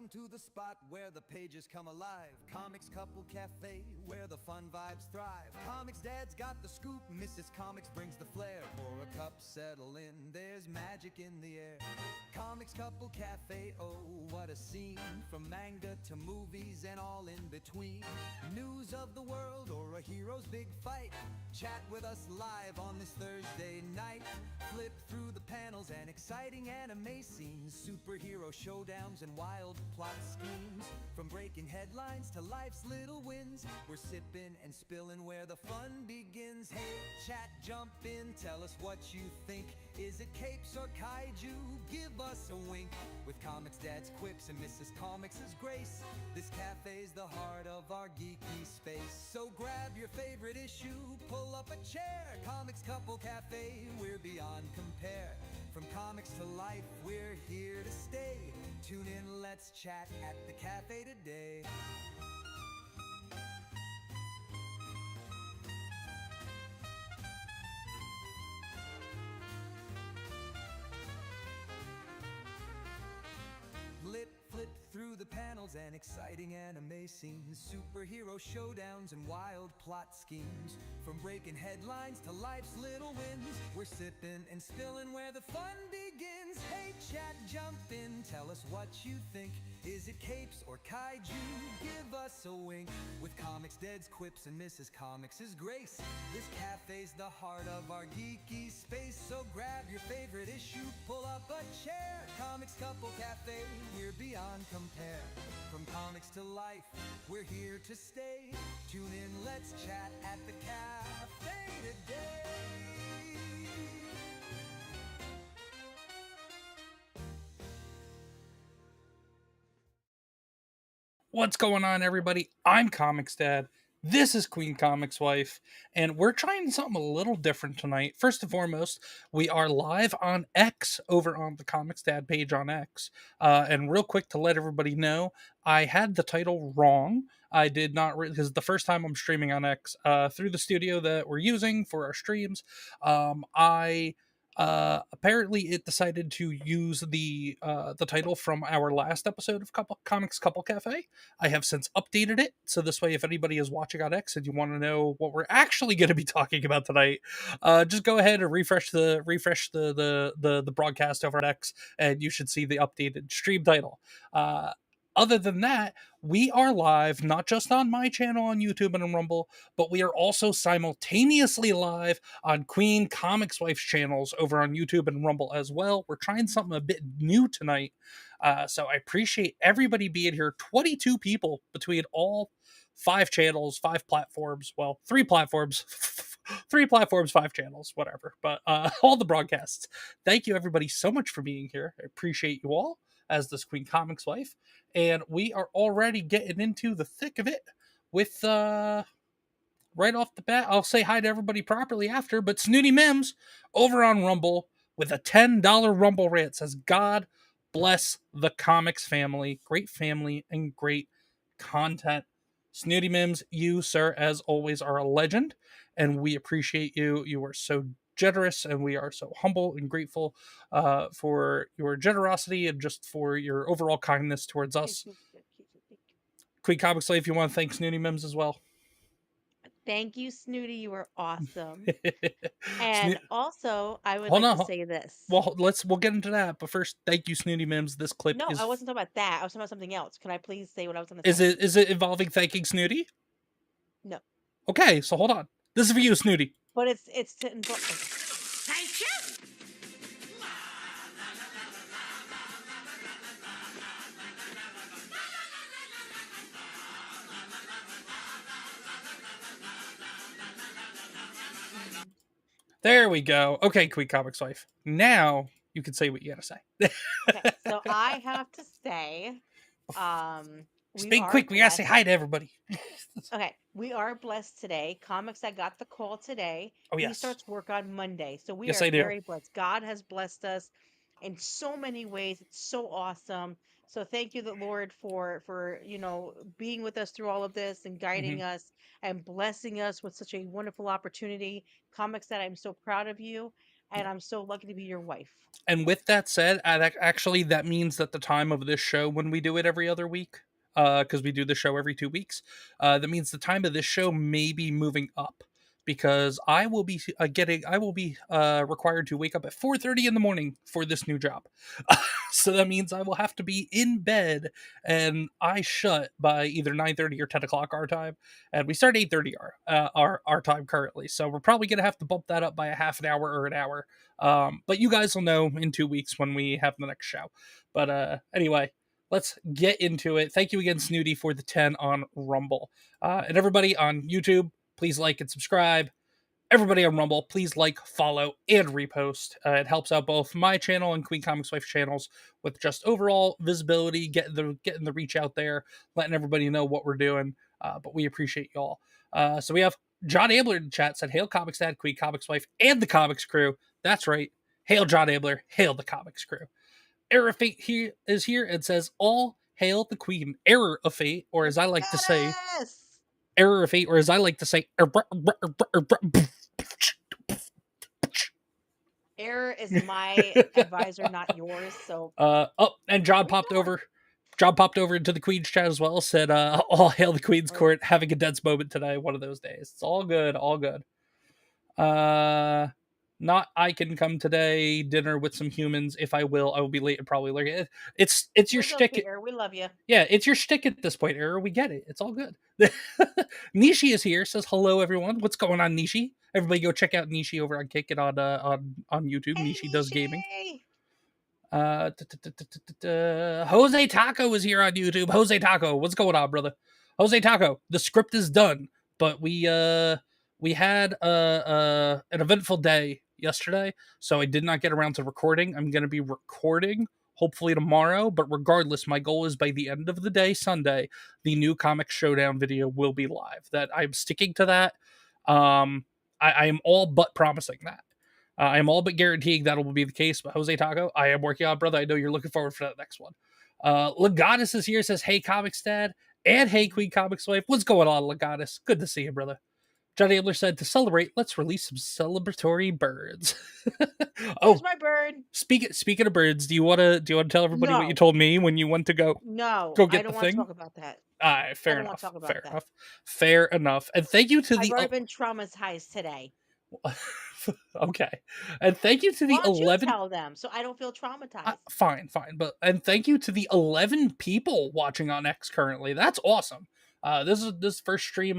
Welcome to the spot where the pages come alive. Comics Couple Cafe, where the fun vibes thrive. ComixDad's got the scoop, Mrs. Comics brings the flair. Pour a cup, settle in, there's magic in the air. Comics Couple Cafe, oh, what a scene. From manga to movies and all in between. News of the world or a hero's big fight. Chat with us live on this Thursday night. Flip through the panels and exciting anime scenes. Superhero showdowns and wild plot schemes. From breaking headlines to life's little wins, we're sipping and spilling where the fun begins. Hey, chat, jump in, tell us what you think. Is it capes or kaiju? Give us a wink. With ComixDad's quips and Mrs. Comics' grace, this cafe's the heart of our geeky space. So grab your favorite issue, pull up a chair. Comics Couple Cafe, we're beyond compare. From comics to life, we're here to stay. Tune in, let's chat at the cafe today. Flip through the panels and exciting anime scenes. Superhero showdowns and wild plot schemes. From breaking headlines to life's little wins, we're sipping and spilling where the fun begins. Hey chat, jump in, tell us what you think. Is it capes or kaiju? Give us a wink. With ComixDad's quips and Mrs. Comics' grace, this cafe's the heart of our geeky space. So grab your favorite issue, pull up a chair. Comics Couple Cafe, we're beyond compare. From comics to life, we're here to stay. Tune in, let's chat at the cafe today. What's going on, everybody? I'm ComixDad. This is QueenComixWife, and we're trying something a little different tonight. First and foremost, we are live on X over on the ComixDad page on X. And real quick to let everybody know, I had the title wrong. I did not, because the first time I'm streaming on X through the studio that we're using for our streams, apparently it decided to use the title from our last episode of Comics Couple Cafe. I have since updated it, so this way if anybody is watching on X and you want to know what we're actually going to be talking about tonight, just go ahead and refresh the broadcast over at X, and you should see the updated stream title. Other than that, we are live not just on my channel on YouTube and on Rumble, but we are also simultaneously live on QueenComixWife's channels over on YouTube and Rumble as well. We're trying something a bit new tonight, so I appreciate everybody being here. 22 people between all 5 channels, 5 platforms. Well, 3 platforms. 3 platforms, 5 channels, whatever. But all the broadcasts. Thank you, everybody, so much for being here. I appreciate you all as this QueenComixWife. And we are already getting into the thick of it with, right off the bat, I'll say hi to everybody properly after, but Snooty Mims over on Rumble with a $10 Rumble rant says, God bless the comics family. Great family and great content. Snooty Mims, you, sir, as always, are a legend, and we appreciate you. You are so generous, and we are so humble and grateful for your generosity and just for your overall kindness towards us. QueenComixWife, you want to thank Snooty Mims as well? Thank you, Snooty. You were awesome. And also, I would Hold like on. to say this. Well, we'll get into that, but first, thank you, Snooty Mims. This clip No, is. I wasn't talking about that. I was talking about something else. Can I please say what I was going to say? Is it involving thanking Snooty? No. Okay, so hold on. This is for you, Snooty. But it's to involve. Thank you. There we go. Okay, QueenComixWife. Now you can say what you gotta say. Okay, so I have to say, Speak quick. We gotta say hi to everybody. Okay, we are blessed today. ComixDad got the call today. Oh, yes. He starts work on Monday, so we Yes, are I do. very blessed. God has blessed us in so many ways. It's so awesome. So thank you, the Lord, for being with us through all of this and guiding us and blessing us with such a wonderful opportunity. ComixDad, I'm so proud of you. and I'm so lucky to be your wife. And with that said, actually, that means that the time of this show, when we do it every other week, because we do the show every 2 weeks, that means the time of this show may be moving up because I will be required to wake up at 4:30 in the morning for this new job. So that means I will have to be in bed and eyes shut by either 9:30 or 10 o'clock our time, and we start 8:30 our time currently. So we're probably gonna have to bump that up by a half an hour or an hour. But you guys will know in 2 weeks when we have the next show. But anyway, let's get into it. Thank you again, Snooty, for the 10 on Rumble. And everybody on YouTube, please like and subscribe. Everybody on Rumble, please like, follow, and repost. It helps out both my channel and Queen Comics Wife channels with just overall visibility, getting the reach out there, letting everybody know what we're doing. But we appreciate y'all. So we have John Abler in the chat said, "Hail ComixDad, Queen Comics Wife, and the Comics Crew." That's right. Hail John Abler. Hail the Comics Crew. Error of Fate is here and says, "All hail the Queen." Error of Fate, or as I like to say, Error of Fate, or as I like to say, Error is my advisor, not yours. So and John popped over. John popped over into the Queen's chat as well. Said, "All hail the Queen's Court, having a dense moment today. One of those days. It's all good, all good." Not I can come today. Dinner with some humans. If I will be late and probably late. It's your shtick. Okay, we love you. Yeah, it's your shtick at this point, Error. We get it. It's all good. Nishi is here. Says hello, everyone. What's going on, Nishi? Everybody, go check out Nishi over on Kick It on YouTube. Hey, Nishi does gaming. Jose Taco is here on YouTube. Jose Taco, what's going on, brother? Jose Taco, the script is done, but we had an eventful day yesterday, so I did not get around to recording. I'm going to be recording hopefully tomorrow, but regardless, my goal is by the end of the day, Sunday, the new Comic Showdown video will be live. That I'm sticking to that. I am all but promising that. I am all but guaranteeing that will be the case. But Jose Taco, I am working on, brother. I know you're looking forward for that next one. Legatus is here, says, "Hey, ComixDad," and "Hey, Queen Comics Wife." What's going on, Legatus? Good to see you, brother. John Abler said, "To celebrate, let's release some celebratory birds." There's my bird. Speaking of birds, do you want to tell everybody what you told me when you went to go? No, go get I don't the want thing? to talk about that. Fair enough. Fair enough. And thank you to I've already been traumatized today. Okay, and thank you to the 11. You tell them so I don't feel traumatized. Fine, but and thank you to the 11 people watching on X currently. That's awesome. This is first stream,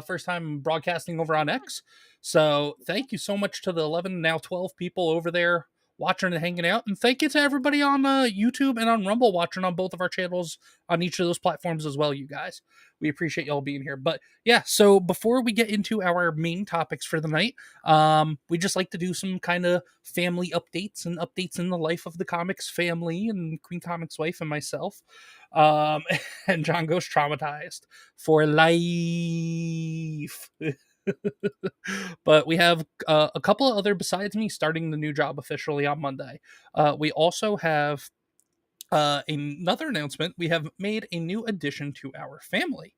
first time broadcasting over on X. So thank you so much to the 11, now 12 people over there watching and hanging out, and thank you to everybody on YouTube and on Rumble watching on both of our channels on each of those platforms as well. You guys, we appreciate y'all being here. But yeah, so before we get into our main topics for the night, we just like to do some kind of family updates and updates in the life of the comics family and Queen Comics Wife and myself. And John goes traumatized for life. But we have a couple of other besides me starting the new job officially on Monday. We also have another announcement. We have made a new addition to our family.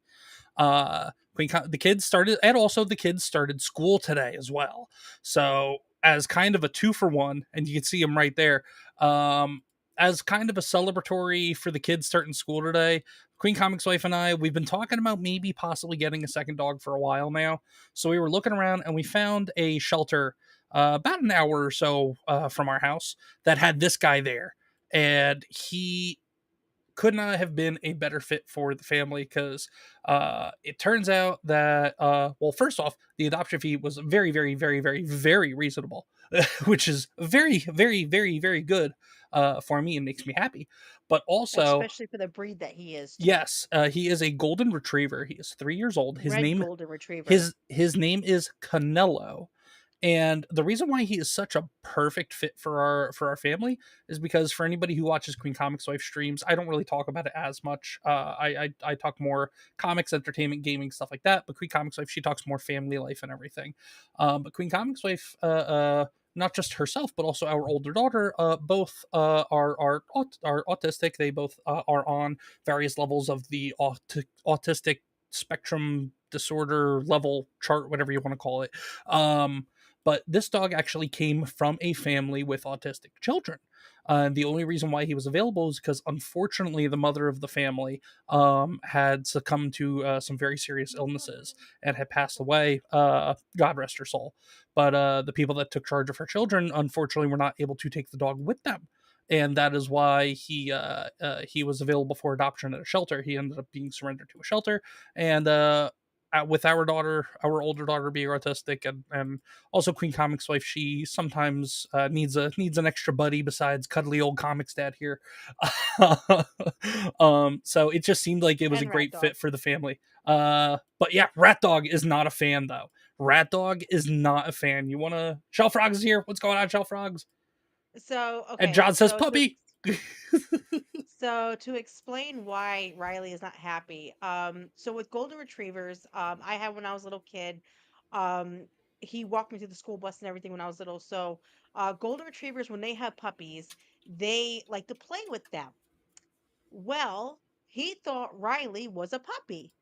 The kids started, and also the kids started school today as well. So as kind of a 2-for-1, and you can see them right there. As kind of a celebratory for the kids starting school today, Queen Comics Wife and I, we've been talking about maybe possibly getting a second dog for a while now. So we were looking around and we found a shelter about an hour or so from our house that had this guy there. And he could not have been a better fit for the family because it turns out that, well, first off, the adoption fee was very, very, very, very, very reasonable, which is very, very, very, very good for me and makes me happy. But also, especially for the breed that he is. Too. Yes, he is a golden retriever. He is 3 years old. His name, golden retriever. His name is Canelo. And the reason why he is such a perfect fit for our family is because for anybody who watches Queen Comics Wife streams, I don't really talk about it as much. I talk more comics, entertainment, gaming, stuff like that. But Queen Comics Wife, she talks more family life and everything. But Queen Comics Wife, not just herself, but also our older daughter, both are autistic. They both are on various levels of the autistic spectrum disorder level chart, whatever you want to call it. But this dog actually came from a family with autistic children. The only reason why he was available is because, unfortunately, the mother of the family had succumbed to some very serious illnesses and had passed away. God rest her soul. But the people that took charge of her children, unfortunately, were not able to take the dog with them, and that is why he was available for adoption at a shelter. He ended up being surrendered to a shelter, and with our daughter, our older daughter being autistic, and also QueenComixWife, she sometimes needs an extra buddy besides cuddly old ComixDad here. So it just seemed like it was a And Rat great Dog. fit for the family. But yeah, Rat Dog is not a fan though. Rat Dog is not a fan. You want to? Shell Frogs is here. What's going on, Shell Frogs? So And okay, John says puppy. so to explain why Riley is not happy, so with golden retrievers, I had when I was a little kid, um, he walked me to the school bus and everything when I was little. So, golden retrievers, when they have puppies, they like to play with them. Well, he thought Riley was a puppy.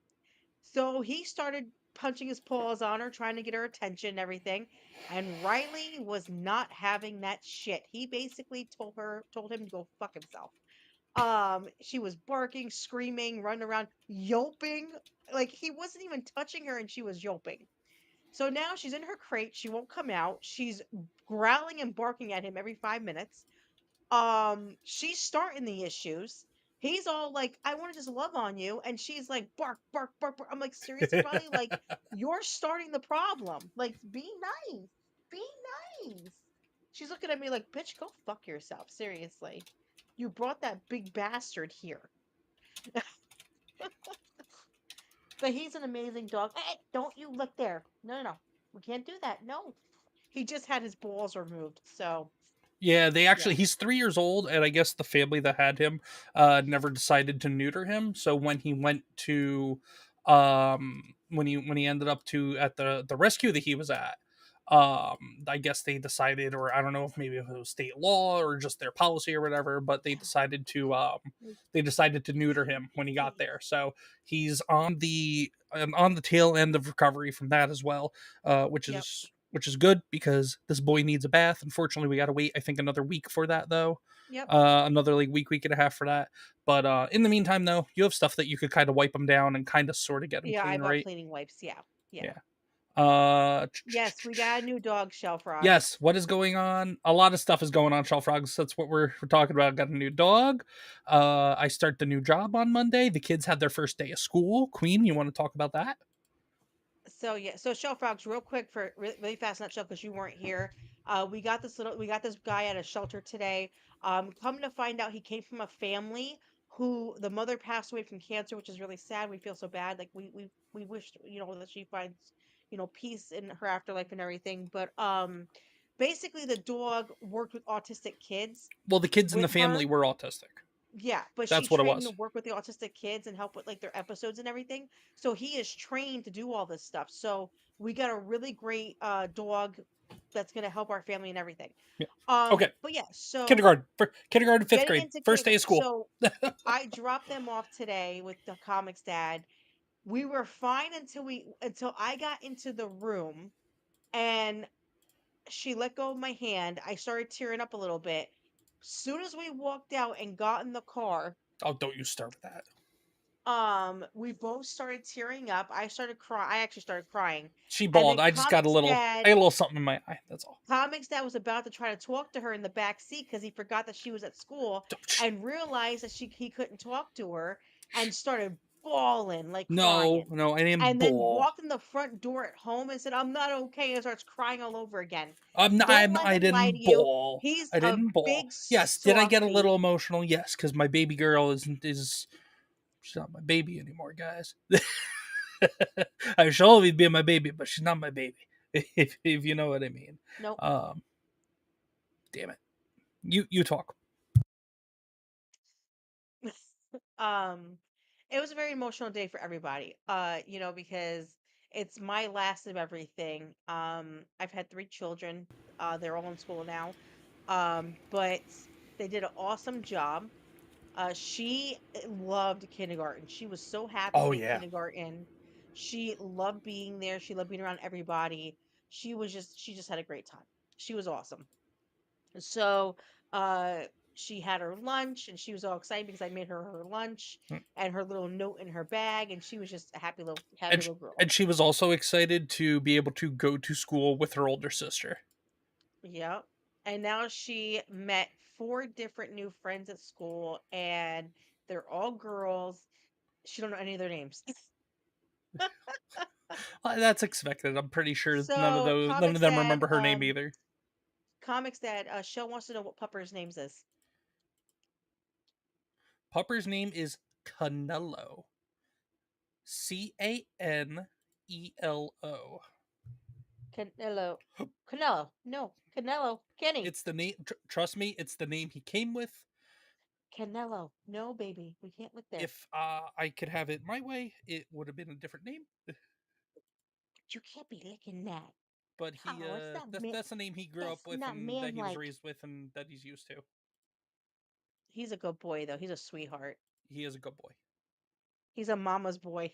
So he started punching his paws on her, trying to get her attention and everything. And Riley was not having that shit. He basically told him to go fuck himself. She was barking, screaming, running around, yelping. Like he wasn't even touching her and she was yelping. So now she's in her crate. She won't come out. She's growling and barking at him every 5 minutes. She's starting the issues. He's all like, I want to just love on you. And she's like, bark, bark, bark, bark. I'm like, seriously, Riley? Like, you're starting the problem. Like, be nice. Be nice. She's looking at me like, bitch, go fuck yourself. Seriously. You brought that big bastard here. But he's an amazing dog. Hey, don't you look there. No, no, no. We can't do that. No. He just had his balls removed. So, Yeah, yeah. he's 3 years old, and I guess the family that had him never decided to neuter him. So when he went to when he ended up to at the rescue that he was at, I guess they decided, or I don't know if maybe it was state law or just their policy or whatever, but they decided to neuter him when he got there. So he's on the tail end of recovery from that as well, Yep. which is good because this boy needs a bath. Unfortunately, we got to wait, I think, another week for that, though. Yep. Another like week and a half for that. But in the meantime, though, you have stuff that you could kind of wipe them down and kind of sort of get them Yeah, I clean, bought right? cleaning wipes. Yeah. Yeah. Yeah. Uh, Yes, we got a new dog, Shell Frogs. yes. What is going on? A lot of stuff is going on, Shell Frogs. That's what we're talking about. Got a new dog. I start the new job on Monday. The kids had their first day of school. Queen, you want to talk about that? So yeah, so Shell Frogs, real quick for really fast nutshell because you weren't here. We got this guy at a shelter today. Come to find out, he came from a family who the mother passed away from cancer, which is really sad. We feel so bad. Like we wish that she finds peace in her afterlife and everything. But basically the dog worked with autistic kids Well, the kids in the with family her. were autistic. Yeah, but she That's what it trained him to was. work with the autistic kids and help with like their episodes and everything. So he is trained to do all this stuff. So we got a really great dog that's gonna help our family and everything. Yeah. Okay. But yeah, so Kindergarten, fifth getting grade, into first day kindergarten. of school. So I dropped them off today with the comics dad. We were fine until I got into the room and she let go of my hand. I started tearing up a little bit. Soon as we walked out and got in the car, Oh, don't you start with that. we both started tearing up. I started crying. I actually started crying. She And bawled. then I just got I got a little something in my eye. That's all. Comics Dad was about to try to talk to her in the back seat because he forgot that she was at school and realized that he couldn't talk to her and started bawling, like No, crying. no, I didn't And then bawl. walked in the front door at home and said, I'm not okay, and starts crying all over again. I'm Don't not, let I him lie to didn't you. bawl. He's I a didn't bawl. big Yes, did I get a little softy. emotional? Yes, because my baby girl is she's not my baby anymore, guys. I should always be my baby, but she's not my baby. If you know what I mean. Nope. Um, damn it. You talk. um it was a very emotional day for everybody, because it's my last of everything. I've had 3 children. They're all in school now. But they did an awesome job. She loved kindergarten. She was so happy Oh in yeah. kindergarten. She loved being there. She loved being around everybody. she just had a great time. She was awesome. So uh she had her lunch and she was all excited because I made her lunch Mm. and her little note in her bag, and she was just a happy And little girl. and she was also excited to be able to go to school with her older sister. Yep. And now she met 4 different new friends at school, and they're all girls. She don't know any of their names. That's expected. I'm pretty sure So none of Comics them Dad, remember her name either. Shell wants to know what Pupper's names is. Pupper's name is Canelo. Canelo. Canelo. No, Canelo. Kenny. It's the name. Trust me, it's the name he came with. Canelo. No, baby. We can't look there. If I could have it my way, it would have been a different name. You can't be licking that. But he Oh, it's not that's the name he grew up it's with not and that man he was like. raised with and that he's used to. He's a good boy though. He's a sweetheart. He is a good boy. He's a mama's boy.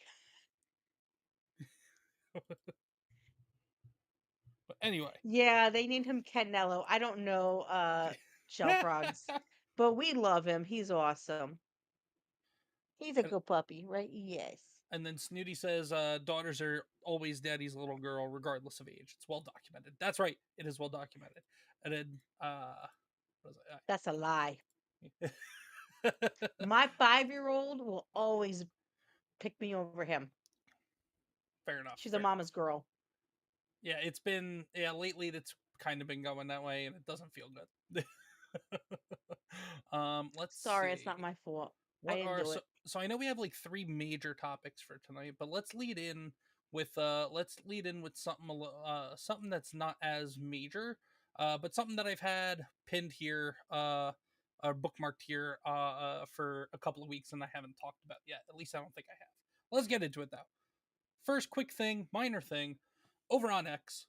But anyway. Yeah, they named him Canelo. I don't know shell frogs, but we love him. He's awesome. He's a and, good puppy, right? Yes. and then Snooty says daughters are always daddy's little girl regardless of age. It's well documented. That's right. It is well documented. And then what was That's a lie. it? My 5-year-old will always pick me over him. Fair enough. She's a mama's girl. Yeah, it's been lately it's kind of been going that way and it doesn't feel good. Let's Sorry, see. it's not my fault. I What didn't are do it. so I know we have like 3 major topics for tonight, but let's lead in with something that's not as major, but something that I've had pinned here or bookmarked here for a couple of weeks and I haven't talked about yet. At least I don't think I have. Let's get into it though. First quick thing, minor thing, over on X,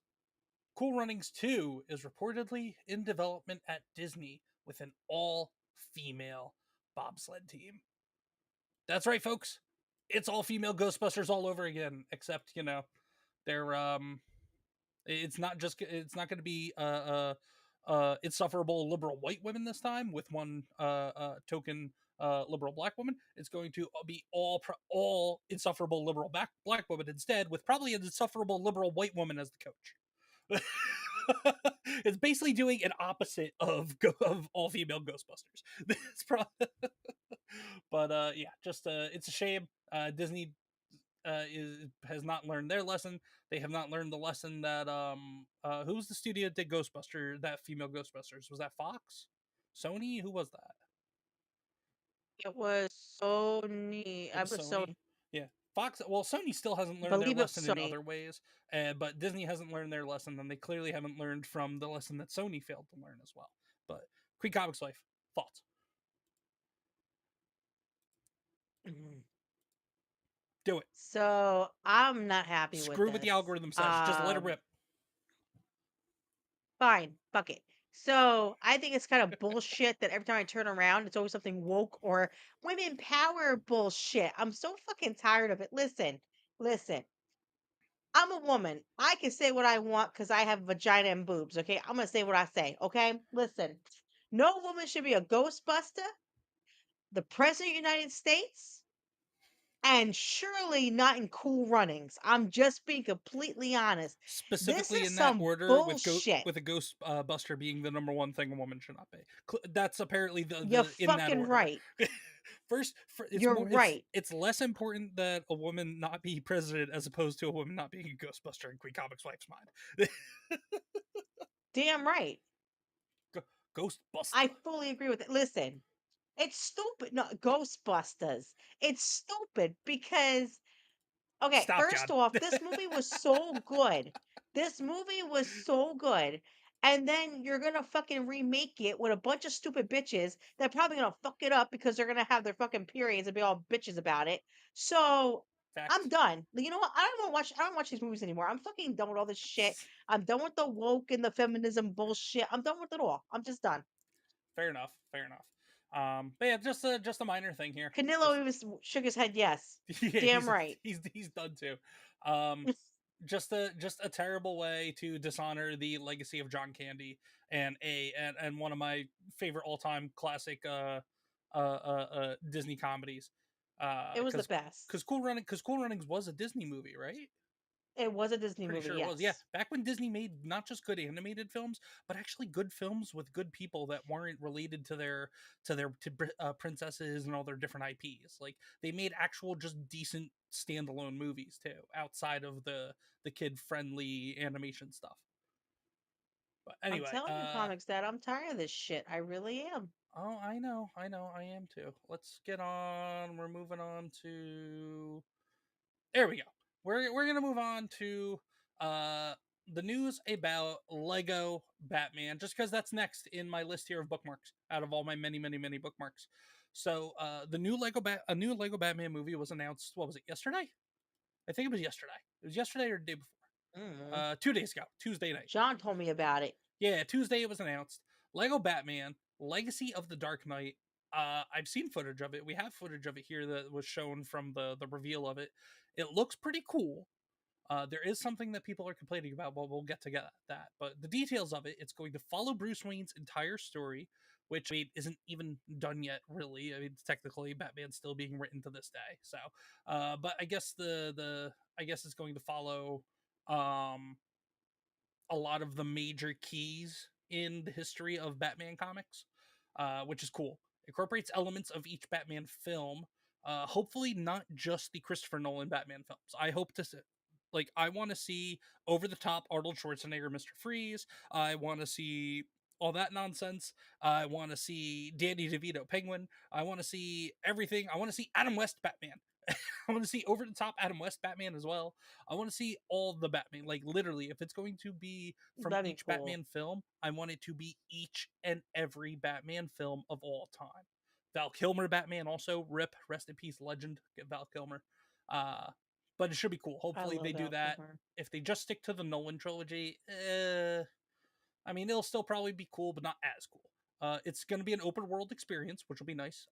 Cool Runnings 2 is reportedly in development at Disney with an all-female bobsled team. That's right, folks. It's all-female Ghostbusters all over again, except, they're it's not going to be insufferable liberal white women this time with one token liberal black woman. It's going to be all insufferable liberal black women instead, with probably an insufferable liberal white woman as the coach. It's basically doing an opposite of all female Ghostbusters. It's probably, but yeah, just it's a shame. Disney has not learned their lesson. They have not learned the lesson that who was the studio that did that female Ghostbusters? Was that Fox? Sony? Who was that? It was Sony. It I was was Sony. Yeah. Fox, well, Sony still hasn't learned their believe it was lesson in Sony. other ways, but Disney hasn't learned their lesson, and they clearly haven't learned from the lesson that Sony failed to learn as well. But QueenComixWife, thoughts? Mhm. Do it. So I'm not happy with Screw what the this. algorithm says. Just let it rip. Fine, fuck it. So I think it's kind of bullshit that every time I turn around, it's always something woke or women power bullshit. I'm so fucking tired of it. Listen. I'm a woman. I can say what I want because I have vagina and boobs. Okay, I'm gonna say what I say. Okay, listen. No woman should be a Ghostbuster, the president of the United States, and surely not in Cool Runnings. I'm just being completely honest. This Specifically is in that some order, bullshit. with a ghost buster being the number one thing a woman should not be. That's apparently You're the in that fucking order. right. First, You're right. it's less important that a woman not be president as opposed to a woman not being a Ghostbuster in QueenComixWife's mind. Damn right. Ghostbuster. I fully agree with it. Listen, it's stupid. No, Ghostbusters. It's stupid because, okay, Stop, first John. off, this movie was so good. This movie was so good. And then you're gonna fucking remake it with a bunch of stupid bitches that probably gonna fuck it up because they're gonna have their fucking periods and be all bitches about it. So I'm Facts. done. You know what? I don't watch these movies anymore. I'm fucking done with all this shit. I'm done with the woke and the feminism bullshit. I'm done with it all. I'm just done. Fair enough. Fair enough. But yeah, just a minor thing here. Canelo Just even shook his head yes. yeah, Damn right. he's done too. Um, just a terrible way to dishonor the legacy of John Candy and one of my favorite all time classic Disney comedies. It was the Because best. Cool Runnings was a Disney movie, right? It was a Disney Pretty movie, sure it was. Yeah, yes. back when Disney made not just good animated films, but actually good films with good people that weren't related to their princesses and all their different IPs. Like they made actual just decent standalone movies too, outside of the kid friendly animation stuff. But I'm anyway, telling you, ComixDad, I'm tired of this shit. I really am. oh, I know, I am too. Let's get on. We're moving on to. There we go. We're gonna move on to uh the news about Lego Batman, just because that's next in my list here of bookmarks out of all my many bookmarks. So the a new Lego Batman movie was announced. What was it, yesterday? I think it was yesterday. It was yesterday or the day before. Mm. 2 days ago, Tuesday night. John told me about it. Yeah, Tuesday it was announced. Lego Batman: Legacy of the Dark Knight. I've seen footage of it. We have footage of it here that was shown from the reveal of it. It looks pretty cool. There is something that people are complaining about, but we'll get to that. But the details of it, it's going to follow Bruce Wayne's entire story, which I mean isn't even done yet, really. I mean, technically, Batman's still being written to this day. So, but I guess I guess it's going to follow um a lot of the major keys in the history of Batman comics, which is cool. Incorporates elements of each Batman film. Hopefully, not just the Christopher Nolan Batman films. I hope to see, like, I want to see over the top Arnold Schwarzenegger, Mr. Freeze. I want to see all that nonsense. I want to see Danny DeVito Penguin. I want to see everything. I want to see Adam West Batman. I want to see over the top Adam West Batman as well. I want to see all the Batman. Like literally, if it's going to be from That'd be each cool. Batman film, I want it to be each and every Batman film of all time. Val Kilmer Batman also, rip, rest in peace, legend, get Val Kilmer. But it should be cool. I Hopefully they love do Val that. Kilmer. If they just stick to the Nolan trilogy, I mean, it'll still probably be cool, but not as cool. It's going to be an open world experience, which will be nice.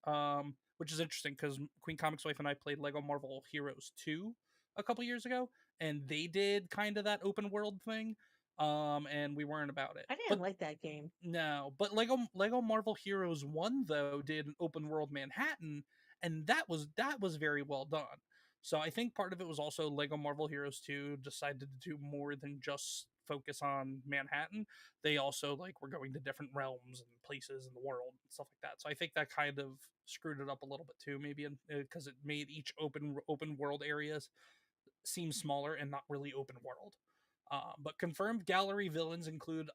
Which is interesting because QueenComixWife and I played Lego Marvel Heroes 2 a couple years ago, and they did kind of that open world thing. And we weren't about it. I didn't But like that game. no, but Lego Marvel Heroes 1 though did an open world Manhattan, and that was very well done. So I think part of it was also Lego Marvel Heroes 2 decided to do more than just focus on Manhattan. They also like were going to different realms and places in the world and stuff like that. So I think that kind of screwed it up a little bit too, maybe because it made each open world areas seem smaller and not really open world. But confirmed gallery villains include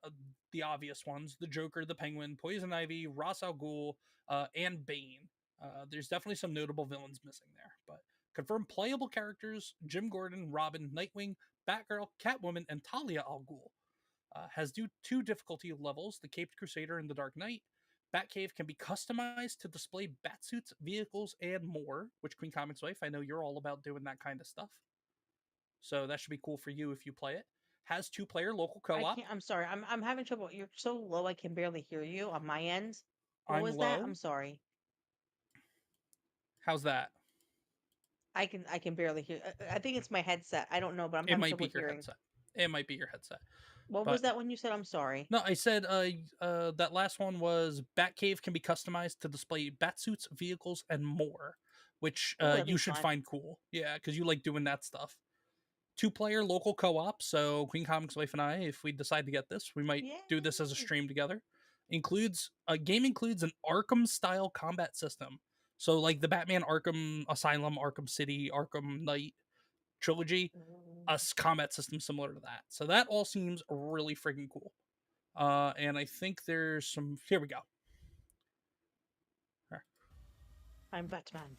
the obvious ones: the Joker, the Penguin, Poison Ivy, Ra's al Ghul, and Bane. There's definitely some notable villains missing there, but confirmed playable characters: Jim Gordon, Robin, Nightwing, Batgirl, Catwoman, and Talia al Ghul. Has two difficulty levels: the Caped Crusader and the Dark Knight. Batcave can be customized to display batsuits, vehicles, and more, which QueenComixWife, I know you're all about doing that kind of stuff. So that should be cool for you if you play it. Has 2-player local I co-op. can't. I'm sorry. I'm having trouble. You're so low. I can barely hear you on my end. What I'm was that? low. I'm sorry. How's that? I can barely hear. I think it's my headset. I don't know, but I'm It having might trouble be your hearing. headset. It might be your headset. What was But that when you said I'm sorry? no, I said that last one was Batcave can be customized to display batsuits, vehicles, and more, which Oh, that'd you be should fun. find cool. Yeah, because you like doing that stuff. 2-player local co-op. So QueenComixWife and I, if we decide to get this, we might do this as a Yay! stream together. Game includes an Arkham style combat system. So like the Batman Arkham Asylum, Arkham City, Arkham Knight trilogy, a combat system similar to that. So that all seems really freaking cool. And I think there's some. Here we go. Here, I'm Batman.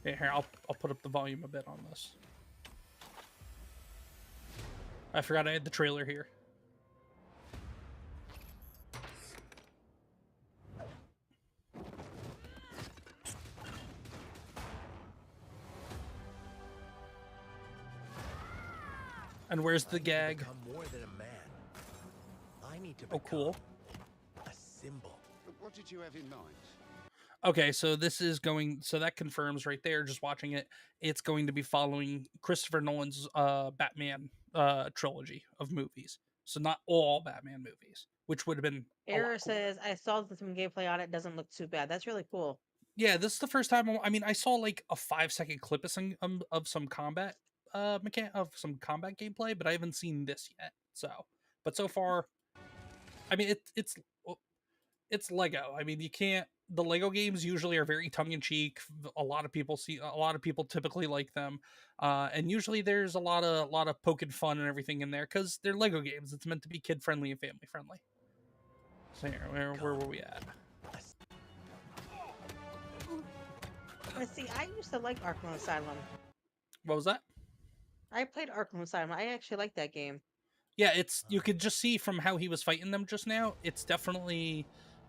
here I'll put up the volume a bit on this. I forgot I had the trailer here. And where's the gag? Become more than a man. I need to Oh, cool. become a symbol. What did you have in mind? Okay, so this is going. So that confirms right there. Just watching it, it's going to be following Christopher Nolan's Batman trilogy of movies. So not all Batman movies, which would have been a lot Error cooler. says, I saw some gameplay on it. Doesn't look too bad. That's really cool. Yeah, this is the first time. I mean, I saw like a 5 second clip of some combat of some combat gameplay, but I haven't seen this yet. So, but so far, I mean, it's Lego. I mean, you can't. The Lego games usually are very tongue in cheek. A lot of people typically like them, and usually there's a lot of poking fun and everything in there because they're Lego games. It's meant to be kid friendly and family friendly. So here, where were we at? Let's see. I used to like Arkham Asylum. What was that? I played Arkham Asylum. I actually like that game. Yeah, it's you could just see from how he was fighting them just now. It definitely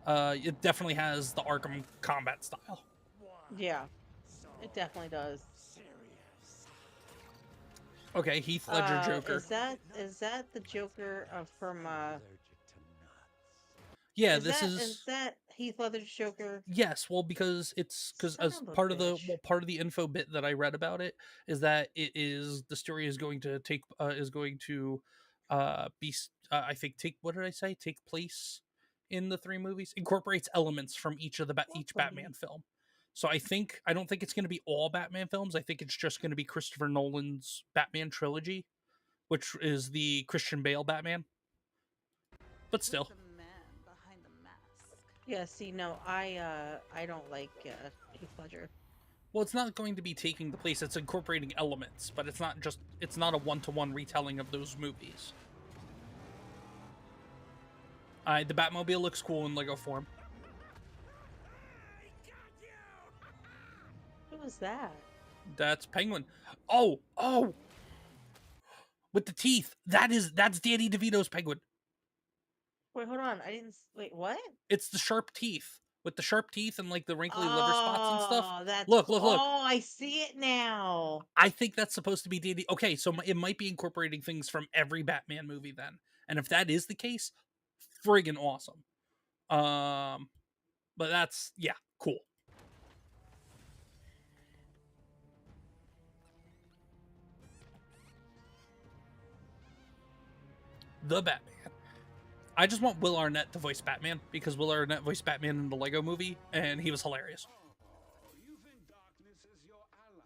has the Arkham combat style. Yeah, it definitely does. Okay, Heath Ledger Joker. Is that the Joker from? Yeah, is that Heath Ledger's Joker? Yes, well, because as part of the info bit that I read about it is that the story is going to take be I think take place in the 3 movies, incorporates elements from each Batman film. So I don't think it's going to be all Batman films. I think it's just going to be Christopher Nolan's Batman trilogy, which is the Christian Bale Batman. But still. Yeah, see, no, I don't like Heath Ledger. Well, it's not going to be taking the place. It's incorporating elements, but it's not a one-to-one retelling of those movies. The Batmobile looks cool in Lego form. Who was that? That's Penguin. Oh! With the teeth. That's Danny DeVito's Penguin. Wait, hold on. Wait, what? It's the sharp teeth. With the sharp teeth and like the wrinkly liver spots and stuff. That's Look. Oh, I see it now. I think that's supposed to be Danny. Okay, so it might be incorporating things from every Batman movie then. And if that is the case, friggin' awesome. But that's, yeah, cool. The Batman. I just want Will Arnett to voice Batman because Will Arnett voiced Batman in the Lego movie and he was hilarious. You think darkness is your ally.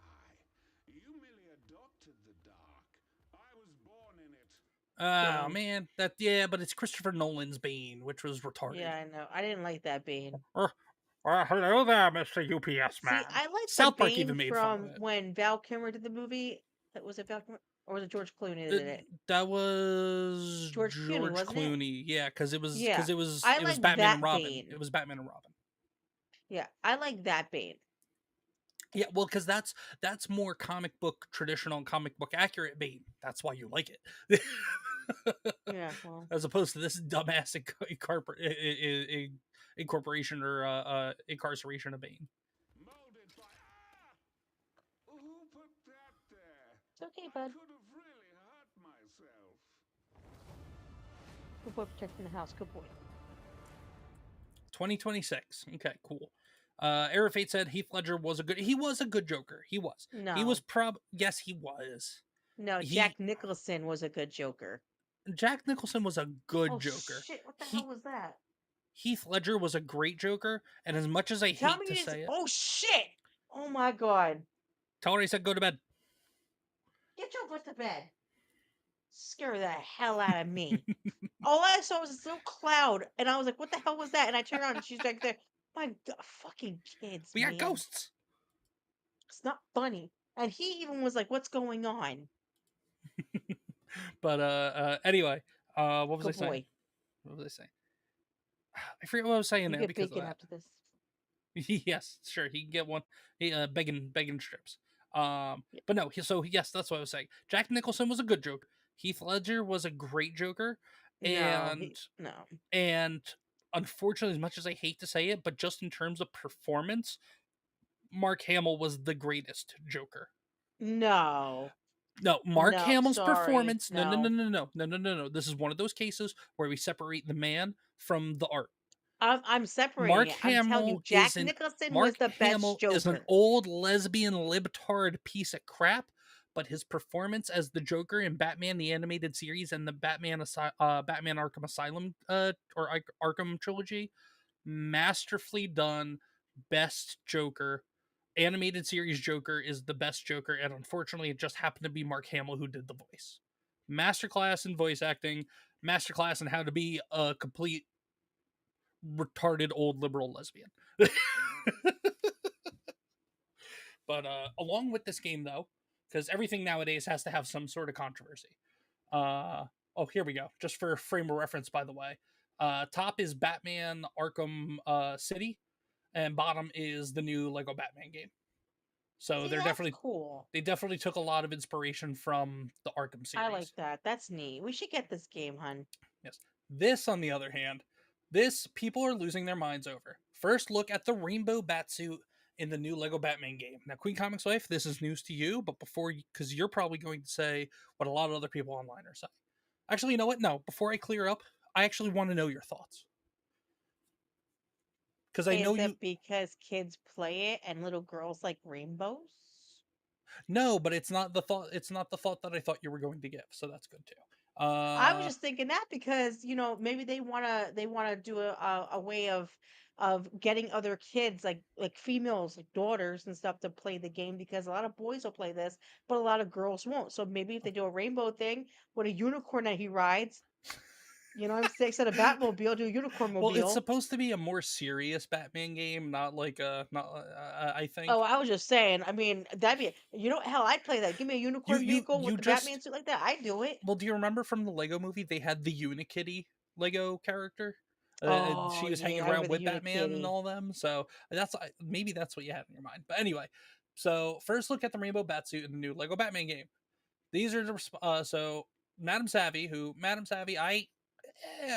You merely adopted the dark. I was born in it. Oh, man. But it's Christopher Nolan's Bane, which was retarded. Yeah, I know. I didn't like that Bane. Hello there, Mr. UPS man. See, I like South the Park Bane even made from fun of it. when Val Kilmer did the movie. Was it Val Kilmer? Or was it George Clooney that did it? That was George Clooney, wasn't it? Clooney. Yeah, because it was like Batman and Robin. Bane. It was Batman and Robin. Yeah, I like that Bane. Yeah, well, because that's more traditional and comic book accurate Bane. That's why you like it. Yeah, well. As opposed to this dumbass incorporation or incarceration of Bane. Who put that there? It's okay, bud. I could have really hurt myself. Good boy protecting the house. Good boy. 2026. Okay, cool. Era Fate said Heath Ledger was a good Joker. He was. No. He was yes, he was. No, Jack Nicholson was a good Joker. Jack Nicholson was a good Joker. Shit, what the hell was that? Heath Ledger was a great Joker, and as much as I hate to say it. Oh shit! Oh my god. Tell her I said go to bed. Get your butt to bed. Scare the hell out of me. All I saw was this little cloud, and I was like, what the hell was that? And I turned around and she's back there. My god, fucking kids. We got ghosts. It's not funny. And he even was like, what's going on? But anyway, what was I saying? What was I saying? I forget what I was saying there because of that. After this. Yes, sure. He can get one. Begging strips. But no. So yes, that's what I was saying. Jack Nicholson was a good Joker. Heath Ledger was a great Joker, and unfortunately, as much as I hate to say it, but just in terms of performance, Mark Hamill was the greatest Joker. No, Mark Hamill's performance. No. This is one of those cases where we separate the man from the art. I'm separating Mark it. I'm telling you, Hamill Jack is an Nicholson was Mark the best Hamill is an Joker. old lesbian libtard piece of crap, but his performance as the Joker in Batman the Animated Series and the Batman Arkham Asylum Arkham trilogy, masterfully done. Best Joker. Animated series Joker is the best Joker, and unfortunately, it just happened to be Mark Hamill who did the voice. Masterclass in voice acting, masterclass in how to be a complete retarded old liberal lesbian. But along with this game, though, because everything nowadays has to have some sort of controversy. Oh, here we go. Just for frame of reference, by the way. Top is Batman Arkham City, and bottom is the new Lego Batman game. So See, that's cool. they definitely took a lot of inspiration from the Arkham I like series. that. That's neat. We should get this game, hun. Yes. This, on the other hand, this people are losing their minds over. First, look at the rainbow batsuit in the new Lego Batman game. Now, Queen Comics Wife, this is news to you, but because you're probably going to say what a lot of other people online are saying. Actually, you know what? No, before I clear up, I actually want to know your thoughts. Because I know Is you. it because kids play it and little girls like rainbows? No, but it's not the thought. It's not the thought that I thought you were going to give. So that's good too. I was just thinking that because maybe they wanna do a way of getting other kids like females like daughters and stuff to play the game because a lot of boys will play this but a lot of girls won't. So maybe if they do a rainbow thing with a unicorn that he rides, what I'm saying, instead of Batmobile, do a unicorn Well, it's mobile. supposed to be a more serious Batman game, not like a not. I Oh, think I was just saying. I mean, that'd be hell. I'd play that. Give me a unicorn vehicle with you the Batman just. suit like that. I'd do it. Well, do you remember from the Lego movie they had the Unikitty Lego character? Oh She was hanging yeah, I remember around the with Batman and Unikitty. all them. So maybe that's what you had in your mind. But anyway, so first look at the rainbow batsuit in the new Lego Batman game. These are so Madam Savvy,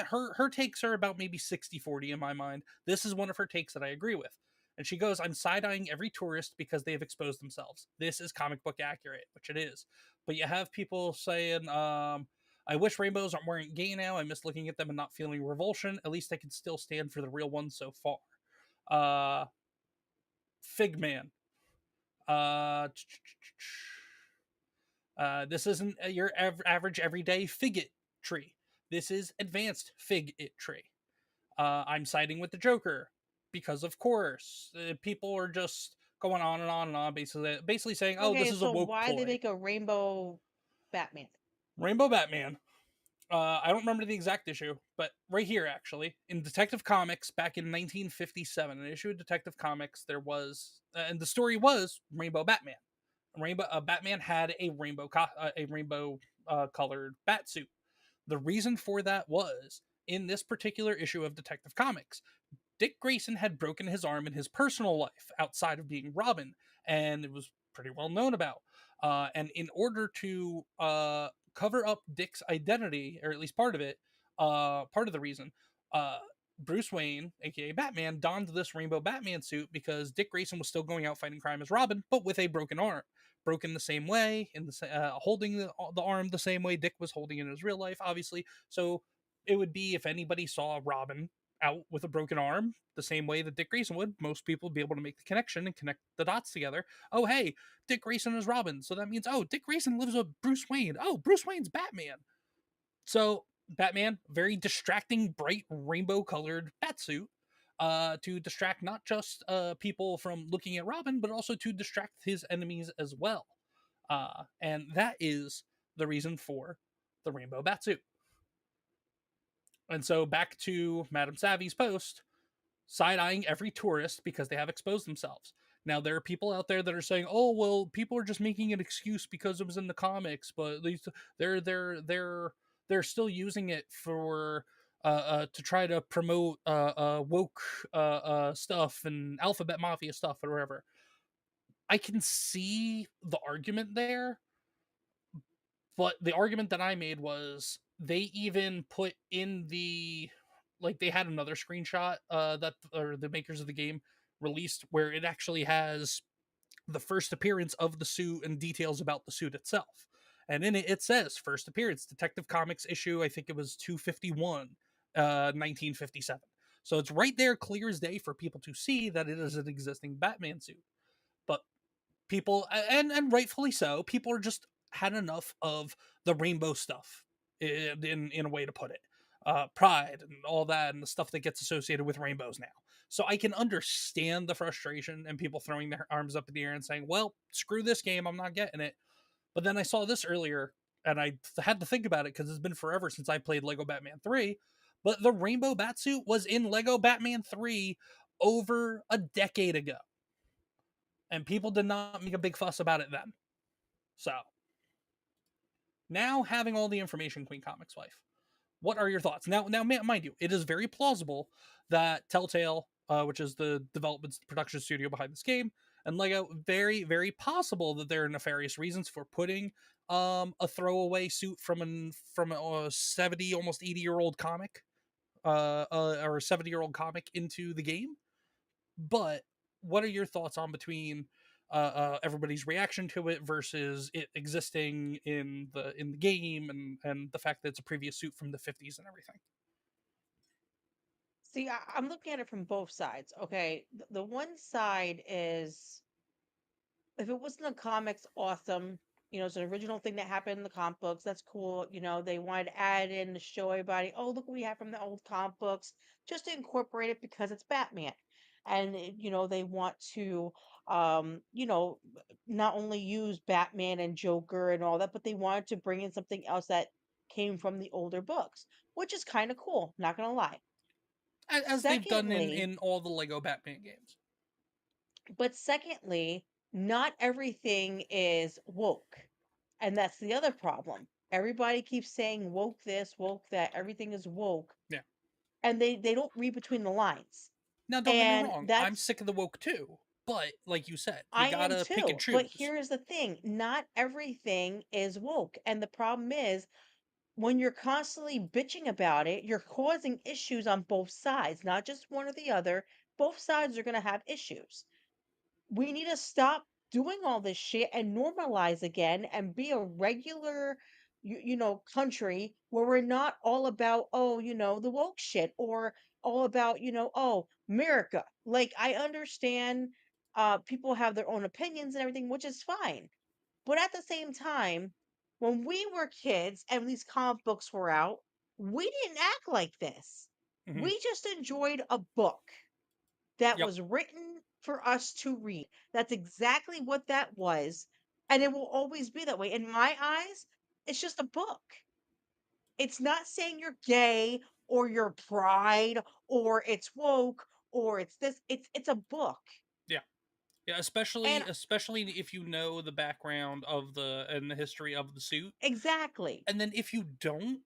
her takes are about maybe 60-40 in my mind. This is one of her takes that I agree with. And she goes, I'm side-eyeing every tourist because they have exposed themselves. This is comic book accurate, which it is. But you have people saying, I wish rainbows weren't gay now. I miss looking at them and not feeling revulsion. At least I can still stand for the real ones so far. Uh, Figman. Uh, this isn't your average everyday fig tree. This is advanced fig tree. I'm siding with the Joker because, of course, people are just going on and on and on, basically saying, "Oh, this Okay, is a so woke why they ploy." make a rainbow Batman? Rainbow Batman. I don't remember the exact issue, but right here, actually, in Detective Comics back in 1957, an issue of Detective Comics, there was, and the story was Rainbow Batman. Batman had a rainbow colored bat suit. The reason for that was in this particular issue of Detective Comics, Dick Grayson had broken his arm in his personal life outside of being Robin, and it was pretty well known about. And in order to cover up Dick's identity, or at least part of it, part of the reason, uh, Bruce Wayne, aka Batman, donned this rainbow Batman suit because Dick Grayson was still going out fighting crime as Robin, but with a broken arm, broken the same way, holding the arm the same way Dick was holding it in his real life, obviously. So it would be if anybody saw Robin out with a broken arm, the same way that Dick Grayson would, most people would be able to make the connection and connect the dots together. Oh, hey, Dick Grayson is Robin. So that means, oh, Dick Grayson lives with Bruce Wayne. Oh, Bruce Wayne's Batman. So Batman, very distracting, bright, rainbow colored batsuit. To distract not just people from looking at Robin, but also to distract his enemies as well. And that is the reason for the rainbow batsuit. And so back to Madame Savvy's post, side eyeing every tourist because they have exposed themselves. Now there are people out there that are saying, "Oh, well, people are just making an excuse because it was in the comics," but at least they're still using it for to try to promote woke stuff and alphabet mafia stuff or whatever. I can see the argument there, but the argument that I made was they even put in the like they had another screenshot that or the makers of the game released where it actually has the first appearance of the suit and details about the suit itself. And in it, it says first appearance, Detective Comics issue, I think it was 251, 1957. So it's right there, clear as day, for people to see that it is an existing Batman suit. But people, and rightfully so, people are just had enough of the rainbow stuff, in a way to put it, pride and all that, and the stuff that gets associated with rainbows now. So I can understand the frustration and people throwing their arms up in the air and saying, well, screw this game, I'm not getting it. But then I saw this earlier, and I had to think about it because it's been forever since I played Lego Batman 3. But the rainbow batsuit was in Lego Batman 3 over a decade ago, and people did not make a big fuss about it then. So now, having all the information, Queen Comics Wife, what are your thoughts? Now, mind you, it is very plausible that Telltale, which is the development production studio behind this game, and Lego, very, very possible that there are nefarious reasons for putting a throwaway suit from a 70, almost 80-year-old comic, or a 70-year-old comic into the game. But what are your thoughts on between everybody's reaction to it versus it existing in the game, and the fact that it's a previous suit from the 50s and everything? See, I'm looking at it from both sides. Okay, the one side is, if it wasn't a comics, awesome. It's an original thing that happened in the comic books. That's cool. They wanted to add in to show everybody, oh, look what we have from the old comic books, just to incorporate it because it's Batman. And, they want to, not only use Batman and Joker and all that, but they wanted to bring in something else that came from the older books, which is kind of cool. Not going to lie. As they've done Secondly, in all the Lego Batman games. Secondly, not everything is woke. And that's the other problem. Everybody keeps saying woke this, woke that, everything is woke. Yeah. And they don't read between the lines. Now, don't get me And wrong, I'm that's, sick of the woke too. But like you said, you I am gotta pick and too. But choose. here's the thing, not everything is woke. And the problem is, when you're constantly bitching about it, you're causing issues on both sides, not just one or the other. Both sides are going to have issues. We need to stop doing all this shit and normalize again and be a regular country where we're not all about, oh, the woke shit, or all about, oh, America. Like, I understand people have their own opinions and everything, which is fine. But at the same time, when we were kids and these comic books were out, we didn't act like this. Mhm. We just enjoyed a book that Yep. was written for us to read. That's exactly what that was. And it will always be that way. In my eyes, it's just a book. It's not saying you're gay or you're pride or it's woke or it's this. It's a book. Yeah. Yeah, especially And especially if you know the background of the history of the suit. exactly. And then if you don't,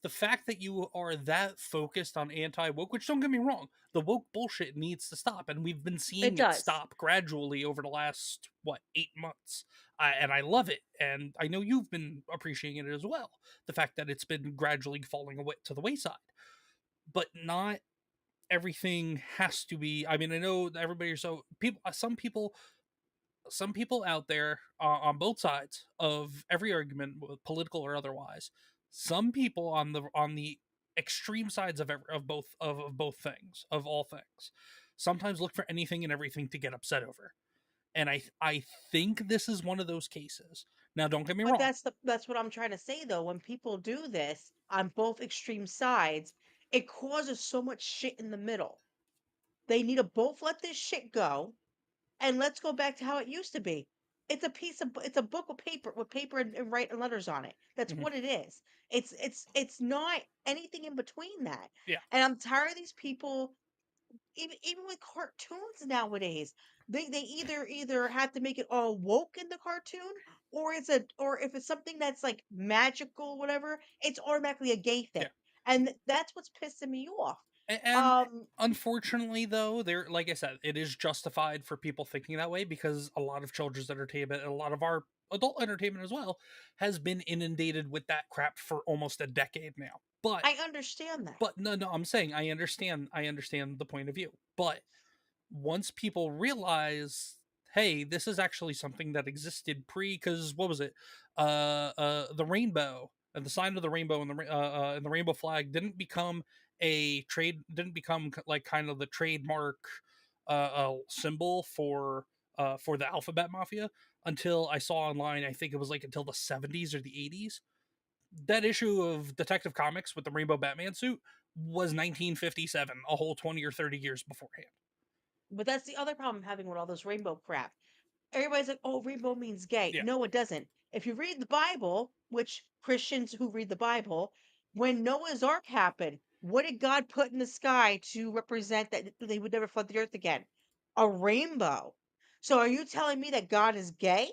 the fact that you are that focused on anti-woke, which, don't get me wrong, the woke bullshit needs to stop, and we've been It seeing it does. stop gradually over the last 8 months. And I love it, and I know you've been appreciating it as well. The fact that it's been gradually falling away to the wayside, but not everything has to be. I mean, I know everybody. So people, some people out there, on both sides of every argument, political or otherwise, some people on the extreme sides of both things, of all things, sometimes look for anything and everything to get upset over. And I think this is one of those cases. Now, don't get me But wrong. that's what I'm trying to say though. When people do this on both extreme sides, it causes so much shit in the middle. They need to both let this shit go and let's go back to how it used to be. It's a book with paper and writing letters on it. That's Mhm. what it is. It's not anything in between that. Yeah, And I'm tired of these people, even with cartoons nowadays. They either have to make it all woke in the cartoon, or if it's something that's like magical, whatever, it's automatically a gay thing. yeah. And that's what's pissing me off. And Um, unfortunately, though, there, like I said, it is justified for people thinking that way, because a lot of children's entertainment and a lot of our adult entertainment as well has been inundated with that crap for almost a decade now. But I understand that. no, I'm saying I understand the point of view. But once people realize, hey, this is actually something that existed pre, because what was it? The rainbow and the sign of the rainbow and the rainbow flag didn't become like kind of the trademark symbol for the alphabet mafia until I saw online. I think it was like until the 70s or the 80s. That issue of Detective Comics with the rainbow Batman suit was 1957, a whole 20 or 30 years beforehand. But that's the other problem I'm having with all this rainbow crap. Everybody's like, oh, rainbow means gay. Yeah. No, it doesn't. If you read the Bible, which Christians who read the Bible, when Noah's Ark happened, what did God put in the sky to represent that they would never flood the earth again? A rainbow. So are you telling me that God is gay?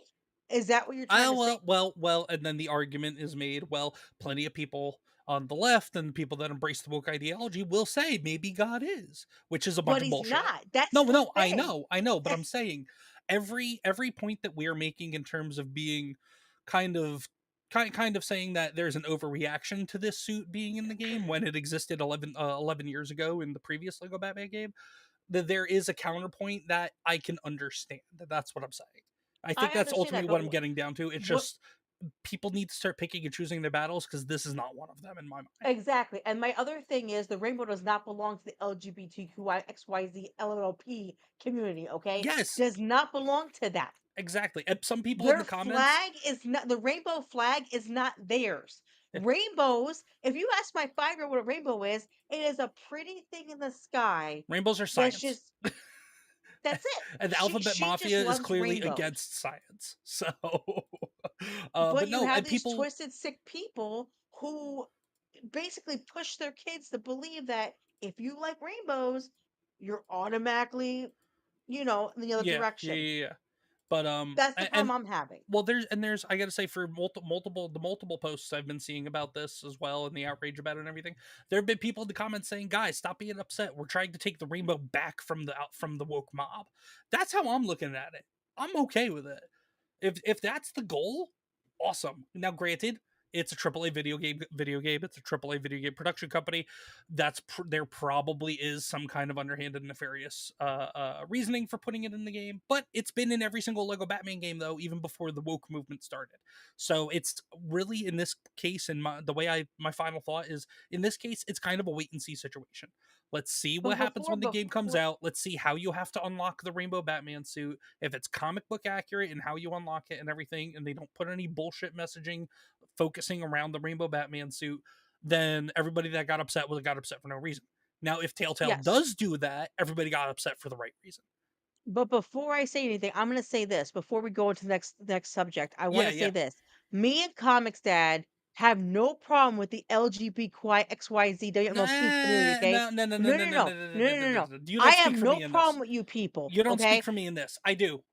Is that what you're trying to say? Well, and then the argument is made, well, plenty of people on the left and people that embrace the woke ideology will say maybe God is, which is a bunch But of he's bullshit. not. That's No, the no, I thing. know, but I'm saying every point that we're making in terms of being kind of kind of saying that there's an overreaction to this suit being in the game when it existed 11 years ago in the previous Lego Batman game, that there is a counterpoint that I can understand. That's what I'm saying. I I think that's understand ultimately that, what but I'm getting down to. It's what just people need to start picking and choosing their battles because this is not one of them in my mind. exactly. And my other thing is the rainbow does not belong to the LGBTQIXYZ LLP community, okay? Yes, Does not belong to that. exactly. And some people in Their the comments, flag is not the rainbow flag is not theirs. eh, Rainbows, if you ask my 5-year-old what a rainbow is, it is a pretty thing in the sky rainbows are that's science. just that's it. And the She alphabet she just mafia is loves clearly rainbows. against science. So, But but you no, have and these people, twisted sick people who basically push their kids to believe that if you like rainbows, you're automatically, in the other direction. yeah. But That's the problem and I'm having. well, there's I gotta say for multiple posts I've been seeing about this as well and the outrage about it and everything. There have been people in the comments saying, "Guys, stop being upset. We're trying to take the rainbow back from the woke mob." That's how I'm looking at it. I'm okay with it. If that's the goal, awesome. Now, granted, it's a AAA video game. It's a AAA video game production company. There probably is some kind of underhanded, nefarious reasoning for putting it in the game, but it's been in every single Lego Batman game though, even before the woke movement started. So it's really in this case, and my final thought is in this case, it's kind of a wait and see situation. Let's see But what happens when the game comes before out. Let's see how you have to unlock the Rainbow Batman suit. If it's comic book accurate and how you unlock it and everything, and they don't put any bullshit messaging focusing around the Rainbow Batman suit, then everybody that got upset got upset for no reason. Now, if Telltale yes, does do that, everybody got upset for the right reason. but before I say anything, I'm going to say this before we go into the next subject. I want Yeah, to say yeah. this. Me and Comics Dad have no problem with the LGBTQIXYZ WMLP community, Nah, okay? no, no, no, no, No, no, no, no, no. no, no, No, no, no, no, no, no, no. no. You I don't have speak for no me in this. problem with you people, You don't speak okay? for me in this. I do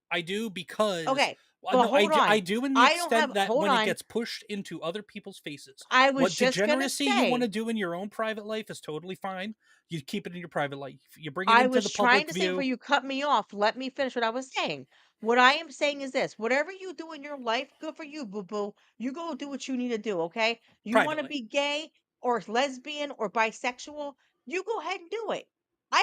because Okay. well, But no, hold I on. do in the I don't have extent that hold when it on. gets pushed into other people's faces, I was what just going to degeneracy you want to say do in your own private life is totally fine. You keep it in your private life. You bring it I into was the trying public to say before view you cut me off, let me finish what I was saying. What I am saying is this: whatever you do in your life, good for you, boo boo. You go do what you need to do, okay? You want to privately. be gay or lesbian or bisexual, you go ahead and do it.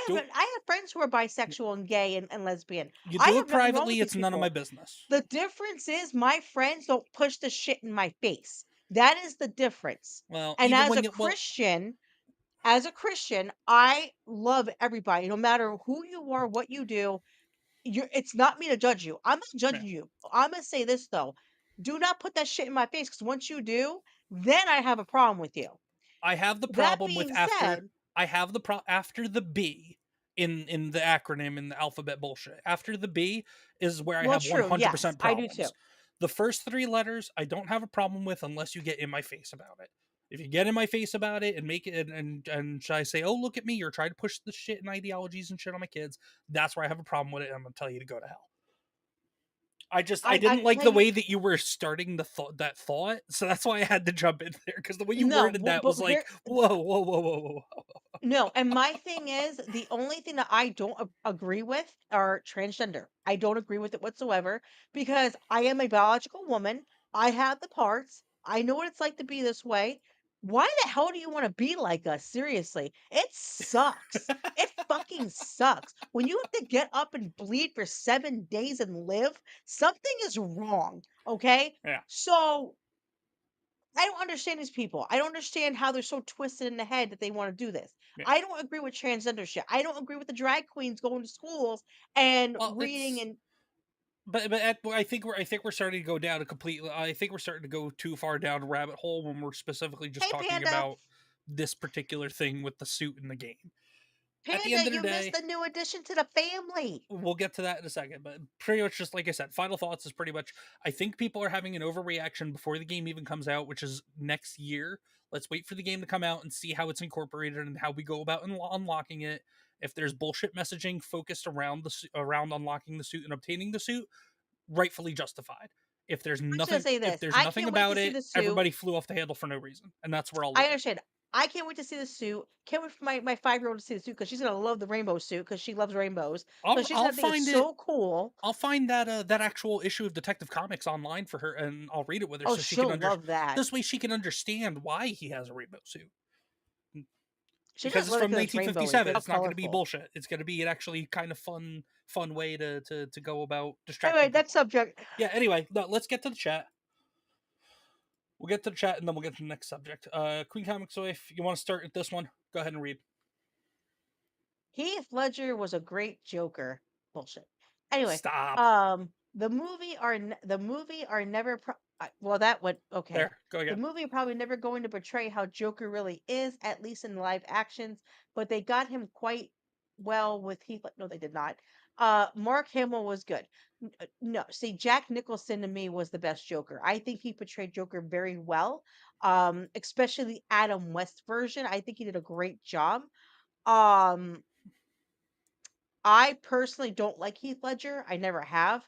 Do I have friends who are bisexual and gay and lesbian. you I do it have nothing wrong with privately? these It's none of my people. business. The difference is my friends don't push the shit in my face. That is the difference. Well, And even when you well, as a Christian, I love everybody, no matter who you are, what you do. It's not me to judge you. I'm not yeah. judging you. I'm gonna say this though. Do not put that shit in my face because once you do, then I have a problem with you. I have the That problem with being after said, I have the after the B in the acronym in the alphabet bullshit. After the B is where I well, have true. Yes, 100% I do too. problems. The first three letters I don't have a problem with unless you get in my face about it. If you get in my face about it and make it and should I say, "Oh, look at me, you're trying to push the shit and ideologies and shit on my kids." That's where I have a problem with it. And I'm going to tell you to go to hell. I I didn't can like tell the you way that you were starting that thought, so that's why I had to jump in there because the way you no, worded that but was like, here whoa, whoa, whoa, whoa, whoa. no, and my thing is the only thing that I don't agree with are transgender. I don't agree with it whatsoever because I am a biological woman. I have the parts. I know what it's like to be this way. Why the hell do you want to be like us? Seriously, it sucks. It fucking sucks. When you have to get up and bleed for 7 days and live, something is wrong. Okay. Yeah. So I don't understand these people. I don't understand how they're so twisted in the head that they want to do this. Yeah. I don't agree with transgender shit. I don't agree with the drag queens going to schools and Well, reading and I think we're starting to go down a completely. I think we're starting to go too far down a rabbit hole when we're specifically just hey talking Panda, about this particular thing with the suit in the game. At the end Panda, of the you missed day, the new addition to the family. we'll get to that in a second, but pretty much just like I said, final thoughts is pretty much I think people are having an overreaction before the game even comes out, which is next year. Let's wait for the game to come out and see how it's incorporated and how we go about unlocking it. If there's bullshit messaging focused around around unlocking the suit and obtaining the suit, rightfully justified. If there's I'm just gonna nothing say if this. there's I nothing can't wait to about see it, the suit. everybody flew off the handle for no reason. And that's where I'll I leave it. understand. I can't wait to see the suit. Can't wait for my 5-year-old to see the suit because she's gonna love the rainbow suit because she loves rainbows. So she's I'll gonna think it's find it so cool. I'll find that actual issue of Detective Comics online for her, and I'll read it with her Oh, so she can she'll love that. This way she can understand why he has a rainbow suit. She Because doesn't it's love it from because it's rainbowy, 1957. but how It's not going to be colorful. bullshit. It's going to be an actually kind of fun way to go about Anyway, distracting that people. subject. Yeah. Anyway, no, let's get to the chat. We'll get to the chat and then we'll get to the next subject. Queen Comics Wife, you want to start with this one? Go ahead and read. Heath Ledger was a great Joker. Bullshit. Anyway, Stop. the movie are never. Well, that went okay. There. Go The again. movie probably never going to portray how Joker really is, at least in live actions. But they got him quite well with Heath. No, they did not. Mark Hamill was good. No, see, Jack Nicholson to me was the best Joker. I think he portrayed Joker very well. Especially the Adam West version. I think he did a great job. Um, I personally don't like Heath Ledger. I never have.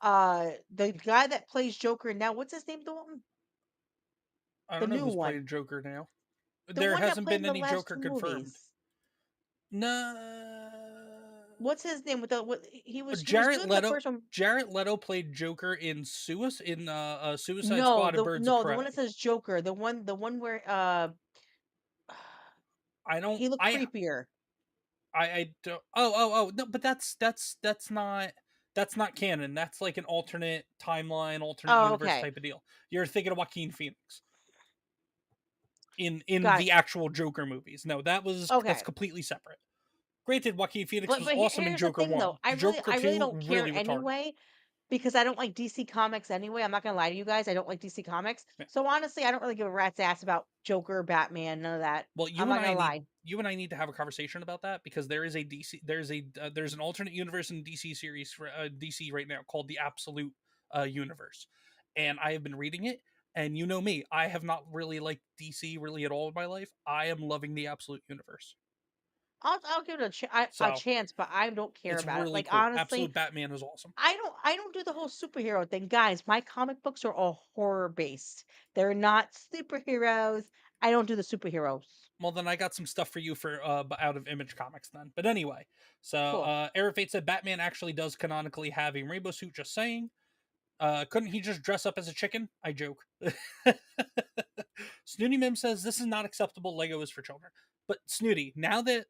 The guy that plays Joker now, what's his name? I The don't know new who's one. playing Joker now. The There one that hasn't played been in the any last Joker two confirmed. movies. No. What's his name? He was Jared good in the Leto. first one. Jared Leto played Joker in Suicide No, Squad and the Birds of no, the one Prey. that says Joker. The one where I don't. he looked creepier. I don't. Oh no, but that's not canon. That's like an alternate timeline, alternate Oh, universe okay. type of deal. You're thinking of Joaquin Phoenix in Got the actual Joker movies. No, that's okay. completely separate. Granted, Joaquin Phoenix But was but awesome in here's the Joker thing though. 1. Joker I really 2 don't care really retarded. anyway because I don't like DC Comics anyway. I'm not gonna lie to you guys. I don't like DC Comics. Yeah. So honestly, I don't really give a rat's ass about Joker, Batman, none of that. Well, I'm not gonna lie. you and I need to have a conversation about that because there is a DC there's an alternate universe in DC series for DC right now called the Absolute universe. And I have been reading it and you know me, I have not really liked DC really at all in my life. I am loving the Absolute universe. I'll give it a So, chance, but I don't care it's about it. really Like cool. honestly, Absolute Batman is awesome. I don't do the whole superhero thing, guys. My comic books are all horror based. They're not superheroes. I don't do the superheroes. Well, then I got some stuff for you for out of Image Comics then. But anyway, so Cool. Eric Fate said Batman actually does canonically have a rainbow suit. Just saying. Couldn't he just dress up as a chicken? I joke. Snooty Mim says this is not acceptable. Lego is for children. But Snooty, now that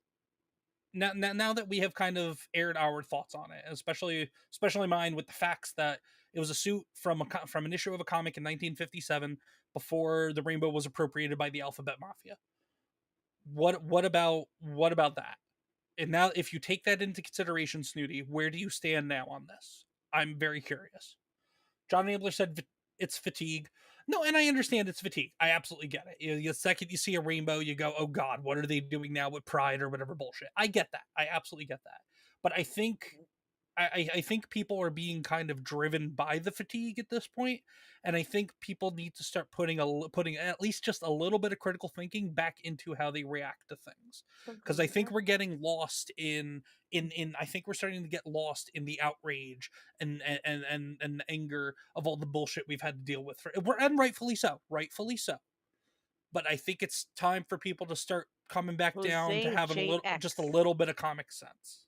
we have kind of aired our thoughts on it, especially mine with the facts that it was a suit from an issue of a comic in 1957 before the rainbow was appropriated by the Alphabet Mafia. What about that? And now, if you take that into consideration, Snooty, where do you stand now on this? I'm very curious. John Ambler said it's fatigue. No, and I understand it's fatigue. I absolutely get it. The second you see a rainbow, you go, "Oh God, what are they doing now with Pride or whatever bullshit?" I get that. I absolutely get that. But I think I think people are being kind of driven by the fatigue at this point, and I think people need to start putting at least just a little bit of critical thinking back into how they react to things. Because I think we're getting lost in I think we're starting to get lost in the outrage and anger of all the bullshit we've had to deal with and rightfully so. But I think it's time for people to start coming back down to Jose having just a JX. little bit of comic sense.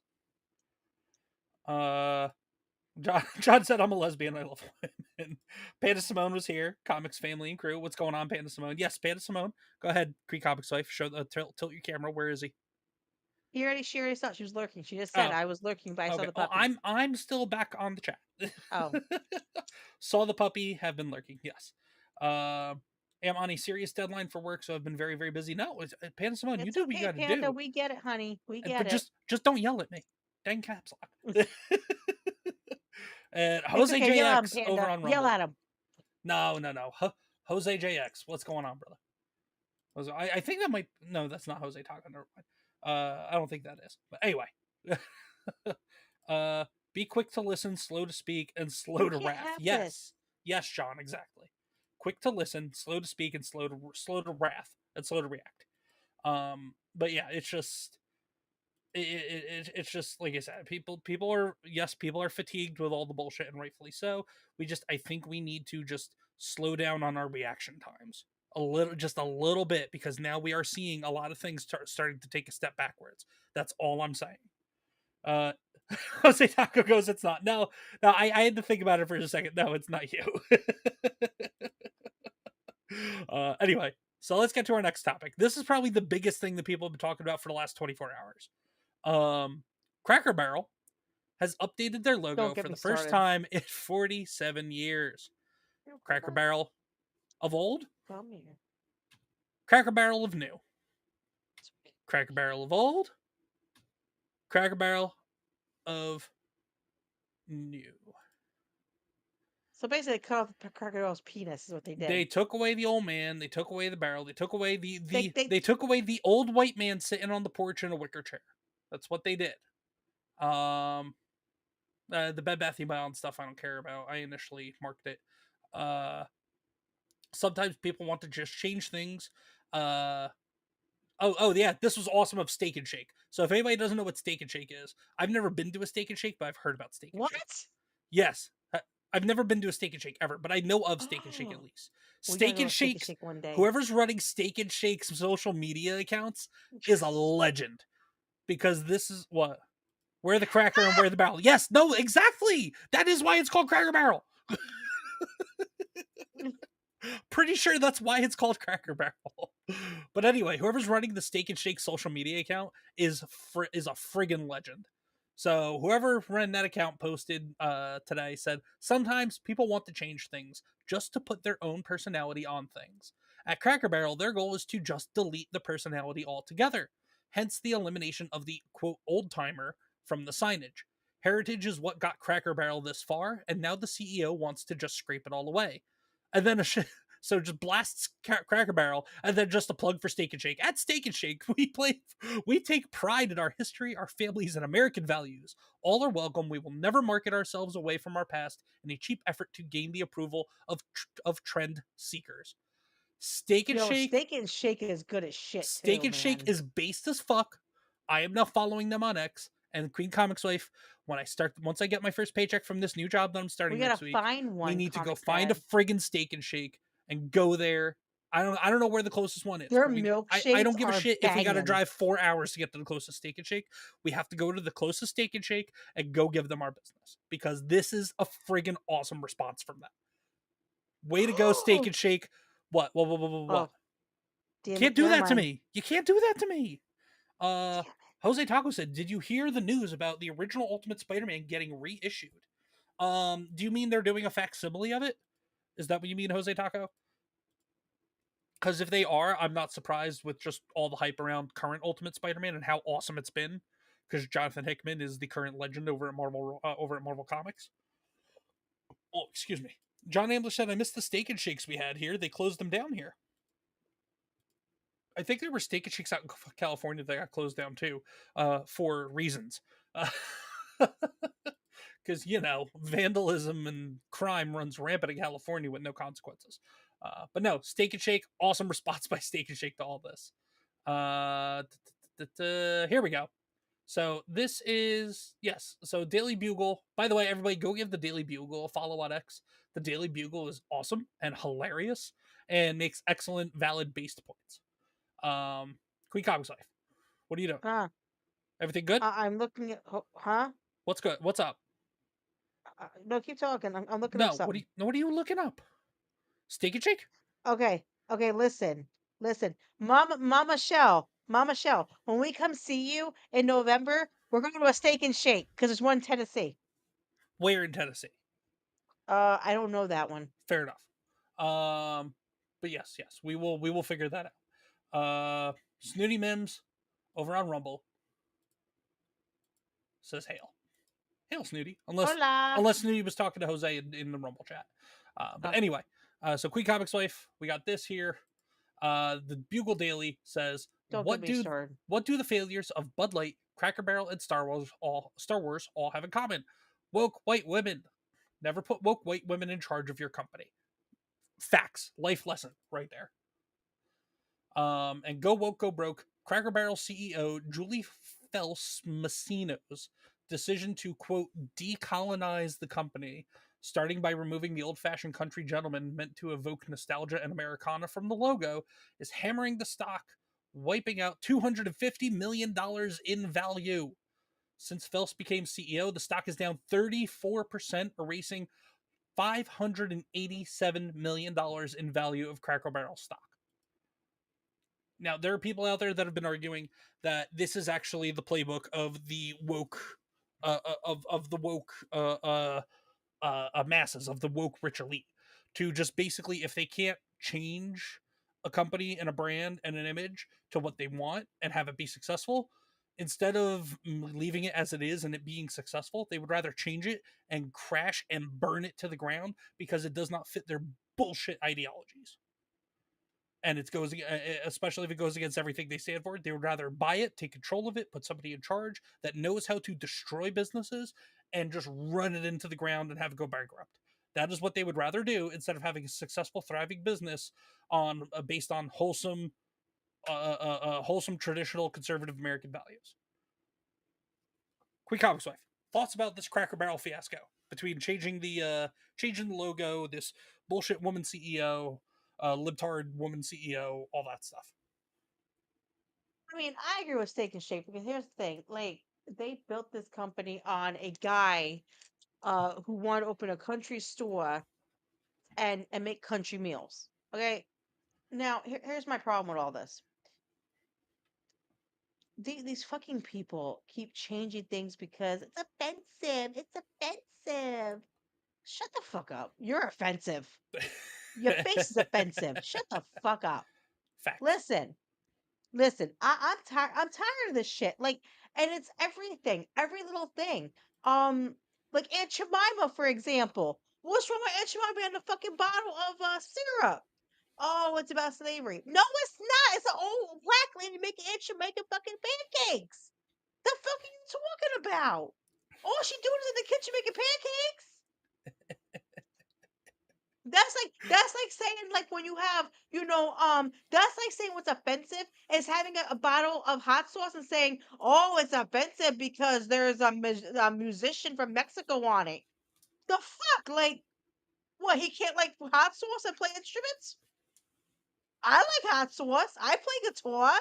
John said I'm a lesbian. I love women. Panda Simone was here. Comics family and crew. What's going on, Panda Simone? Yes, Panda Simone. Go ahead, QueenComixWife. Show tilt your camera. Where is he? She already saw she was lurking. She just said Oh, I was lurking, but I saw okay. the Oh, puppy. I'm still back on the chat. Oh. Saw the puppy. Have been lurking. Yes. am on a serious deadline for work, so I've been very, very busy. No, Panda Simone, you It's do what you okay, got to Panda. do. We get it, honey. We get But it. just don't yell at me. Dang caps lock. And It's Jose okay. Yell at him, JX over Panda. on Yell Rumble. at him. No. Jose JX. What's going on, brother? I think that might. No, that's not Jose Taco. Never mind. I don't think that is. But anyway. Be quick to listen, slow to speak, and slow You to can't wrath. have Yes. this. Yes, John, exactly. Quick to listen, slow to speak, and slow to wrath, and slow to react. But yeah, it's just it's just like I said, people are fatigued with all the bullshit, and rightfully so. I think we need to just slow down on our reaction times just a little bit, because now we are seeing a lot of things starting to take a step backwards. That's all I'm saying. uh Jose Taco goes, it's not. No, I had to think about it for a second. No, it's not you. Anyway, so let's get to our next topic. This is probably the biggest thing that people have been talking about for the last 24 hours. Cracker Barrel has updated their logo Don't get for me the first started. time in 47 years. Cracker Barrel of old, Come here. Cracker Barrel of new. Cracker Barrel of old, Cracker Barrel of new. So basically, cut off the Cracker Barrel's penis is what they did. They took away the old man. They took away the barrel. They took away They took away the old white man sitting on the porch in a wicker chair. That's what they did. The Bed Bath & Beyond stuff I don't care about. I initially marked it. Sometimes people want to just change things. Oh yeah, this was awesome of Steak and Shake. So if anybody doesn't know what Steak and Shake is, I've never been to a Steak and Shake, but I've heard about Steak and Shake. What? Yes. I've never been to a Steak and Shake ever, but I know of Steak and Shake at least. We gotta Steak go and to Steak and Shake's, Shake one day. whoever's running Steak and Shake's social media accounts is a legend. Because this is what? Where the cracker and where the barrel. Yes, no, exactly. That is why it's called Cracker Barrel. Pretty sure that's why it's called Cracker Barrel. But anyway, whoever's running the Steak and Shake social media account is a friggin' legend. So whoever ran that account posted today said, sometimes people want to change things just to put their own personality on things. At Cracker Barrel, their goal is to just delete the personality altogether. Hence the elimination of the, quote, old-timer from the signage. Heritage is what got Cracker Barrel this far, and now the CEO wants to just scrape it all away. And then so just blasts Cracker Barrel, and then just a plug for Steak and Shake. At Steak and Shake, we take pride in our history, our families, and American values. All are welcome. We will never market ourselves away from our past in a cheap effort to gain the approval of trend seekers. Steak and Shake. Steak and Shake is good as shit. Steak and Shake is based as fuck. I am now following them on X, and QueenComixWife. Once I get my first paycheck from this new job that I'm starting next week, we need to go find a friggin' Steak and Shake and go there. I don't know where the closest one is. Their milkshakes I don't give a shit if we got to banging. drive 4 hours to get to the closest Steak and Shake. We have to go to the closest Steak and Shake and go give them our business, because this is a friggin' awesome response from them. Way to go, Steak and Shake. What? Oh, can't do that to me. You can't do that to me. Jose Taco said, did you hear the news about the original Ultimate Spider-Man getting reissued? Do you mean they're doing a facsimile of it? Is that what you mean, Jose Taco? Because if they are, I'm not surprised with just all the hype around current Ultimate Spider-Man and how awesome it's been. Because Jonathan Hickman is the current legend over at Marvel Comics. Oh, excuse me. John Ambler said, I missed the Steak and Shakes we had here. They closed them down here. I think there were Steak and Shakes out in California that got closed down too, for reasons. Because, vandalism and crime runs rampant in California with no consequences. But no, Steak and Shake, awesome response by Steak and Shake to all this. Here we go. So this is, yes, so Daily Bugle. By the way, everybody go give the Daily Bugle a follow on X. The Daily Bugle is awesome and hilarious and makes excellent, valid based points. QueenComixWife, what are you doing? Everything good? I'm looking at, huh? What's good? What's up? No, keep talking. I'm looking up something. What are you looking up? Steak and Shake? Okay, listen. Mama Shell, when we come see you in November, we're going to a Steak and Shake, because there's one in Tennessee. Where in Tennessee? I don't know that one. Fair enough. but yes, we will figure that out. Snooty Mims over on Rumble says hail Snooty, Hola. unless Snooty was talking to Jose in the Rumble chat. But Oh. anyway, so Queen Comics Wife, we got this here. The Bugle Daily says, Don't get me started. what do the failures of Bud Light, Cracker Barrel, and Star Wars all have in common? Woke white women. Never put woke white women in charge of your company. Facts, life lesson right there. And go woke, go broke. Cracker Barrel CEO Julie Fels Massino's decision to quote decolonize the company, starting by removing the old-fashioned country gentleman meant to evoke nostalgia and Americana from the logo, is hammering the stock, wiping out $250 million in value. Since Phelps became CEO, the stock is down 34%, erasing $587 million in value of Cracker Barrel stock. Now, there are people out there that have been arguing that this is actually the playbook of the woke, of the woke masses, of the woke rich elite, to just basically, if they can't change a company and a brand and an image to what they want and have it be successful, instead of leaving it as it is and it being successful, they would rather change it and crash and burn it to the ground because it does not fit their bullshit ideologies. And it goes, especially if it goes against everything they stand for, they would rather buy it, take control of it, put somebody in charge that knows how to destroy businesses and just run it into the ground and have it go bankrupt. That is what they would rather do instead of having a successful, thriving business on based on wholesome, wholesome, traditional, conservative American values. Queen Comics Wife, thoughts about this Cracker Barrel fiasco between changing the logo, this bullshit woman CEO, libtard woman CEO, all that stuff. I mean, I agree with Steak and Shake because here's the thing: like, they built this company on a guy who wanted to open a country store and make country meals. Okay, now here's my problem with all this. These fucking people keep changing things because it's offensive. It's offensive. Shut the fuck up. You're offensive. Your face is offensive. Shut the fuck up. Facts. Listen. I'm tired. I'm tired of this shit. Like, and it's everything, every little thing. Like Aunt Jemima, for example. What's wrong with Aunt Jemima and the fucking bottle of syrup? Oh, it's about slavery. No, it's not. It's an old black lady making Aunt Jemima fucking pancakes. The fuck are you talking about? All she doing is in the kitchen making pancakes. That's like saying, like, when you have, that's like saying what's offensive is having a bottle of hot sauce and saying, oh, it's offensive because there's a musician from Mexico on it. The fuck? Like, what, he can't like hot sauce and play instruments? I like hot sauce. I play guitar.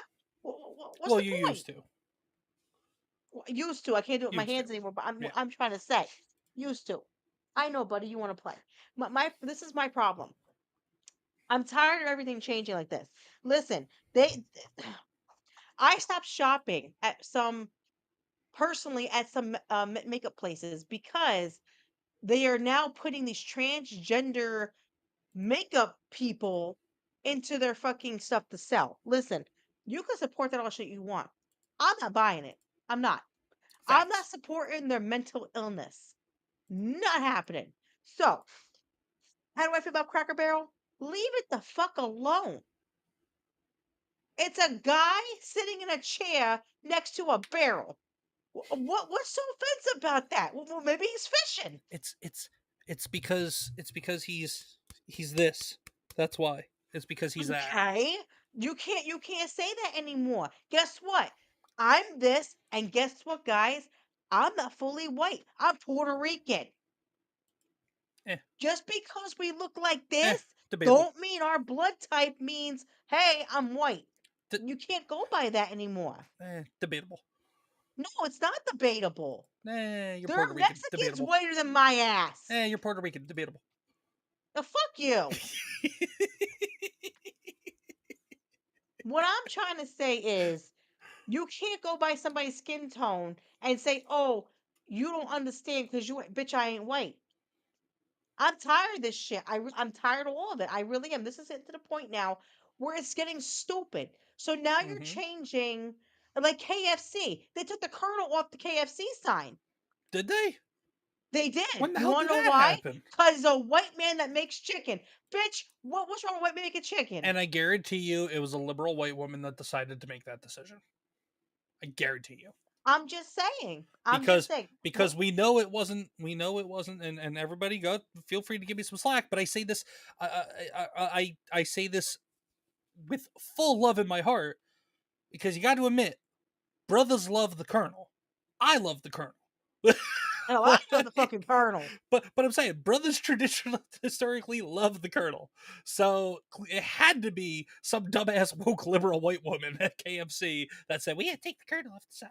What's Well, the you point? used to. Used to. I can't do it with my Used to. hands anymore, but Yeah. I'm trying to say. Used to. I know, buddy, you want to play. This is my problem. I'm tired of everything changing like this. Listen, I stopped shopping at some personally at some makeup places because they are now putting these transgender makeup people into their fucking stuff to sell. Listen, you can support that all shit you want. I'm not buying it. I'm not. I'm not Facts. supporting their mental illness. Not happening. So, how do I feel about Cracker Barrel? Leave it the fuck alone. It's a guy sitting in a chair next to a barrel. What's so offensive about that? Well, maybe he's fishing. It's because he's this. That's why. It's because he's that. Okay, you can't say that anymore. Guess what? I'm this, and guess what, guys? I'm not fully white. I'm Puerto Rican. Eh, Just because we look like eh, this, debatable. don't mean our blood type means, hey, I'm white. You can't go by that anymore. Debatable. No, it's not debatable. You're There Puerto are Rican. Mexicans Debatable. whiter than my ass. You're Puerto Rican. Debatable. The fuck you. What I'm trying to say is, you can't go by somebody's skin tone and say, oh, you don't understand because you ain't, bitch, I ain't white. I'm tired of this shit. I'm tired of all of it. I really am. This is getting to the point now where it's getting stupid. So now you're Mm-hmm. changing, like KFC. They took the Colonel off the KFC sign. Did they? They did. When the You hell want did to know that why? happen? Because a white man that makes chicken. Bitch, what's wrong with white man making chicken? And I guarantee you, it was a liberal white woman that decided to make that decision. I guarantee you. I'm just saying. I'm just because saying. because we know it wasn't and everybody go feel free to give me some slack, but I say this, I say this with full love in my heart, because you got to admit, brothers love the Colonel. I love the Colonel. Oh, I love the fucking Colonel. but I'm saying brothers traditionally historically love the Colonel, so it had to be some dumbass woke liberal white woman at KFC that said we had to take the Colonel off the side.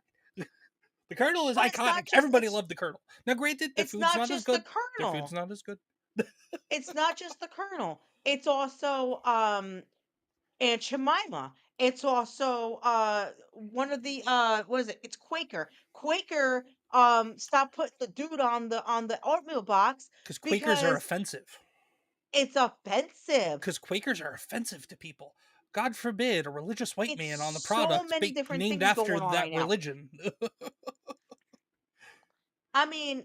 The Colonel is But it's not iconic. just Everybody loved the Colonel. Now, granted, their it's food's not not as just the good. Their food's Colonel. not as good. It's not just the Colonel. It's also Aunt Jemima. It's also one of the what is it? It's Quaker. Quaker stopped putting the dude on the oatmeal box Because Quakers are because offensive. it's offensive. Because Quakers are offensive to people. God forbid a religious white It's man on the so product many different named things after going on that right now. religion. I mean,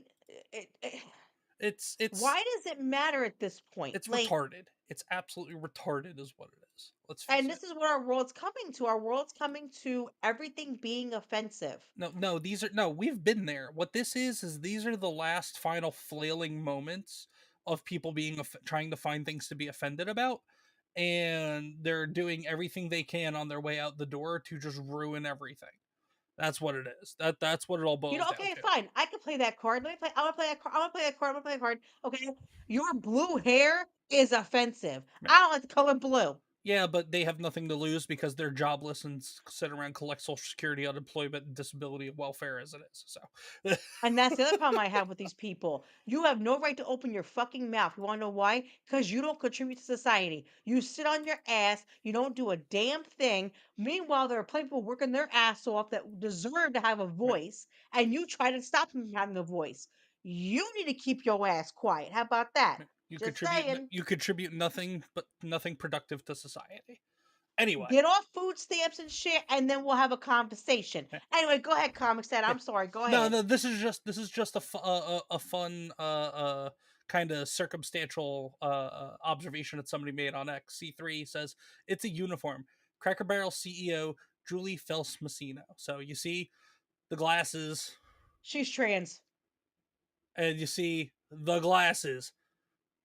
it's why does it matter at this point? it's Like, retarded. It's absolutely retarded, is what it is. Let's face and it. this is what our world's coming to. Our world's coming to everything being offensive. No, these are no. We've been there. What this is these are the last final flailing moments of people being trying to find things to be offended about, and they're doing everything they can on their way out the door to just ruin everything. That's what it is. That's what it all You boils know, down okay, to. fine. I can play that card. Let me play. I want to play that card. I want to play that card. I want to play that card. Okay, your blue hair is offensive. Yeah. I don't like the color blue. Yeah, but they have nothing to lose because they're jobless and sit around collect Social Security, unemployment, and disability welfare as it is. So, And that's the other problem I have with these people. You have no right to open your fucking mouth. You want to know why? Because you don't contribute to society. You sit on your ass. You don't do a damn thing. Meanwhile, there are plenty of people working their ass off that deserve to have a right. voice, and you try to stop them from having a voice. You need to keep your ass quiet. How about that? You Just contribute saying. you contribute nothing but nothing productive to society. Anyway, Get off food stamps and shit, and then we'll have a conversation. yeah, Anyway, go ahead, ComixDad. yeah. I'm sorry. Go No, ahead. no. This is just a fun kind of circumstantial observation that somebody made on X. C3 says it's a uniform. Cracker Barrel CEO Julie Fels Messina. So you see the glasses, She's trans. and you see the glasses.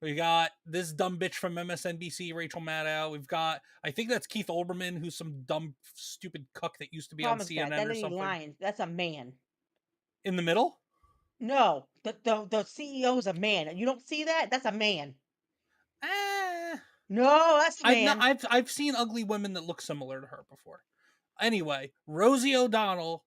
We got this dumb bitch from MSNBC, Rachel Maddow. We've got, I think that's Keith Olbermann, who's some dumb, stupid cuck that used to be on ComixDad. CNN That or lady something. lying. That's a man. In the middle? No, the CEO is a man. And you don't see that? That's a man. Eh, No, that's a I've not. man. I've seen ugly women that look similar to her before. Anyway, Rosie O'Donnell.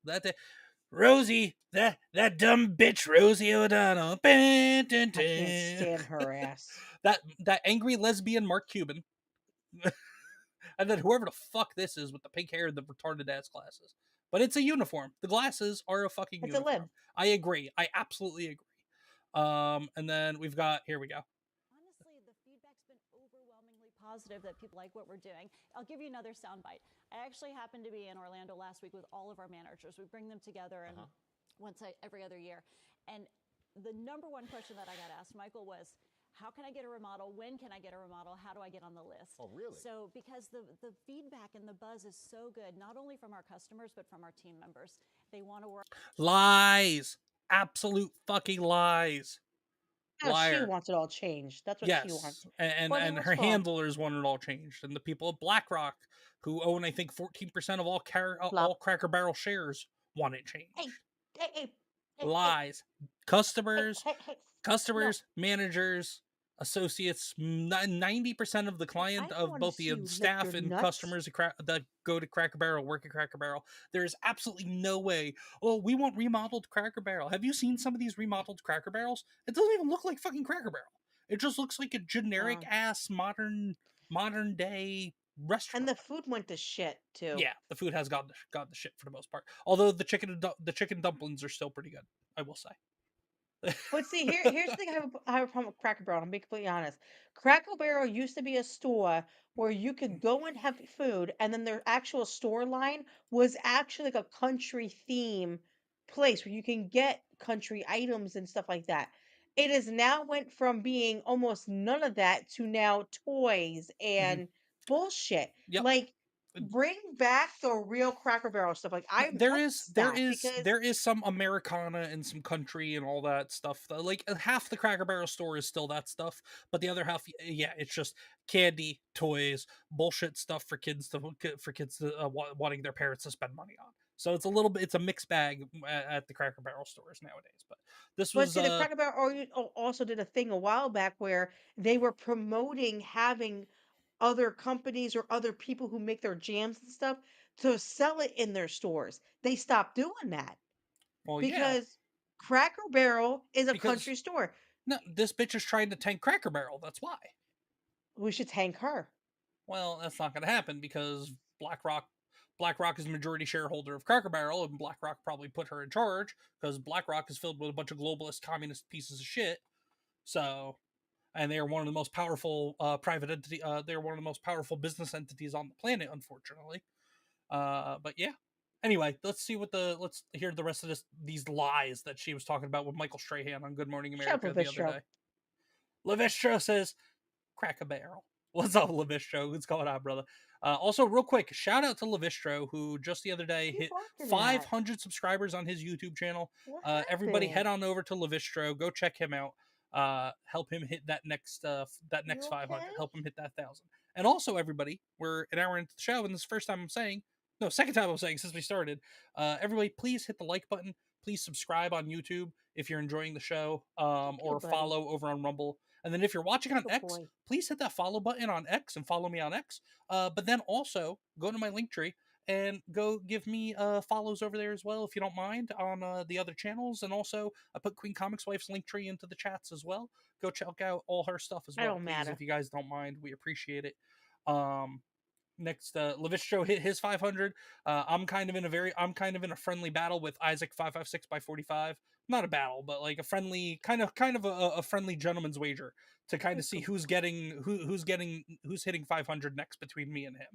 Rosie, that dumb bitch, Rosie O'Donnell. Dun, dun, I can't dun. stand her ass. That angry lesbian Mark Cuban. And then whoever the fuck this is with the pink hair and the retarded ass glasses. But it's a uniform. The glasses are a fucking It's a lib. uniform. I agree. I absolutely agree. And then we've got, here we go. Honestly, the feedback's been overwhelmingly positive that people like what we're doing. I'll give you another soundbite. I actually happened to be in Orlando last week with all of our managers. We bring them together and every other year. And the number one question that I got asked, Michael, was, how can I get a remodel? When can I get a remodel? How do I get on the list? Oh, really? So because the feedback and the buzz is so good, not only from our customers, but from our team members. They want to work. Lies. Absolute fucking lies. No, she Liar. wants it all changed. That's what she wants. Yes. And But it was her fun. handlers want it all changed. And the people at BlackRock, who own, I think, 14% of all Cracker Barrel shares, want it changed. Hey, Lies. Customers, No. managers, associates, 90% of the client I of wanna both see the you lick staff your and nuts. customers that go to Cracker Barrel, work at Cracker Barrel. There is absolutely no way. Oh, we want remodeled Cracker Barrel. Have you seen some of these remodeled Cracker Barrels? It doesn't even look like fucking Cracker Barrel. It just looks like a generic ass modern day restaurant. And the food went to shit too. Yeah, the food has gone the shit for the most part. Although the chicken dumplings are still pretty good, I will say. But see, here's the thing I have a problem with Cracker Barrel. I'm being completely honest. Cracker Barrel used to be a store where you could go and have food, and then their actual store line was actually like a country theme place where you can get country items and stuff like that. It has now went from being almost none of that to now toys Mhm. and bullshit. Yep. Like, bring back the real Cracker Barrel stuff. Like, I There is miss there that is because there is some Americana and some country and all that stuff. Like half the Cracker Barrel store is still that stuff, but the other half, yeah, it's just candy, toys, bullshit stuff for kids to wanting their parents to spend money on. So it's a little bit, it's a mixed bag at the Cracker Barrel stores nowadays. But this But was see, the Cracker Barrel also did a thing a while back where they were promoting having other companies or other people who make their jams and stuff to sell it in their stores. They stopped doing that well, yeah, because Cracker Barrel is a because country store. no, this bitch is trying to tank Cracker Barrel. That's why. We should thank her. Well, that's not going to happen because BlackRock BlackRock is a majority shareholder of Cracker Barrel, and BlackRock probably put her in charge because BlackRock is filled with a bunch of globalist communist pieces of shit. So, and they are one of the most powerful private entity. They're one of the most powerful business entities on the planet, unfortunately. But yeah. Anyway, let's hear the rest of these lies that she was talking about with Michael Strahan on Good Morning Shut America up, the other Bistro. day. Levistro says, crack a barrel. What's up, Levistro? What's going on, brother? Also, real quick, shout out to Levistro, who just the other day What are you hit barking at? 500 subscribers on his YouTube channel. What Everybody head happened? on over to Levistro. Go check him out. Help him hit that next You 500. okay? Help him hit that 1,000. And also, everybody, we're an hour into the show, and this is the first time I'm saying, no, second time I'm saying since we started. Everybody, please hit the like button. Please subscribe on YouTube if you're enjoying the show, Okay, or buddy. follow over on Rumble. And then if you're watching on Good X, boy. please hit that follow button on X and follow me on X. But then also go to my link tree and go give me follows over there as well, if you don't mind, on the other channels. And also, I put Queen Comics Wife's link tree into the chats as well. Go check out all her stuff as I well, don't please, matter. if you guys don't mind. We appreciate it. Next, Levistro hit his 500. I'm kind of in a friendly battle with Isaac 556 by 45. Not a battle, but like a friendly a friendly gentleman's wager to kind of see who's hitting 500 next between me and him.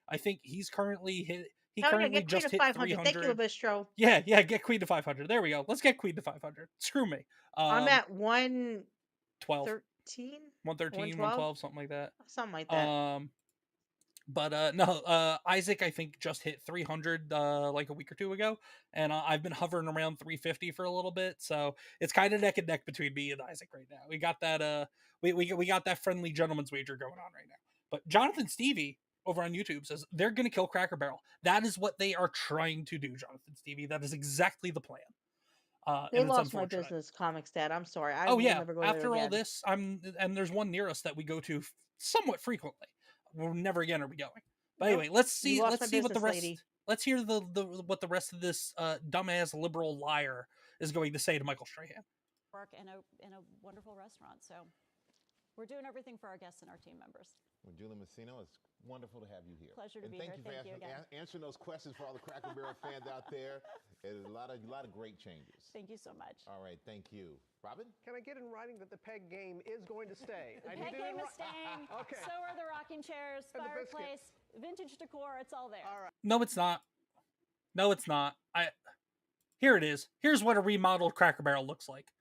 I think he's currently hit. He Oh yeah, currently get Queen just of hit 500. Thank you, 300. Bistro. Yeah, get Queen to 500. There we go. Let's get Queen to 500. Screw me. I'm at 12, 113, 113, 112, 112, something like that. something like that. But no, Isaac I think just hit 300 like a week or two ago, and I've been hovering around 350 for a little bit, so it's kind of neck and neck between me and Isaac right now. We got that we got that friendly gentleman's wager going on right now. But Jonathan Stevie over on YouTube says they're gonna kill Cracker Barrel. That is what they are trying to do, Jonathan Stevie. That is exactly the plan. They And it's lost my unfortunate. business, ComixDad. I'm sorry. I Oh will yeah, never go there after all again. this, and there's one near us that we go to somewhat frequently. Well, never again are we going. But Nope. anyway, let's You see lost my what the business, rest. lady. Let's hear what the rest of this dumbass liberal liar is going to say to Michael Strahan. Work in a wonderful restaurant. So we're doing everything for our guests and our team members. Well, Julie Messino, it's wonderful to have you here. Pleasure to and be thank here. You Thank for you again. answering those questions for all the Cracker Barrel fans out there. There's a lot of great changes. Thank you so much. All right, thank you. Robin? Can I get in writing that the peg game is going to stay? The peg game is staying. Okay. So are the rocking chairs, And the fireplace, vintage decor. It's all there. All right. No, it's not. No, it's not. Here it is. Here's what a remodeled Cracker Barrel looks like.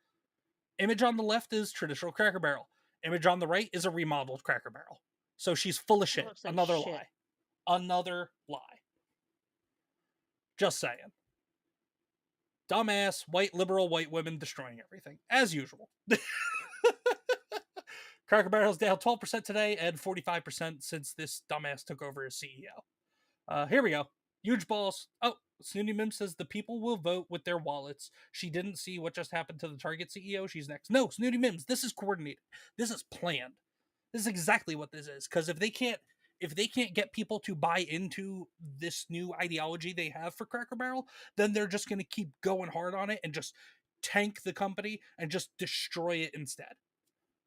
Image on the left is traditional Cracker Barrel. Image on the right is a remodeled Cracker Barrel. So she's full of shit. Looks like Another shit. lie. Another lie. Just saying. Dumbass, white, liberal, white women destroying everything. As usual. Cracker Barrel's down 12% today and 45% since this dumbass took over as CEO. Here we go. Huge balls. Oh, Snooty Mim says the people will vote with their wallets. She didn't see what just happened to the Target CEO. She's next. No, Snooty Mims, this is coordinated. This is planned. This is exactly what this is. Because if they can't get people to buy into this new ideology they have for Cracker Barrel, then they're just going to keep going hard on it and just tank the company and just destroy it instead.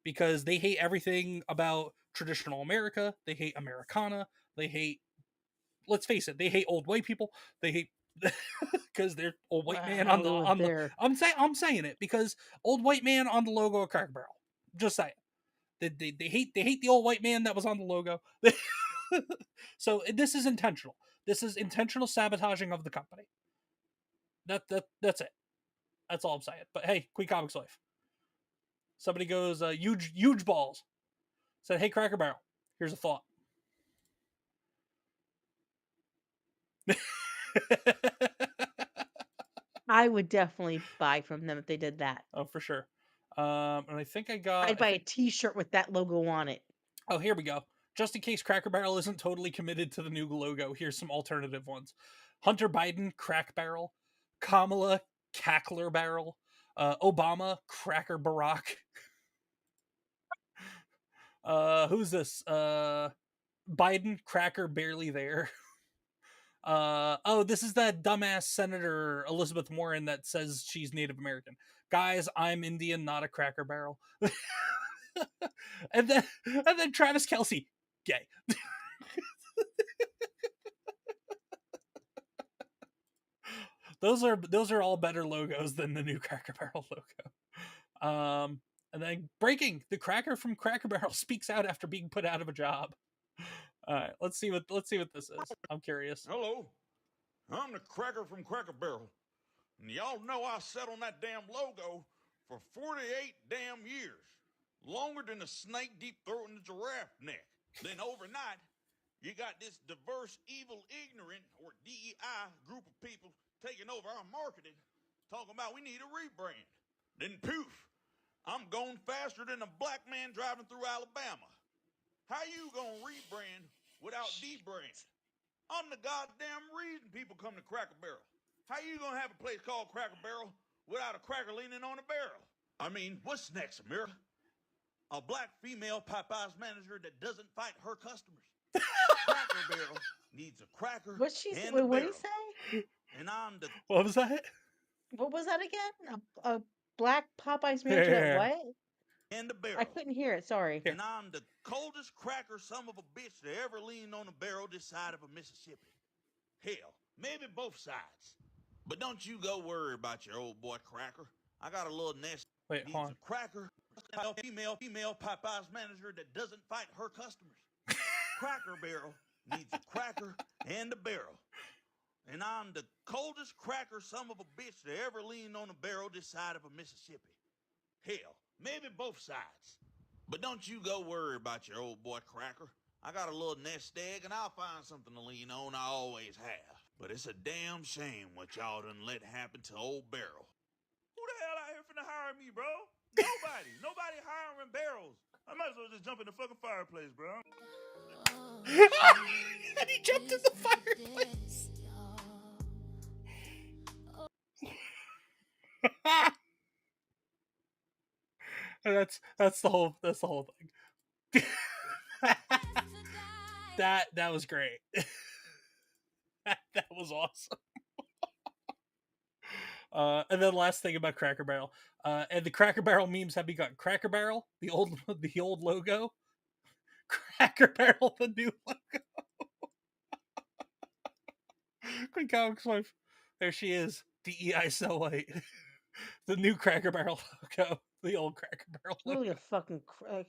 Because they hate everything about traditional America. They hate Americana. They hate, let's face it, they hate old white people. They hate because they're old white man on the Wow, on the. there. I'm saying it because old white man on the logo of Cracker Barrel. Just saying. They hate the old white man that was on the logo. So this is intentional. This is intentional sabotaging of the company. That's it. That's all I'm saying. But hey, QueenComixWife. Somebody goes huge balls. Said, hey Cracker Barrel, here's a thought. I would definitely buy from them if they did that. Oh, for sure. And I think I got. I'd buy a T-shirt with that logo on it. Oh, here we go. Just in case Cracker Barrel isn't totally committed to the new logo, here's some alternative ones. Hunter Biden, Crack Barrel. Kamala, Cackler Barrel. Obama, Cracker Barack. Who's this? Biden, Cracker Barely There. Oh, this is that dumbass Senator Elizabeth Warren that says she's Native American. Guys, I'm Indian, not a Cracker Barrel. and then Travis Kelce, gay. Those are all better logos than the new Cracker Barrel logo. And then breaking, the Cracker from Cracker Barrel speaks out after being put out of a job. All right, let's see what this is. I'm curious. Hello, I'm the Cracker from Cracker Barrel, and y'all know I sat on that damn logo for 48 damn years, longer than a snake deep throating the giraffe neck. Then overnight, you got this diverse, evil, ignorant, or DEI group of people taking over our marketing, talking about we need a rebrand. Then poof, I'm going faster than a black man driving through Alabama. How you gonna rebrand without debrand? I'm the goddamn reason people come to Cracker Barrel. How you gonna have a place called Cracker Barrel without a cracker leaning on a barrel? I mean, what's next, America? A black female Popeyes manager that doesn't fight her customers. Cracker Barrel needs a cracker What's she? and Wait, a what did barrel. he say? And I'm the What was that? What was that again? A black Popeyes manager that Yeah. what? and the barrel. I couldn't hear it. Sorry. And I'm the coldest cracker son of a bitch to ever lean on a barrel this side of a Mississippi. Hell, maybe both sides. But don't you go worry about your old boy Cracker. I got a little nest. Wait, Needs hold on. a cracker. Female Popeyes manager that doesn't fight her customers. Cracker Barrel needs a cracker and a barrel. And I'm the coldest cracker son of a bitch to ever lean on a barrel this side of a Mississippi. Hell, maybe both sides. But don't you go worry about your old boy Cracker. I got a little nest egg and I'll find something to lean on. I always have. But it's a damn shame what y'all done let happen to old Barrel. Who the hell out here finna hire me, bro? Nobody hiring barrels. I might as well just jump in the fucking fireplace, bro. And he jumped in the fireplace. that's the whole thing. that was great. that was awesome. And then last thing about Cracker Barrel, and the Cracker Barrel memes have begun. Cracker Barrel, the old logo. Cracker Barrel, the new logo. QueenComixWife, there she is. DEI so white. The new Cracker Barrel logo. The old Cracker Barrel logo. Literally a fucking.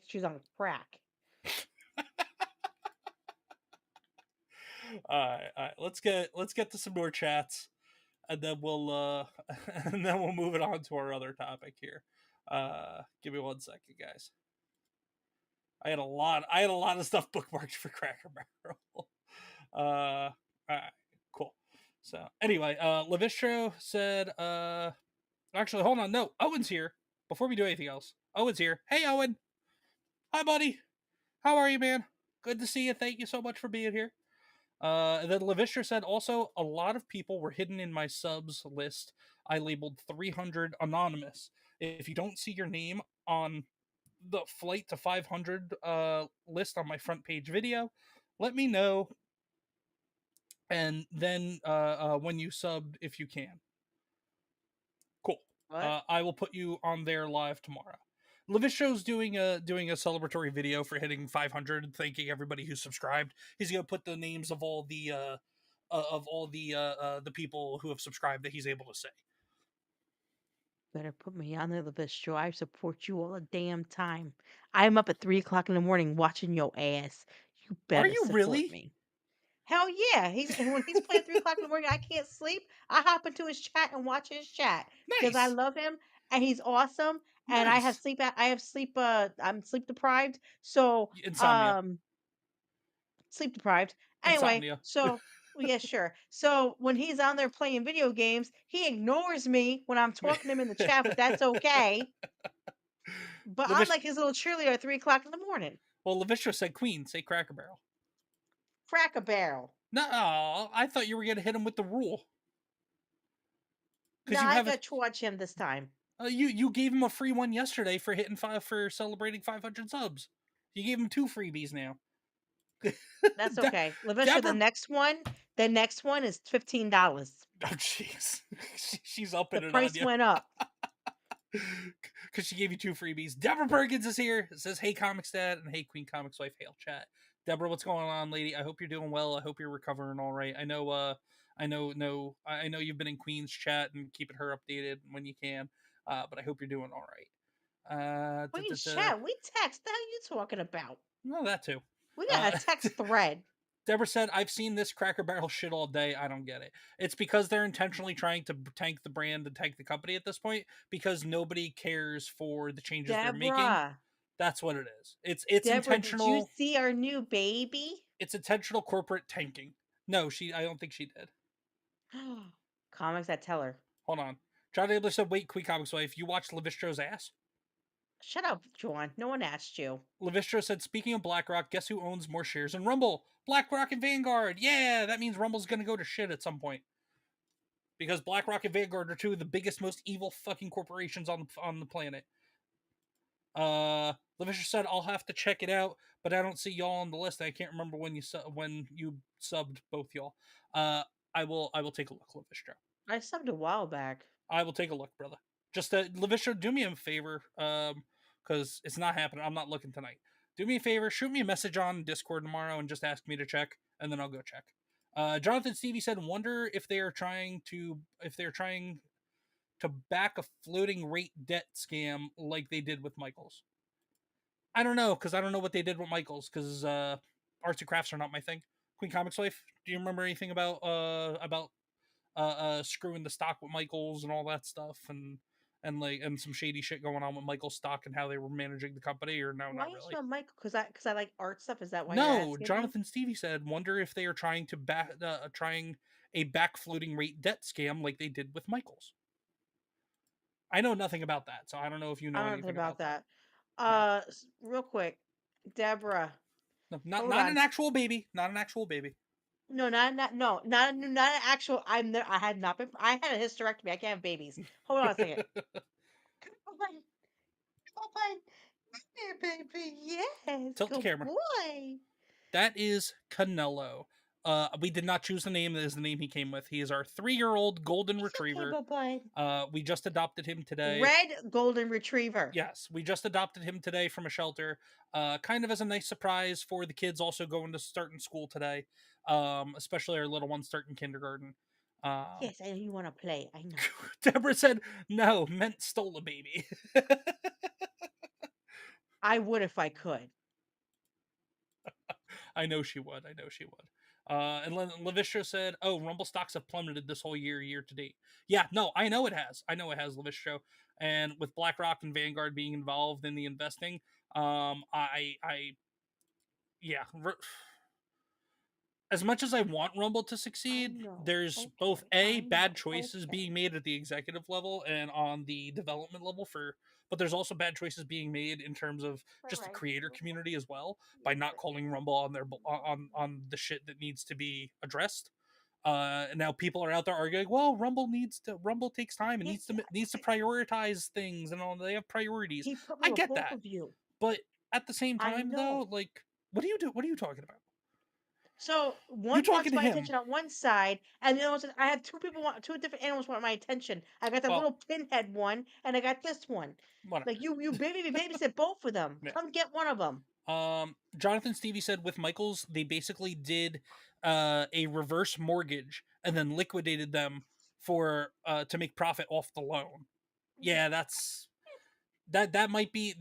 She's on crack. All right. Let's get to some more chats, and then we'll move it on to our other topic here. Give me 1 second, guys. I had a lot of stuff bookmarked for Cracker Barrel. All right, cool. So anyway, Levistro said, actually, hold on. No, Owen's here. Before we do anything else, Owen's here. Hey, Owen. Hi, buddy. How are you, man? Good to see you. Thank you so much for being here. And then Levistra said, also, a lot of people were hidden in my subs list. I labeled 300 anonymous. If you don't see your name on the flight to 500 list on my front page video, let me know. And then when you subbed, if you can. Cool. I will put you on there live tomorrow. Levistro's doing a celebratory video for hitting 500, thanking everybody who subscribed. He's gonna put the names of all the of all the people who have subscribed that he's able to say. Better put me on there, the show. I support you all the damn time. I'm up at 3 o'clock in the morning watching your ass. You Are better you support really? me. Hell yeah. When he's playing 3 o'clock in the morning, I can't sleep. I hop into his chat and watch his chat because I Nice, love him and he's awesome. And I have nice. sleep. I have sleep. I'm sleep deprived. So Insomnia, um, sleep deprived. Anyway, insomnia. so well, yeah, sure. So when he's on there playing video games, he ignores me when I'm talking to him in the chat, but that's okay. But I'm Levish- like his little cheerleader at 3 o'clock in the morning. well, Levistro said Queen, say Cracker Barrel. Crack a barrel. No, I thought you were gonna hit him with the rule No, because you I have got to watch him this time. you gave him a free one yesterday for hitting for celebrating 500 subs. You gave him 2 freebies now. That's De- okay. Lavisha, Deborah, the next one is $15. oh jeez, she's upping The it on price you went up. because she gave you 2 freebies. Deborah Perkins is here. It says, "Hey ComixDad," and "Hey QueenComixWife." Hail chat. Deborah, what's going on, lady? I hope you're doing well. I hope you're recovering all right. I know. I know you've been in Queen's chat and keeping her updated when you can. But I hope you're doing all right. We chat. We text. The hell you talking about? No, that too. We got a text thread. Deborah said, "I've seen this Cracker Barrel shit all day. I don't get it. It's because they're intentionally trying to tank the brand and tank the company at this point because nobody cares for the changes they're making. Deborah. That's what it is. It's Deborah, did you intentional. see our new baby? It's intentional corporate tanking. No, I don't think she did. Comics that tell her. Hold on. John Abler said, "Wait, QueenComixWife, you watched Levistro's ass?" Shut up, John. No one asked you. Levistro said, "Speaking of BlackRock, guess who owns more shares in Rumble? BlackRock and Vanguard. Yeah, that means Rumble's going to go to shit at some point. Because BlackRock and Vanguard are 2 of the biggest, most evil fucking corporations on the planet." Levistro said, "I'll have to check it out, but I don't see y'all on the list. I can't remember when you subbed both y'all. I will take a look, Levistro. I subbed a while back. I will take a look, brother. Just Levistro, do me a favor, because it's not happening. I'm not looking tonight. Do me a favor, shoot me a message on Discord tomorrow and just ask me to check, and then I'll go check." Jonathan Stevie said, "Wonder if they're trying to back a floating rate debt scam like they did with Michaels." I don't know, because I don't know what they did with Michaels, because arts and crafts are not my thing. QueenComixWife, do you remember anything about screwing the stock with Michaels and all that stuff, and some shady shit going on with Michael's stock and how they were managing the company, or no, Why not you really? know Michael? Because I like art stuff. Is that why you're No, asking me? Jonathan Stevie said, "Wonder if they are trying a back floating rate debt scam like they did with Michaels." I know nothing about that, so I don't know if you know I don't know anything about about that. that. Real quick, Deborah. No, Hold not on. an actual baby, not an actual baby. No, not an actual. I'm there. I had not been. I had a hysterectomy. I can't have babies. Hold on a second. Come on, baby. Yes, Tilt the good camera. boy. That is Canelo. We did not choose the name. That is the name he came with. He is our 3-year-old golden retriever. Okay, We just adopted him today. Red golden retriever. Yes, we just adopted him today from a shelter. Kind of as a nice surprise for the kids also going to start in school today. Especially our little one starting kindergarten. Yes, I know you want to play. I know. Deborah said, "No, meant stole a baby." I would if I could. I know she would. And Levistro said, "Oh, Rumble stocks have plummeted this whole year to date." Yeah, no, I know it has, Levistro. And with BlackRock and Vanguard being involved in the investing, yeah. As much as I want Rumble to succeed, there's both bad choices being made at the executive level and on the development level but there's also bad choices being made in terms of just the creator community as well by not calling Rumble on on the shit that needs to be addressed. Now people are out there arguing, well, Rumble takes time and needs to prioritize things and all. They have priorities. He put me I with get both that, of you. but at the same I time, know. though, like, what are you talking about? So one You talking wants to my him. attention on one side, and the other one says, I have two different animals want my attention. I got the Well- little pinhead one, and I got this one. Whatever. Like you babysit both of them. Yeah. Come get one of them. Jonathan Stevie said with Michaels, they basically did a reverse mortgage and then liquidated them for to make profit off the loan. Yeah, that might be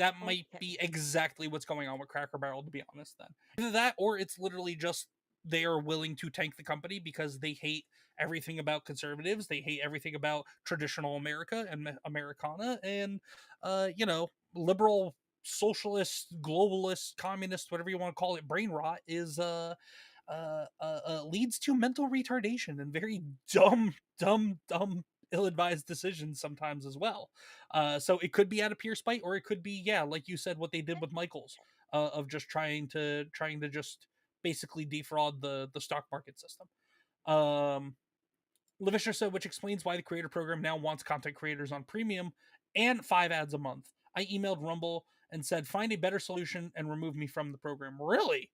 exactly what's going on with Cracker Barrel, to be honest. Then either that or it's literally just they are willing to tank the company because they hate everything about conservatives, they hate everything about traditional America and Americana, and liberal, socialist, globalist, communist, whatever you want to call it, brain rot is leads to mental retardation and very dumb, ill-advised decisions sometimes as well. So it could be out of pure spite, or it could be, yeah, like you said, what they did with Michaels, of just trying to just basically defraud the stock market system. LaVisher said, which explains why the creator program now wants content creators on premium and 5 ads a month. I emailed Rumble and said, find a better solution and remove me from the program. Really?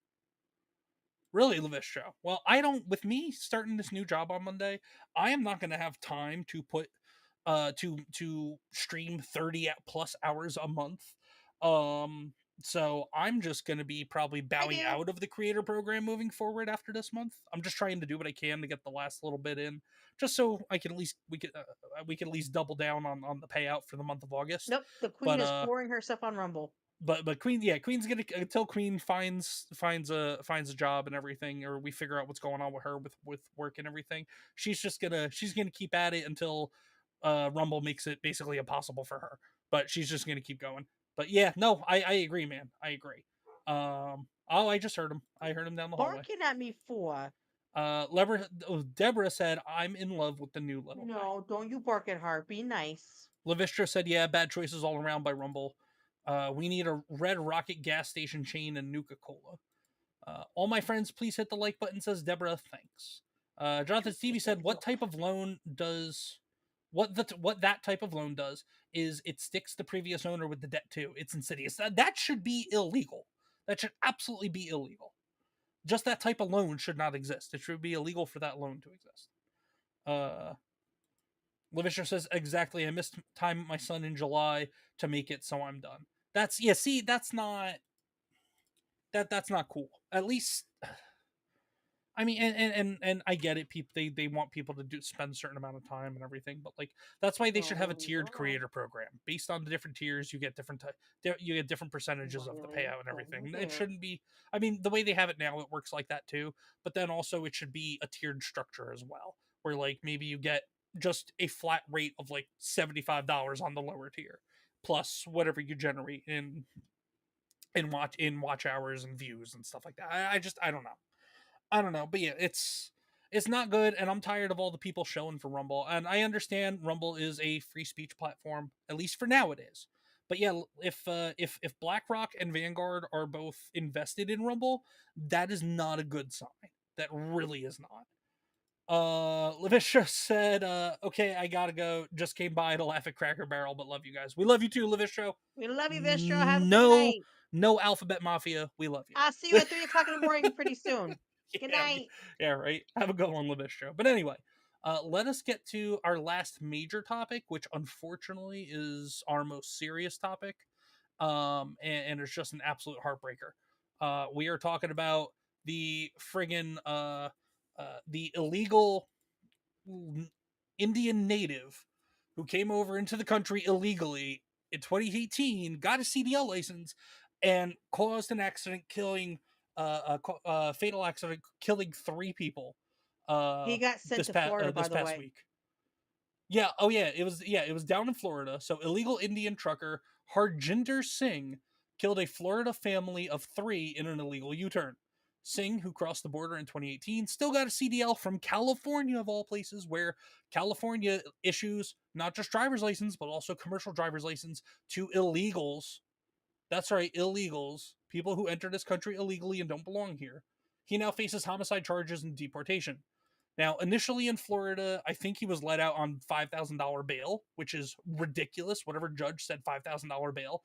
Really, LaVisher? Well, with me starting this new job on Monday, I am not going to have time to put, to stream 30 plus hours a month. So I'm just going to be probably bowing out of the creator program moving forward after this month. I'm just trying to do what I can to get the last little bit in, just so I can at least we can at least double down on the payout for the month of August. Nope, the queen is pouring herself on Rumble. But Queen's gonna, until Queen finds a job and everything, or we figure out what's going on with her with work and everything. She's gonna keep at it until Rumble makes it basically impossible for her. But she's just gonna keep going. But yeah, no, I agree, man. I agree. I just heard him. I heard him down the hallway. Barking at me for. Deborah said, I'm in love with the new little guy. No, don't you bark at her. Be nice. LaVistra said, yeah, bad choices all around by Rumble. We need a Red Rocket gas station chain and Nuka-Cola. All my friends, please hit the like button, says Deborah. Thanks. Jonathan Stevie said, what type of loan does... What that type of loan does is it sticks the previous owner with the debt too. It's insidious. That should be illegal. That should absolutely be illegal. Just that type of loan should not exist. It should be illegal for that loan to exist. LaVisher says, exactly. I missed time with my son in July to make it, so I'm done. That's not cool. At least, I mean, and I get it. People, they want people to spend a certain amount of time and everything, but like that's why they should have a tiered creator program. Based on the different tiers, you get different percentages of the payout and everything. It shouldn't be. I mean, the way they have it now, it works like that too. But then also, it should be a tiered structure as well, where like maybe you get just a flat rate of like $75 on the lower tier, plus whatever you generate in watch hours and views and stuff like that. I don't know, but yeah, it's not good, and I'm tired of all the people showing for Rumble. And I understand Rumble is a free speech platform, at least for now it is. But yeah, if BlackRock and Vanguard are both invested in Rumble, that is not a good sign. That really is not. LaVistra said, okay, I gotta go. Just came by to laugh at Cracker Barrel, but love you guys. We love you too, LaVistra. We love you, Vistra. Have a good night. No Alphabet Mafia. We love you. I'll see you at 3 o'clock in the morning pretty soon. Good night. Yeah, right. Have a good one, LaVistra. But anyway, let us get to our last major topic, which unfortunately is our most serious topic. And it's just an absolute heartbreaker. We are talking about the friggin' the illegal Indian native who came over into the country illegally in 2018, got a CDL license, and caused an accident, killing a fatal accident, killing 3 people. He got sent to Florida, by the way. Week. Yeah. Oh yeah. It was down in Florida. So illegal Indian trucker Harjinder Singh killed a Florida family of 3 in an illegal U-turn. Singh, who crossed the border in 2018, still got a CDL from California, of all places, where California issues not just driver's license, but also commercial driver's license to illegals. That's right, illegals, people who enter this country illegally and don't belong here. He now faces homicide charges and deportation. Now, initially in Florida, I think he was let out on $5,000 bail, which is ridiculous. Whatever judge said $5,000 bail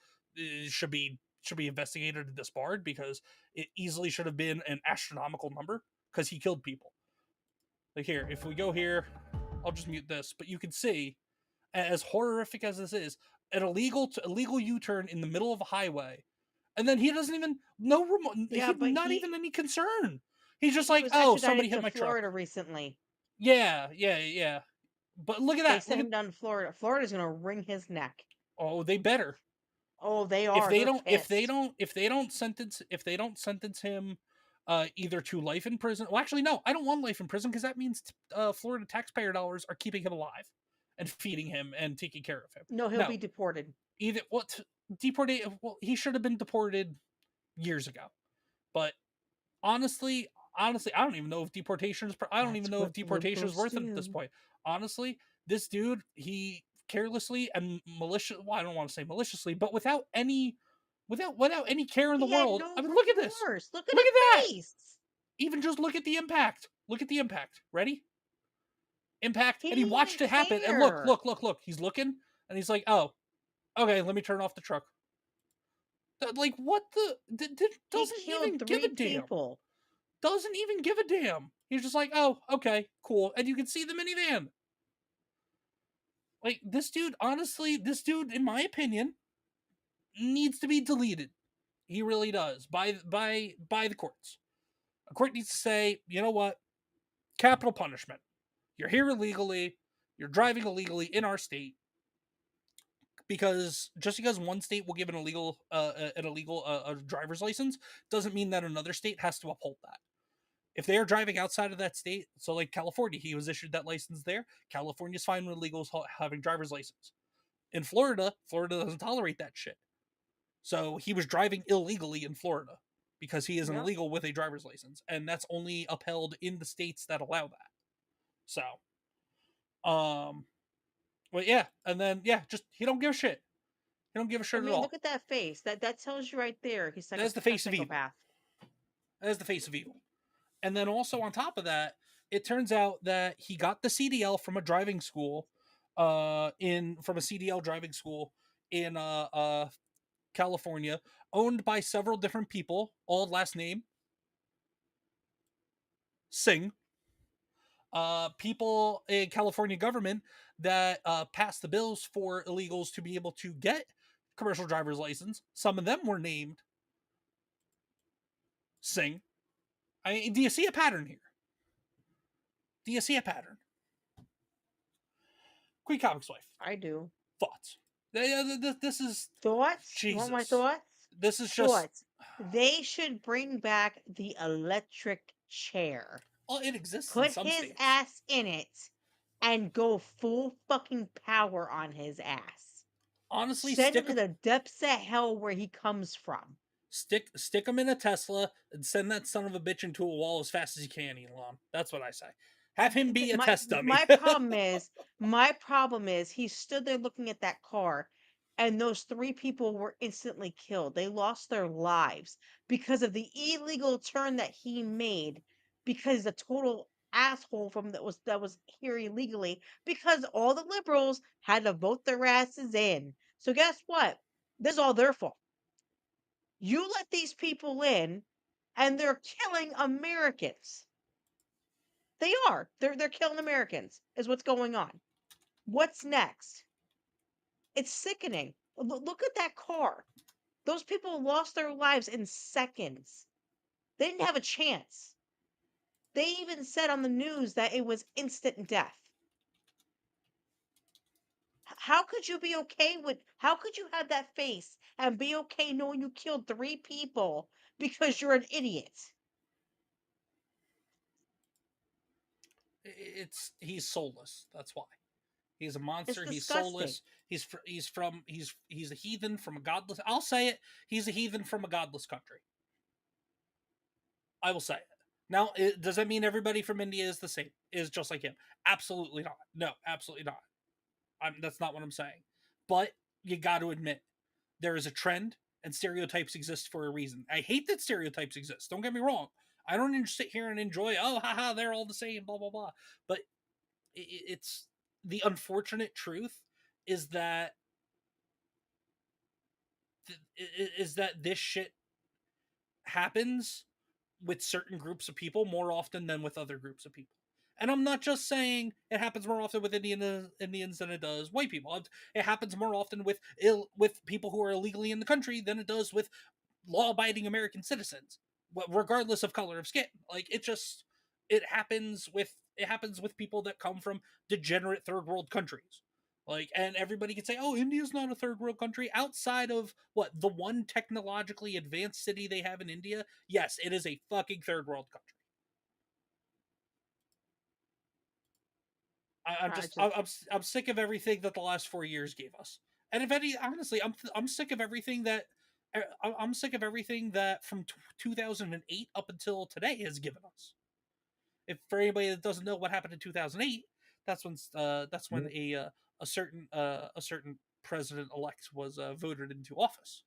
should be investigated and disbarred, because it easily should have been an astronomical number, because he killed people. Like here, if we go here, I'll just mute this, but you can see, as horrific as this is, an illegal U-turn in the middle of a highway, And then he doesn't even Yeah, but not even any concern. He's just he like, was oh, somebody extradited hit to my truck. Florida recently. Yeah. But look at They that. sent him down to Florida. Florida's gonna wring his neck. Oh, they better. Oh, they are. If they They're don't, pissed. if they don't sentence him, either to life in prison. Well, actually, no, I don't want life in prison because that means Florida taxpayer dollars are keeping him alive and feeding him and taking care of him. No, he'll No, be deported. either what deported. Well, he should have been deported years ago. But honestly, I don't even know if deportation is. I don't That's even know if what deportation is liberals worth it at this do. point. Honestly, this dude, he carelessly and malicious. Well, I don't want to say maliciously, but without any care in the He had world. no I mean, look at this. remorse. Look at Look his at that. face. Even just look at the impact. Look at the impact. Ready? Impact. He And he didn't watched even it happen. And care. look. He's looking, and he's like, "Oh, okay. Let me turn off the truck." Like, what the? He Doesn't killed even give 3 a damn. people. Doesn't even give a damn. He's just like, oh, okay, cool. And you can see the minivan. Like, this dude, honestly, in my opinion, needs to be deleted. He really does. By the courts. A court needs to say, you know what? Capital punishment. You're here illegally. You're driving illegally in our state. Because just because one state will give an illegal driver's license doesn't mean that another state has to uphold that. If they are driving outside of that state, so like California, he was issued that license there. California's fine with illegals having driver's license. In Florida doesn't tolerate that shit. So he was driving illegally in Florida because he is an illegal with a driver's license, and that's only upheld in the states that allow that. So, but yeah, and then just he don't give a shit. He don't give a shit at all. Look at that face. That tells you right there. He's like That's the face of evil. psychopath. That is the face of evil. And then also on top of that, it turns out that he got the CDL from a driving school, from a CDL driving school in California, owned by several different people, all last name Singh. People in California government that passed the bills for illegals to be able to get commercial driver's license. Some of them were named Singh. I mean, do you see a pattern here? Do you see a pattern? QueenComixWife. I do. Thoughts? This is thoughts. Jesus. You want my thoughts? This is just thoughts. They should bring back the electric chair. Well, it exists. Put in some his states. ass in it and go full fucking power on his ass. Honestly, send him to the depths of hell where he comes from. Stick him in a Tesla and send that son of a bitch into a wall as fast as you can, Elon. That's what I say. Have him be a test dummy. My problem is he stood there looking at that car, and those 3 people were instantly killed. They lost their lives because of the illegal turn that he made, because the total asshole that was here illegally, because all the liberals had to vote their asses in. So guess what? This is all their fault. You let these people in, and they're killing Americans. They are. They're killing Americans, is what's going on. What's next? It's sickening. Look at that car. Those people lost their lives in seconds. They didn't have a chance. They even said on the news that it was instant death. How could you be okay how could you have that face and be okay knowing you killed 3 people because you're an idiot? He's soulless. That's why. He's a monster. It's He's disgusting. soulless. He's a heathen from a godless. I'll say it. He's a heathen from a godless country. I will say it. Now, does that mean everybody from India is the same? Is just like him? Absolutely not. No, absolutely not. That's not what I'm saying. But you got to admit, there is a trend, and stereotypes exist for a reason. I hate that stereotypes exist. Don't get me wrong. I don't sit here and enjoy, oh, haha, they're all the same, blah, blah, blah. But it's the unfortunate truth is that this shit happens with certain groups of people more often than with other groups of people. And I'm not just saying it happens more often with Indians than it does white people. It happens more often with people who are illegally in the country than it does with law-abiding American citizens, regardless of color of skin. Like it happens with people that come from degenerate third world countries. Like, and everybody can say, "Oh, India's not a third world country." Outside of what the one technologically advanced city they have in India, yes, it is a fucking third world country. I'm I just just I'm sick of everything that the last 4 years gave us. And if any, honestly, I'm sick of everything that I'm sick of everything that from 2008 up until today has given us. If for anybody that doesn't know what happened in 2008, that's when a certain president elect was voted into office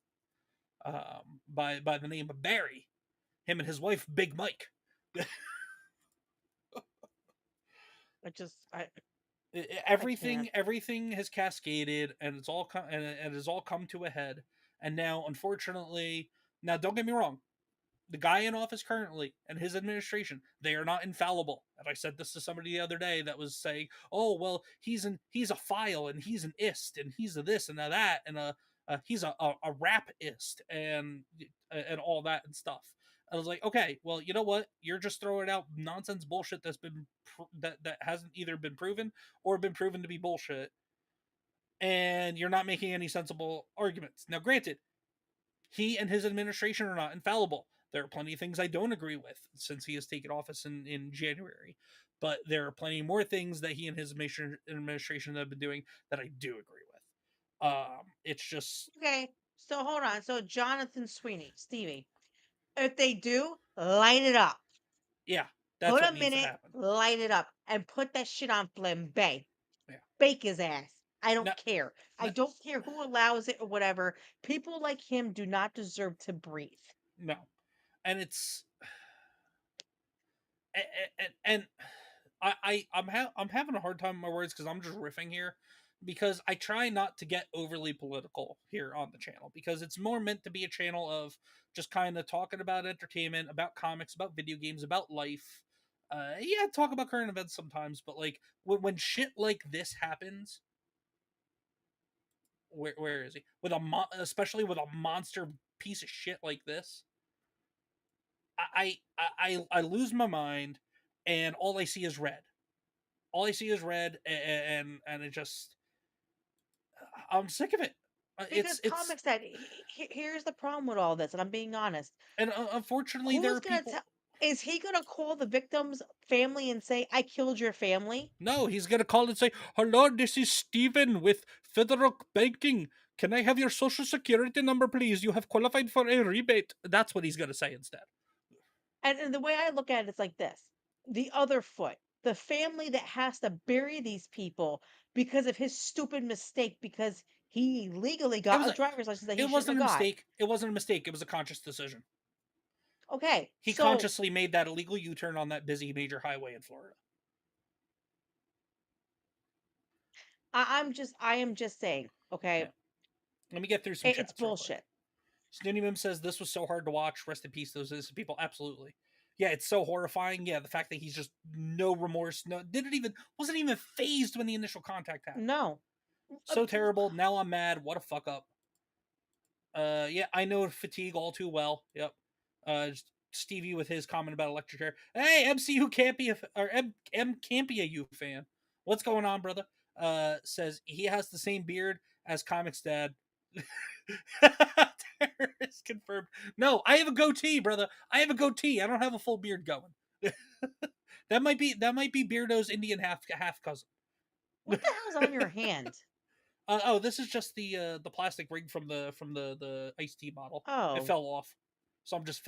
by the name of Barry. Him and his wife, Big Mike. I just I can't. Everything has cascaded, and it has all come to a head. And now, unfortunately, now don't get me wrong, the guy in office currently and his administration, they are not infallible. And I said this to somebody the other day that was saying, "Oh, well, he's a file, and he's an ist, and he's a this and a that, and he's a rapist, and all that and stuff." I was like, "Okay, well, you know what? You're just throwing out nonsense bullshit that hasn't either been proven or been proven to be bullshit, and you're not making any sensible arguments." Now, granted, he and his administration are not infallible. There are plenty of things I don't agree with since he has taken office in January, but there are plenty more things that he and his administration have been doing that I do agree with. It's just, Okay, so hold on. So Jonathan Sweeney, Stevie, if they do, light it up. yeah, that's Put what him needs in to it, happen. light it up, and put that shit on flambe. Yeah. Bake his ass. I No, don't care. I no, don't care who allows it or whatever. People like him do not deserve to breathe. no. And it's and I'm having a hard time with my words because I'm just riffing here because I try not to get overly political here on the channel because it's more meant to be a channel of just kind of talking about entertainment, about comics, about video games, about life. Yeah, talk about current events sometimes, but like when shit like this happens, where is he? Especially with a monster piece of shit like this, I lose my mind, and all I see is red. All I see is red, and it just I'm sick of it. Because It's comics that here's the problem with all this, and I'm being honest. and unfortunately there Who's are gonna people. tell? Is he gonna call the victim's family and say, "I killed your family"? No, he's gonna call and say, "Hello, this is Steven with Federal Banking. Can I have your social security number, please? You have qualified for a rebate." That's what he's gonna say instead. And the way I look at it is like this: the other foot, the family that has to bury these people because of his stupid mistake, because he legally It got was a a, driver's license that he it shouldn't have wasn't a got. mistake. It wasn't a mistake. It was a conscious decision. Okay, He so consciously made that illegal U-turn on that busy major highway in Florida. I am just saying, Yeah. okay, Let me get through some it's chats real quick. bullshit. Snooty Mim says this was so hard to watch. Rest in peace, those innocent people. Absolutely. Yeah, it's so horrifying. Yeah, the fact that he's just no remorse, wasn't even phased when the initial contact happened. No. So terrible. Now I'm mad. What a fuck up. Yeah, I know fatigue all too well. Yep. Stevie with his comment about electric chair. Hey, MCU can't be or M can't be a U fan. What's going on, brother? Says he has the same beard as ComixDad. Terrorist confirmed. No, I have a goatee, brother. I have a goatee. I don't have a full beard going. That might be Beardo's Indian half cousin. What the hell's on your hand? Oh, this is just the plastic ring from the iced tea bottle. It Oh. fell off, so I'm just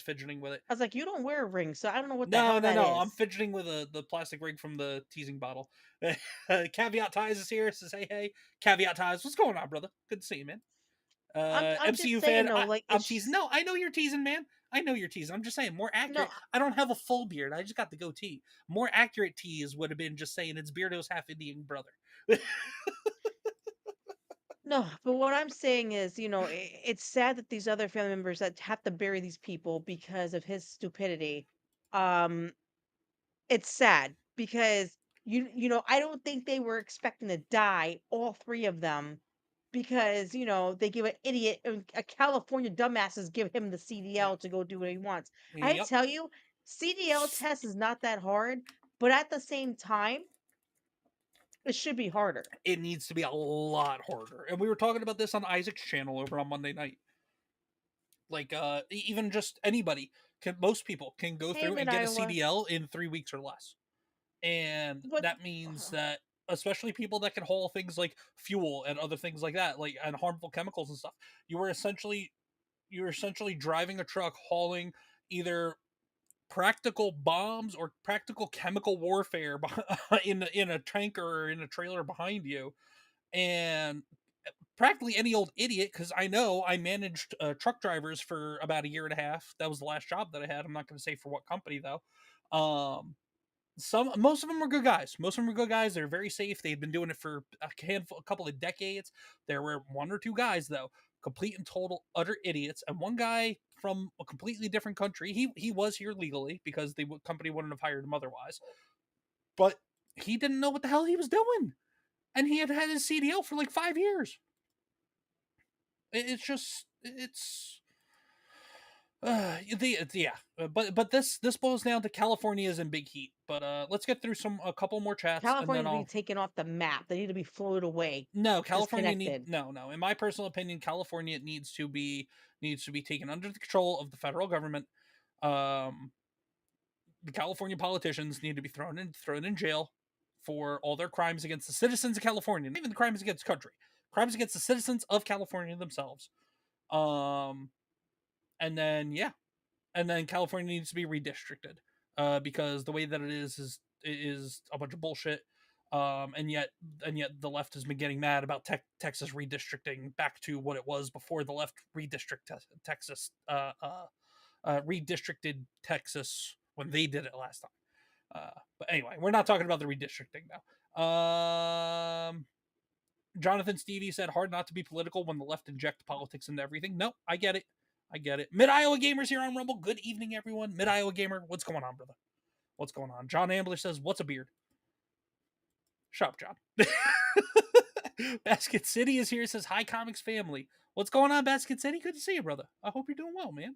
fidgeting with it. I was like, you don't wear a ring, so I don't know what the No, hell no, that no. I'm is. fidgeting with the plastic ring from the teasing bottle. Caveat Ties is here. Says hey. Caveat Ties, what's going on, brother? Good to see you, man. I'm just MCU saying fan. though, like I'm it's teasing. just No, I know you're teasing, man. I know you're teasing. I'm just saying, more no, accurate. I don't have a full beard. I just got the goatee. More accurate tease would have been just saying it's Beardo's half Indian brother. no. But what I'm saying is, it's sad that these other family members that have to bury these people because of his stupidity. Um, it's sad because I don't think they were expecting to die, all three of them, because they give an idiot, a California dumbasses give him the CDL to go do what he wants. I Yep. tell you, CDL test is not that hard, but at the same time, it should be harder. It needs to be a lot harder. And we were talking about this on Isaac's channel over on Monday night. Like, even just anybody most people can go through and get a CDL in 3 weeks or less. And that means that especially people that can haul things like fuel and other things like that, like, and harmful chemicals and stuff, you're essentially driving a truck hauling either practical bombs or practical chemical warfare in a tanker or in a trailer behind you. And practically any old idiot, because I know I managed truck drivers for about a year and a half. That was the last job that I had. I'm not going to say for what company though. Most of them were good guys. They're very safe. They'd been doing it for a couple of decades. There were one or two guys though, complete and total utter idiots, and one guy from a completely different country. He was here legally because the company wouldn't have hired him otherwise, but he didn't know what the hell he was doing, and he had his CDL for like 5 years. But this boils down to California is in big heat. But let's get through a couple more chats. California and then needs to be taken off the map. They need to be floated away. No, California no. In my personal opinion, California needs to be taken under the control of the federal government. The California politicians need to be thrown in jail for all their crimes against the citizens of California, not even the crimes against the country, crimes against the citizens of California themselves. And then California needs to be redistricted, because the way that it is a bunch of bullshit. And yet the left has been getting mad about Texas redistricting back to what it was before the left redistricted Texas when they did it last time. But anyway, we're not talking about the redistricting now. Jonathan Stevie said, hard not to be political when the left inject politics into everything. No, I get it. Mid-Iowa Gamers here on Rumble. Good evening, everyone. Mid-Iowa Gamer, what's going on, brother? What's going on? John Ambler says, what's a beard? Shut up, John. Basket City is here, says, hi, Comics family. What's going on, Basket City? Good to see you, brother. I hope you're doing well, man.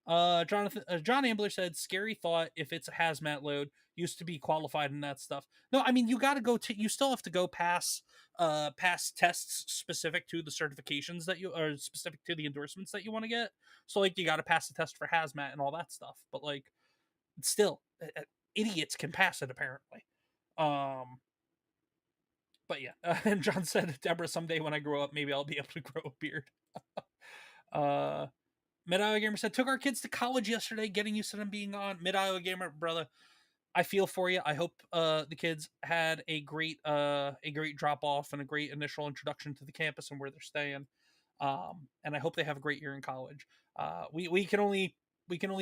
John Ambler said, scary thought if it's a hazmat load, used to be qualified in that stuff. No, I mean, you got to you still have to go pass tests specific to the certifications that you are specific to the endorsements that you want to get. So like, you got to pass the test for hazmat and all that stuff. But like, still, idiots can pass it apparently. But yeah, and John said, Deborah, someday when I grow up, maybe I'll be able to grow a beard. Mid-Iowa Gamer said, took our kids to college yesterday, getting used to them being on. Mid-Iowa Gamer, brother, I feel for you. I hope the kids had a great drop-off and a great initial introduction to the campus and where they're staying. And I hope they have a great year in college. We can only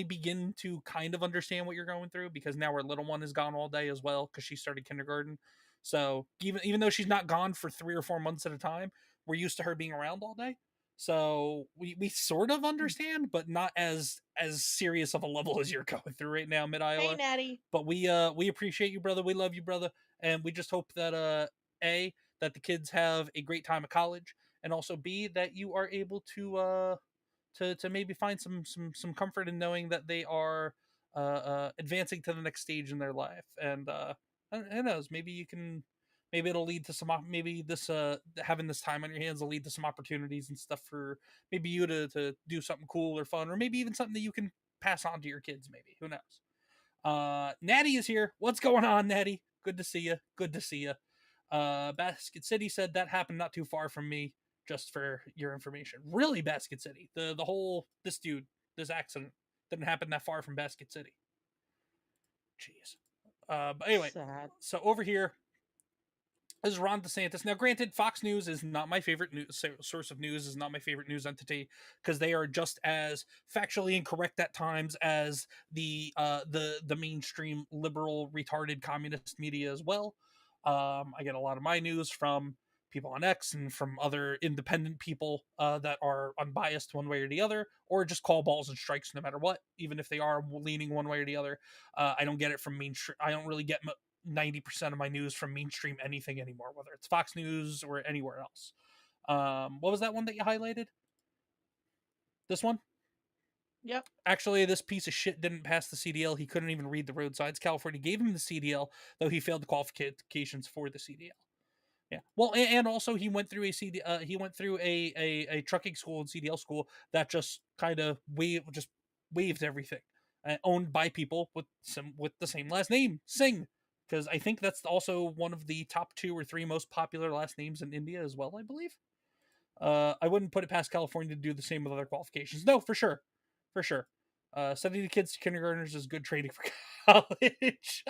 begin to kind of understand what you're going through because now our little one is gone all day as well because she started kindergarten. So even though she's not gone for 3 or 4 months at a time, we're used to her being around all day. So we sort of understand, but not as serious of a level as you're going through right now, Mid-Iowa. Hey, Natty. But we appreciate you, brother. We love you, brother. And we just hope that that the kids have a great time at college, and also B, that you are able to maybe find some comfort in knowing that they are advancing to the next stage in their life. And who knows, maybe it'll lead to maybe this having this time on your hands will lead to some opportunities and stuff for maybe you to do something cool or fun, or maybe even something that you can pass on to your kids. Maybe, who knows? Natty is here. What's going on, Natty? Good to see you. Basket City said that happened not too far from me. Just for your information, really, Basket City. The whole this accident didn't happen that far from Basket City. Jeez. But anyway, sad. So over here is Ron DeSantis. Now, granted, Fox News is not my favorite source of news. Is not my favorite news entity because they are just as factually incorrect at times as the mainstream liberal retarded communist media as well. I get a lot of my news from people on X and from other independent people that are unbiased one way or the other, or just call balls and strikes no matter what, even if they are leaning one way or the other. I don't get it from mainstream. I don't really get 90% of my news from mainstream anything anymore, whether it's Fox News or anywhere else. What was that one that you highlighted? This one? Yep. Actually, this piece of shit didn't pass the CDL. He couldn't even read the road signs. California gave him the CDL, though he failed the qualifications for the CDL. Yeah. Well, and also he went through he went through a trucking school and CDL school that just kind of waived everything, owned by people with the same last name, Singh, because I think that's also one of the top 2 or 3 most popular last names in India as well. I believe. I wouldn't put it past California to do the same with other qualifications. No, for sure, for sure. Sending the kids to kindergartners is good training for college.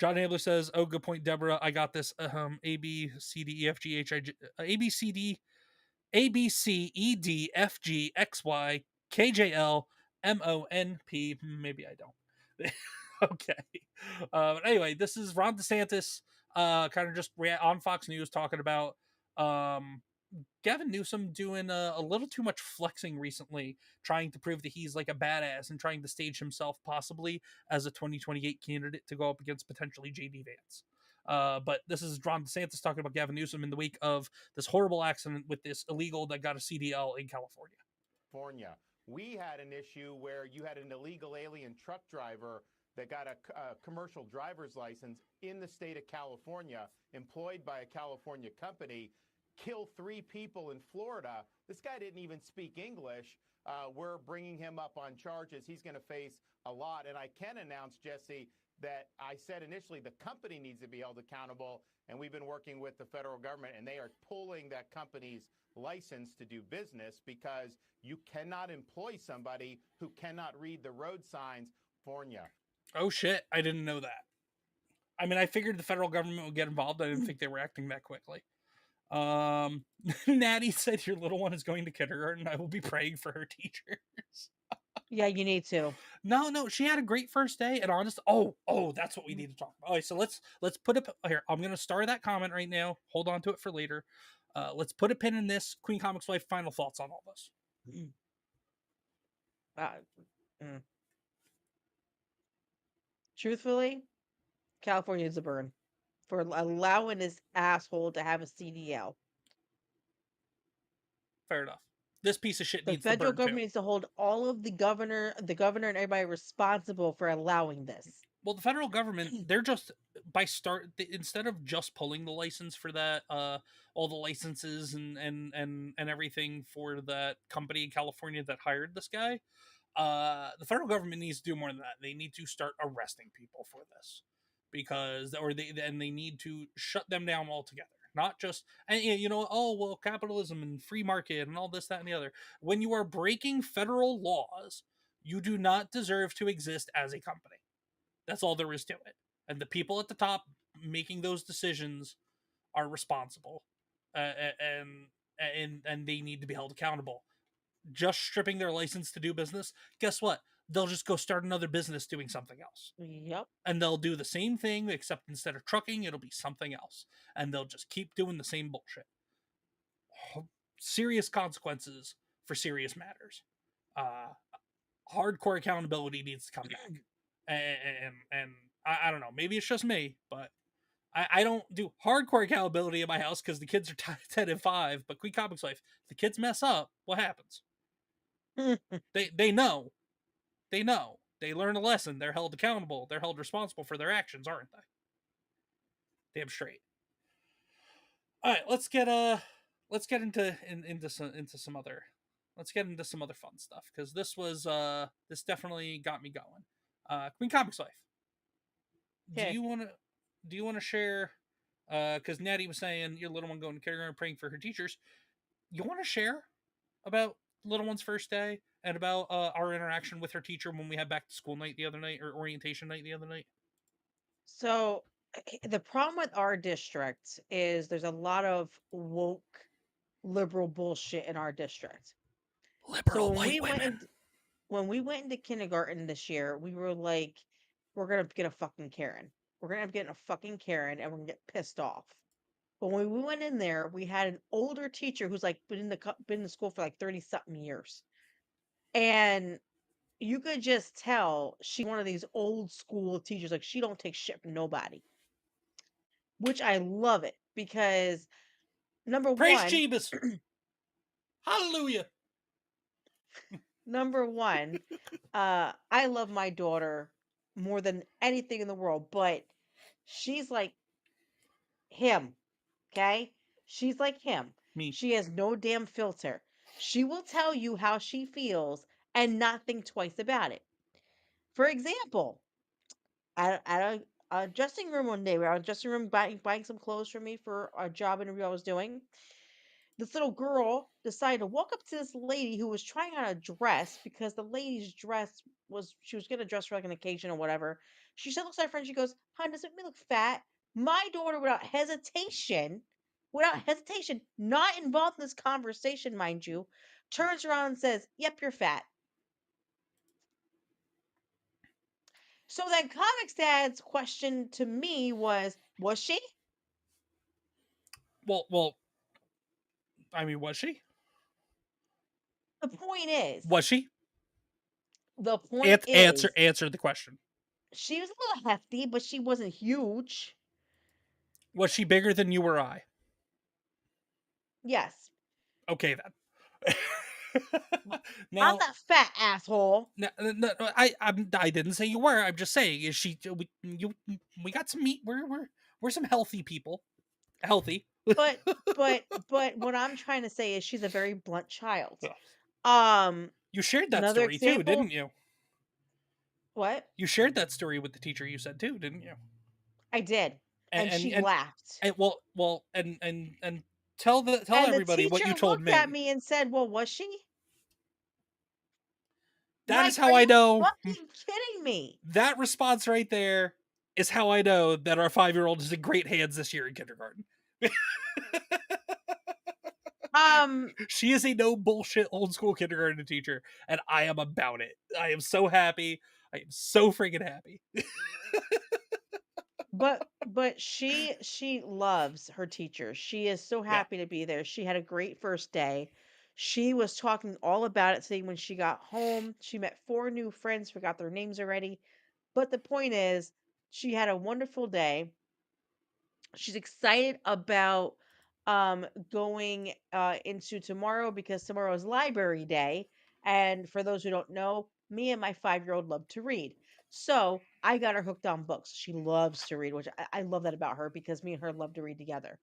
John Abler says, "Oh, good point, Deborah. I got this. A B C D E F G H I J A B C D A B C E D F G X Y K J L M O N P. Maybe I don't." Okay. But anyway, this is Ron DeSantis, kind of just on Fox News talking about um Gavin Newsom doing a little too much flexing recently, trying to prove that he's like a badass and trying to stage himself possibly as a 2028 candidate to go up against potentially JD Vance. But this is Ron DeSantis talking about Gavin Newsom in the wake of this horrible accident with this illegal that got a CDL in California. We had an issue where you had an illegal alien truck driver that got a commercial driver's license in the state of California, employed by a California company, kill 3 people in Florida. This guy didn't even speak English. We're bringing him up on charges. He's going to face a lot. And I can announce, Jesse, that I said initially the company needs to be held accountable, and we've been working with the federal government, and they are pulling that company's license to do business because you cannot employ somebody who cannot read the road signs. California. Oh shit, I didn't know that. I mean, I figured the federal government would get involved. I didn't think they were acting that quickly. Natty said your little one is going to kindergarten. I will be praying for her teachers. Yeah, you need to. No, she had a great first day, and that's what we need to talk about. All right, so let's put it here. I'm gonna star that comment right now. Hold on to it for later. Let's put a pin in this. Queen Comics Wife, final thoughts on all this. Truthfully, California is a burn for allowing this asshole to have a CDL. Fair enough. This piece of shit The needs federal to burn government too. needs to hold all of the governor and everybody responsible for allowing this. Well, the federal government, they're just instead of just pulling the license for that, all the licenses and everything for that company in California that hired this guy, the federal government needs to do more than that. They need to start arresting people for this they need to shut them down altogether. Not just, and oh well, capitalism and free market and all this, that, and the other. When you are breaking federal laws, you do not deserve to exist as a company. That's all there is to it. And the people at the top making those decisions are responsible, and they need to be held accountable. Just stripping their license to do business, guess what? They'll just go start another business doing something else. Yep. And they'll do the same thing, except instead of trucking, it'll be something else. And they'll just keep doing the same bullshit. Serious consequences for serious matters. Hardcore accountability needs to come back. And I don't know, maybe it's just me, but I don't do hardcore accountability in my house because the kids are 10 and 5. But Queen Comics Wife, if the kids mess up, what happens? They know. They know. They learn a lesson. They're held accountable. They're held responsible for their actions, aren't they? Damn straight. All right, let's get into some other fun stuff, because this definitely got me going. Queen Comics Wife. Okay. Do you want to share? Because Natty was saying your little one going to kindergarten, praying for her teachers. You want to share about little one's first day and about our interaction with her teacher when we had back to school night the other night, or orientation night the other night? So the problem with our district is there's a lot of woke liberal bullshit in our district. Liberal So white women. when we went into kindergarten this year, we were like, we're gonna get a fucking Karen. We're gonna end up getting a fucking Karen, and we're gonna get pissed off. But when we went in there, we had an older teacher who's like been in the school for like 30 something years, and you could just tell she's one of these old school teachers. Like, she don't take shit from nobody. which I love it because number Praise one, Jeebus. Hallelujah. number one, I love my daughter more than anything in the world, but she's like him, okay? She's like him. Me. She has no damn filter. She will tell you how she feels and not think twice about it. For example, at a dressing room one day, we were at a dressing room buying some clothes for me for a job interview I was doing. This little girl decided to walk up to this lady who was trying on a dress because the lady's dress she was gonna dress for like an occasion or whatever. She said, looks at her friend, she goes, "Hon, does it make me look fat?" My daughter, without hesitation, not involved in this conversation, mind you, turns around and says, "Yep, you're fat." So then Comics Dad's question to me was she? Well, I mean, was she? The point is, Was she? the point is, Answer the question. she was a little hefty, but she wasn't huge. Was she bigger than you or I? Yes. Okay then. I'm Now, not fat, asshole. no, I didn't say you were. I'm just saying, is she? We got some meat. We're some healthy people. Healthy. But what I'm trying to say is she's a very blunt child. You shared that Another story too, example. didn't you? What? You shared that story with the teacher. You said too, didn't you? I did, and she laughed. And tell And the everybody what teacher you told looked at me. me and said, "Well, was she?" That is Like, are how I you know. fucking kidding me? That response right there is how I know that our 5-year-old is in great hands this year in kindergarten. She is a no bullshit old school kindergarten teacher, and I am about it. I am so happy. I am so freaking happy. But she loves her teacher. She is so Yeah. happy to be there. She had a great first day. She was talking all about it today when she got home. She met 4 new friends, forgot their names already. But the point is, she had a wonderful day. She's excited about going into tomorrow because tomorrow is library day. And for those who don't know, me and my 5-year-old love to read. So I got her hooked on books. She loves to read, which I love that about her because me and her love to read together.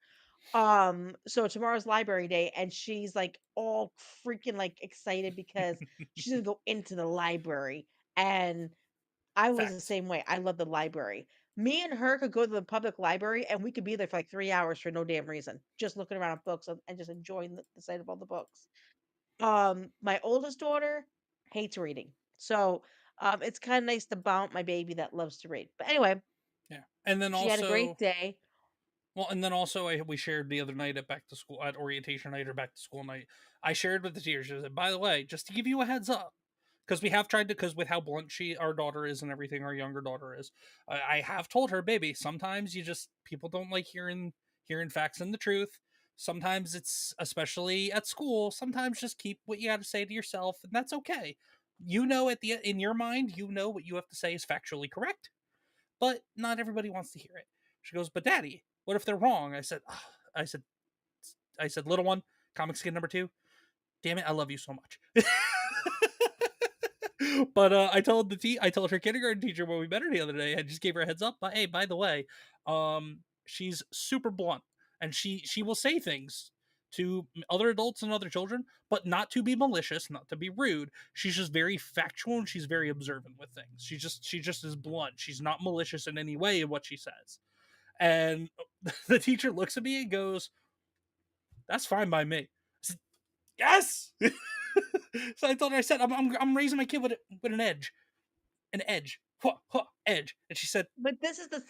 So tomorrow's library day, and she's like all freaking like excited because she's gonna go into the library. And I was the Facts. same way. I love the library. Me and her could go to the public library and we could be there for like 3 hours for no damn reason, just looking around at books and just enjoying the sight of all the books. My oldest daughter hates reading, so it's kind of nice to bounce my baby that loves to read. But anyway, Yeah. And then she had a great also, day. well, and then also we shared the other night at back to school, at orientation night or back to school night. I shared with the teachers. I said, by the way, just to give you a heads up, because we have tried to, because with how blunt our daughter is and everything, our younger daughter is, I have told her, baby, sometimes people don't like hearing facts and the truth. Sometimes it's, especially at school, sometimes just keep what you got to say to yourself, and that's okay. You know, in your mind, you know what you have to say is factually correct, but not everybody wants to hear it. She goes, but Daddy, what if they're wrong? I said, "Ugh." I said, little one, comics kid number 2. Damn it, I love you so much. But I told her kindergarten teacher when we met her the other day, I just gave her a heads up. But hey, by the way, she's super blunt, and she will say things to other adults and other children, but not to be malicious, not to be rude. She's just very factual and she's very observant with things. She just is blunt. She's not malicious in any way in what she says. And the teacher looks at me and goes, "That's fine by me." I said, "Yes." So I told her, I said, I'm raising my kid with an edge, edge. And she said, But this is the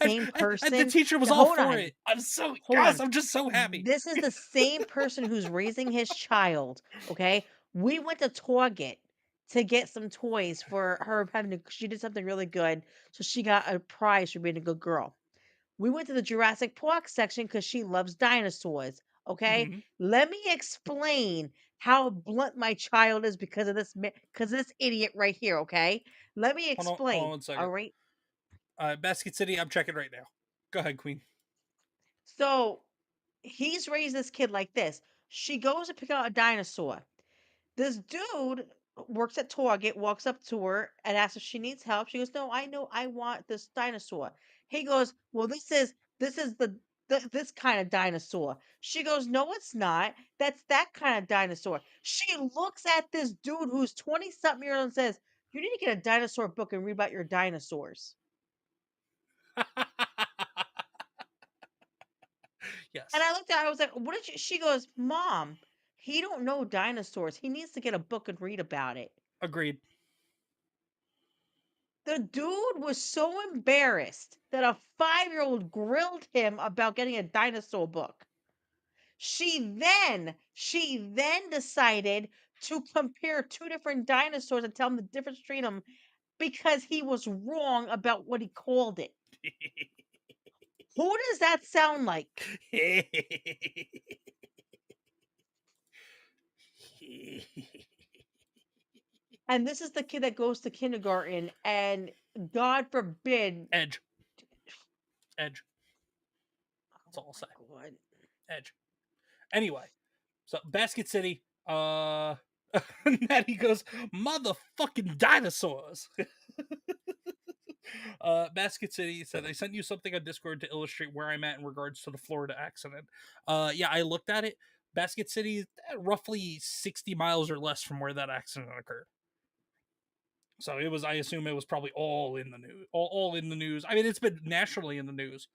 same and the person. teacher was Now, all hold for on. it. I'm so Hold yes, on. I'm just so happy. This is the same person who's raising his child. Okay, we went to Target to get some toys for her she did something really good, so she got a prize for being a good girl. We went to the Jurassic Park section because she loves dinosaurs. Okay, Mhm. let me explain how blunt my child is because of this idiot right here. Okay, let me Hold on explain. 1 second. All right. Basket City, I'm checking right now. Go ahead, Queen. So he's raised this kid like this. She goes to pick out a dinosaur. This dude works at Target, walks up to her and asks if she needs help. She goes, "No, I know I want this dinosaur." He goes, "Well, this is this kind of dinosaur." She goes, "No, it's not. That's that kind of dinosaur." She looks at this dude who's 20 something years old and says, "You need to get a dinosaur book and read about your dinosaurs." Yes. And I looked at her, I was like, "What did you?" She goes, "Mom, he don't know dinosaurs. He needs to get a book and read about it." Agreed. The dude was so embarrassed that a 5-year-old grilled him about getting a dinosaur book. She then decided to compare two different dinosaurs and tell him the difference between them because he was wrong about what he called it. Who does that sound like? And this is the kid that goes to kindergarten, and God forbid. Edge. That's all I'll say. God. Edge. Anyway, so Basket City, Natty goes, "Motherfucking dinosaurs." Basket City said, "I sent you something on Discord to illustrate where I'm at in regards to the Florida accident." Yeah, I looked at it. Basket City is roughly 60 miles or less from where that accident occurred. So it was, I assume it was probably all in the news. All in the news. I mean, it's been nationally in the news.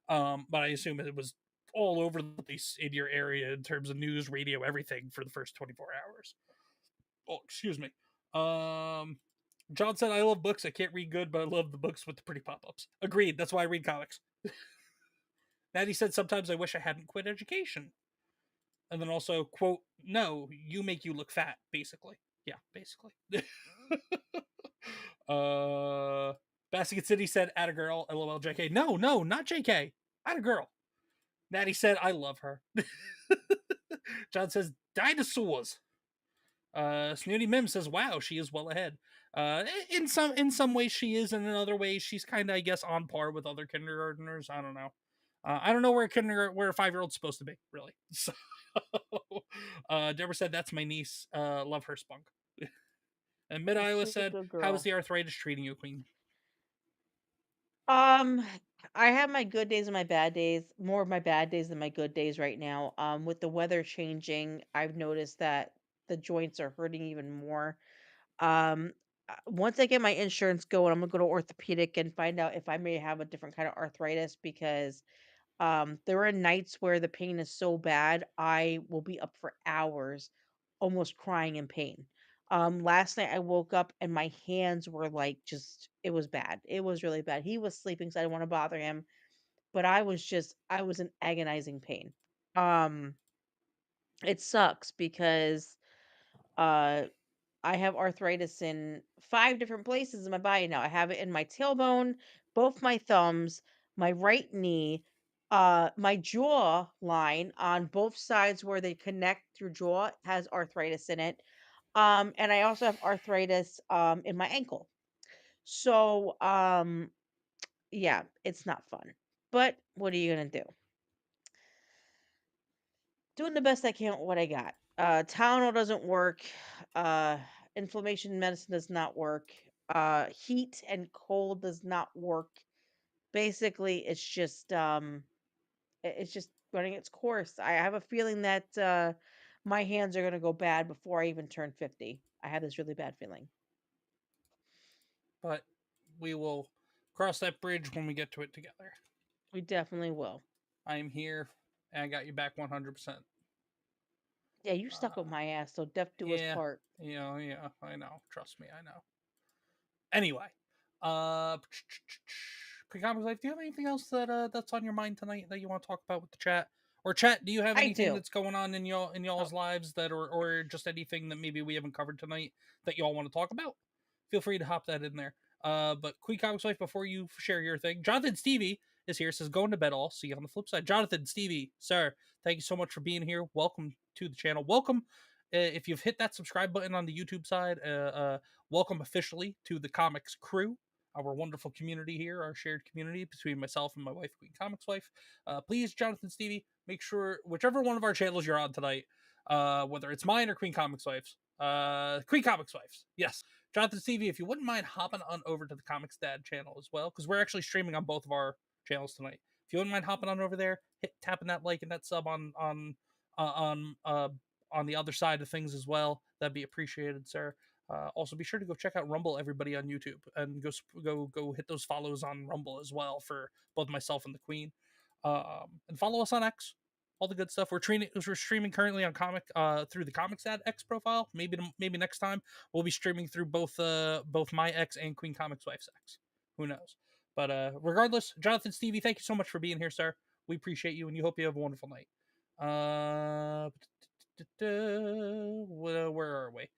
But I assume it was all over the place in your area in terms of news, radio, everything for the first 24 hours. Oh, excuse me. John said, "I love books. I can't read good, but I love the books with the pretty pop-ups." Agreed. That's why I read comics. Natty said, "Sometimes I wish I hadn't quit education." And then also, quote, "No, you make you look fat," basically. Yeah, basically. Basket City said, "Atta girl, LOL JK." No, not JK. Atta girl. Natty said, "I love her." John says, "Dinosaurs." Snooty Mim says, "Wow, she is well ahead." In some ways she is, and in other ways she's kind of, I guess, on par with other kindergartners. I don't know. I don't know where a 5-year-old's supposed to be, really. So, Deborah said, "That's my niece. Love her spunk." And Mid Iowa She's a said, good "How is girl. the arthritis treating you, Queen?" Um, I have my good days and my bad days, more of my bad days than my good days right now. With the weather changing, I've noticed that the joints are hurting even more. Once I get my insurance going, I'm gonna go to orthopedic and find out if I may have a different kind of arthritis because there are nights where the pain is so bad, I will be up for hours, almost crying in pain. Last night I woke up and my hands were like just, it was bad. It was really bad. He was sleeping, so I didn't want to bother him, but I was in agonizing pain. Um, it sucks because uh I have arthritis in 5 different places in my body now. I have it in my tailbone, both my thumbs, my right knee, my jaw line on both sides where they connect your jaw has arthritis in it. And I also have arthritis in my ankle. So, yeah, it's not fun. But what are you gonna do? Doing the best I can with what I got. Tylenol doesn't work. Uh, inflammation medicine does not work. Heat and cold does not work. Basically, it's just running its course. I have a feeling that my hands are gonna go bad before I even turn 50. I have this really bad feeling. But we will cross that bridge when we get to it together. We definitely will. I am here, and I got you back 100%. Yeah, you stuck with my ass, so death do us Yeah, part. yeah, I know. Trust me, I know. Anyway, uh, Comics Life, do you have anything else that's on your mind tonight that you want to talk about with the chat? Or chat, do you have I anything do. that's going on in y'all's Oh, lives that or just anything that maybe we haven't covered tonight that y'all want to talk about? Feel free to hop that in there. But Queen Comics Life, before you share your thing, Jonathan Stevie is here. Says, "Going to bed all." See you on the flip side. Jonathan Stevie, sir, thank you so much for being here. Welcome to the channel. Welcome. If you've hit that subscribe button on the YouTube side, welcome officially to the Comics crew. our wonderful community here, our shared community between myself and my wife, QueenComixWife. Please, Jonathan Stevie, make sure whichever one of our channels you're on tonight, whether it's mine or QueenComixWife's, QueenComixWife's, yes. Jonathan Stevie, if you wouldn't mind hopping on over to the ComixDad channel as well, because we're actually streaming on both of our channels tonight. If you wouldn't mind hopping on over there, tapping that like and that sub on the other side of things as well, that'd be appreciated, sir. Also, be sure to go check out Rumble, everybody on YouTube, and go hit those follows on Rumble as well for both myself and the Queen. And follow us on X, all the good stuff. We're streaming currently on through the ComixDad X profile. Maybe next time we'll be streaming through both my X and QueenComixWife's X. Who knows? But regardless, Jonathan Stevie, thank you so much for being here, sir. We appreciate you, and you hope you have a wonderful night. Where are we?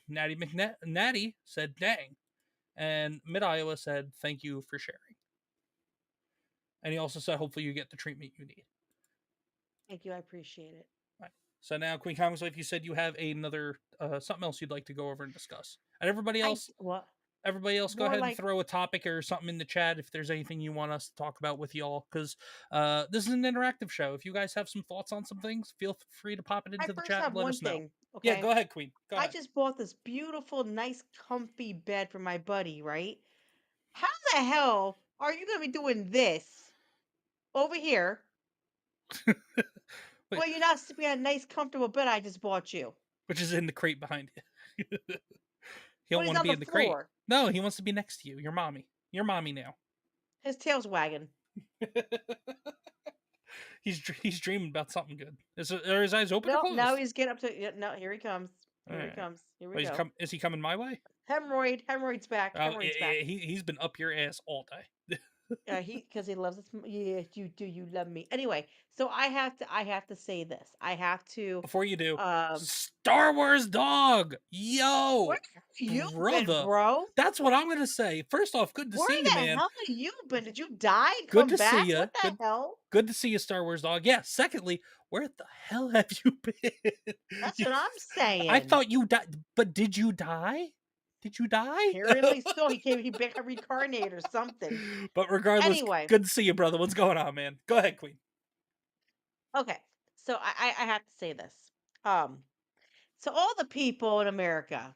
Natty said dang, and Mid Iowa said thank you for sharing, and he also said hopefully you get the treatment you need. Thank you, I appreciate it. Right. So now, QueenComixWife, you said you have another something else you'd like to go over and discuss, and everybody else, go ahead and throw a topic or something in the chat if there's anything you want us to talk about with y'all, because this is an interactive show. If you guys have some thoughts on some things, feel free to pop it into the chat and let us know. Okay? Yeah, go ahead, Queen. Go ahead. I just bought this beautiful, nice, comfy bed for my buddy, right? How the hell are you going to be doing this over here? Well, you're not sleeping on a nice, comfortable bed I just bought you. Which is in the crate behind you. He don't But he's want to on be the in the crate. floor. No, he wants to be next to you. Your mommy. Your mommy now. His tail's wagging. He's dreaming about something good. Are his eyes open or No, closed? now he's getting up to. No, here he comes. Here he comes. Here we go. Is he coming my way? Hemorrhoid's back. Hemorrhoid's back. He's been up your ass all day. Because he loves it. Yeah, you do. You love me. Anyway, so I have to say this. I have to. Before you do, Star Wars dog. Yo, where have you brother, been, bro? That's what I'm gonna say. First off, good to see you, man. Where the hell have you been? Did you die? Good to see you. What the hell? Good to see you, Star Wars dog. Yeah. Secondly, where the hell have you been? That's what I'm saying. I thought you died, but did you die? Did you die? Apparently so. He got reincarnated or something. But regardless, anyway, good to see you, brother. What's going on, man? Go ahead, Queen. Okay, so I have to say this. So all the people in America.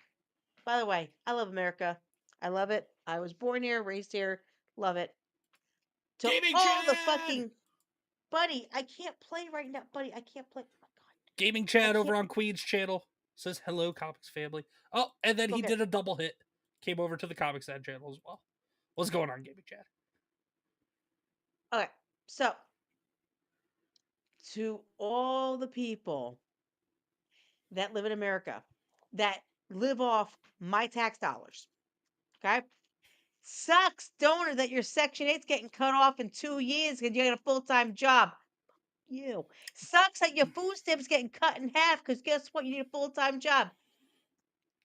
By the way, I love America. I love it. I was born here, raised here. Love it. To Gaming all chat! the fucking buddy, I can't play right now, buddy. I can't play. Oh my God. Gaming chat over on Queen's channel says hello, Comics family. Oh, and then he did a double hit. Came over to the ComixDad channel as well. What's going on, gaming chat? Okay, so to all the people that live in America that live off my tax dollars, okay? Sucks, don't it, that your Section 8's getting cut off in 2 years because you got a full-time job. You. Sucks that your food stamp's getting cut in half because guess what? You need a full-time job.